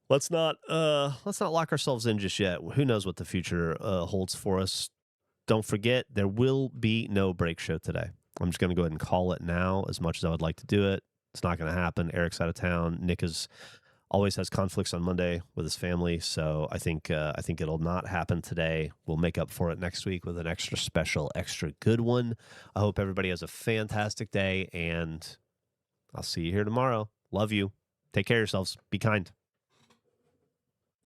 Let's not lock ourselves in just yet. Who knows what the future holds for us? Don't forget, there will be no break show today. I'm just going to go ahead and call it now. As much as I would like to do it, it's not going to happen. Eric's out of town. Nick always has conflicts on Monday with his family, so I think it'll not happen today. We'll make up for it next week with an extra special, extra good one. I hope everybody has a fantastic day, and I'll see you here tomorrow. Love you. Take care of yourselves. Be kind.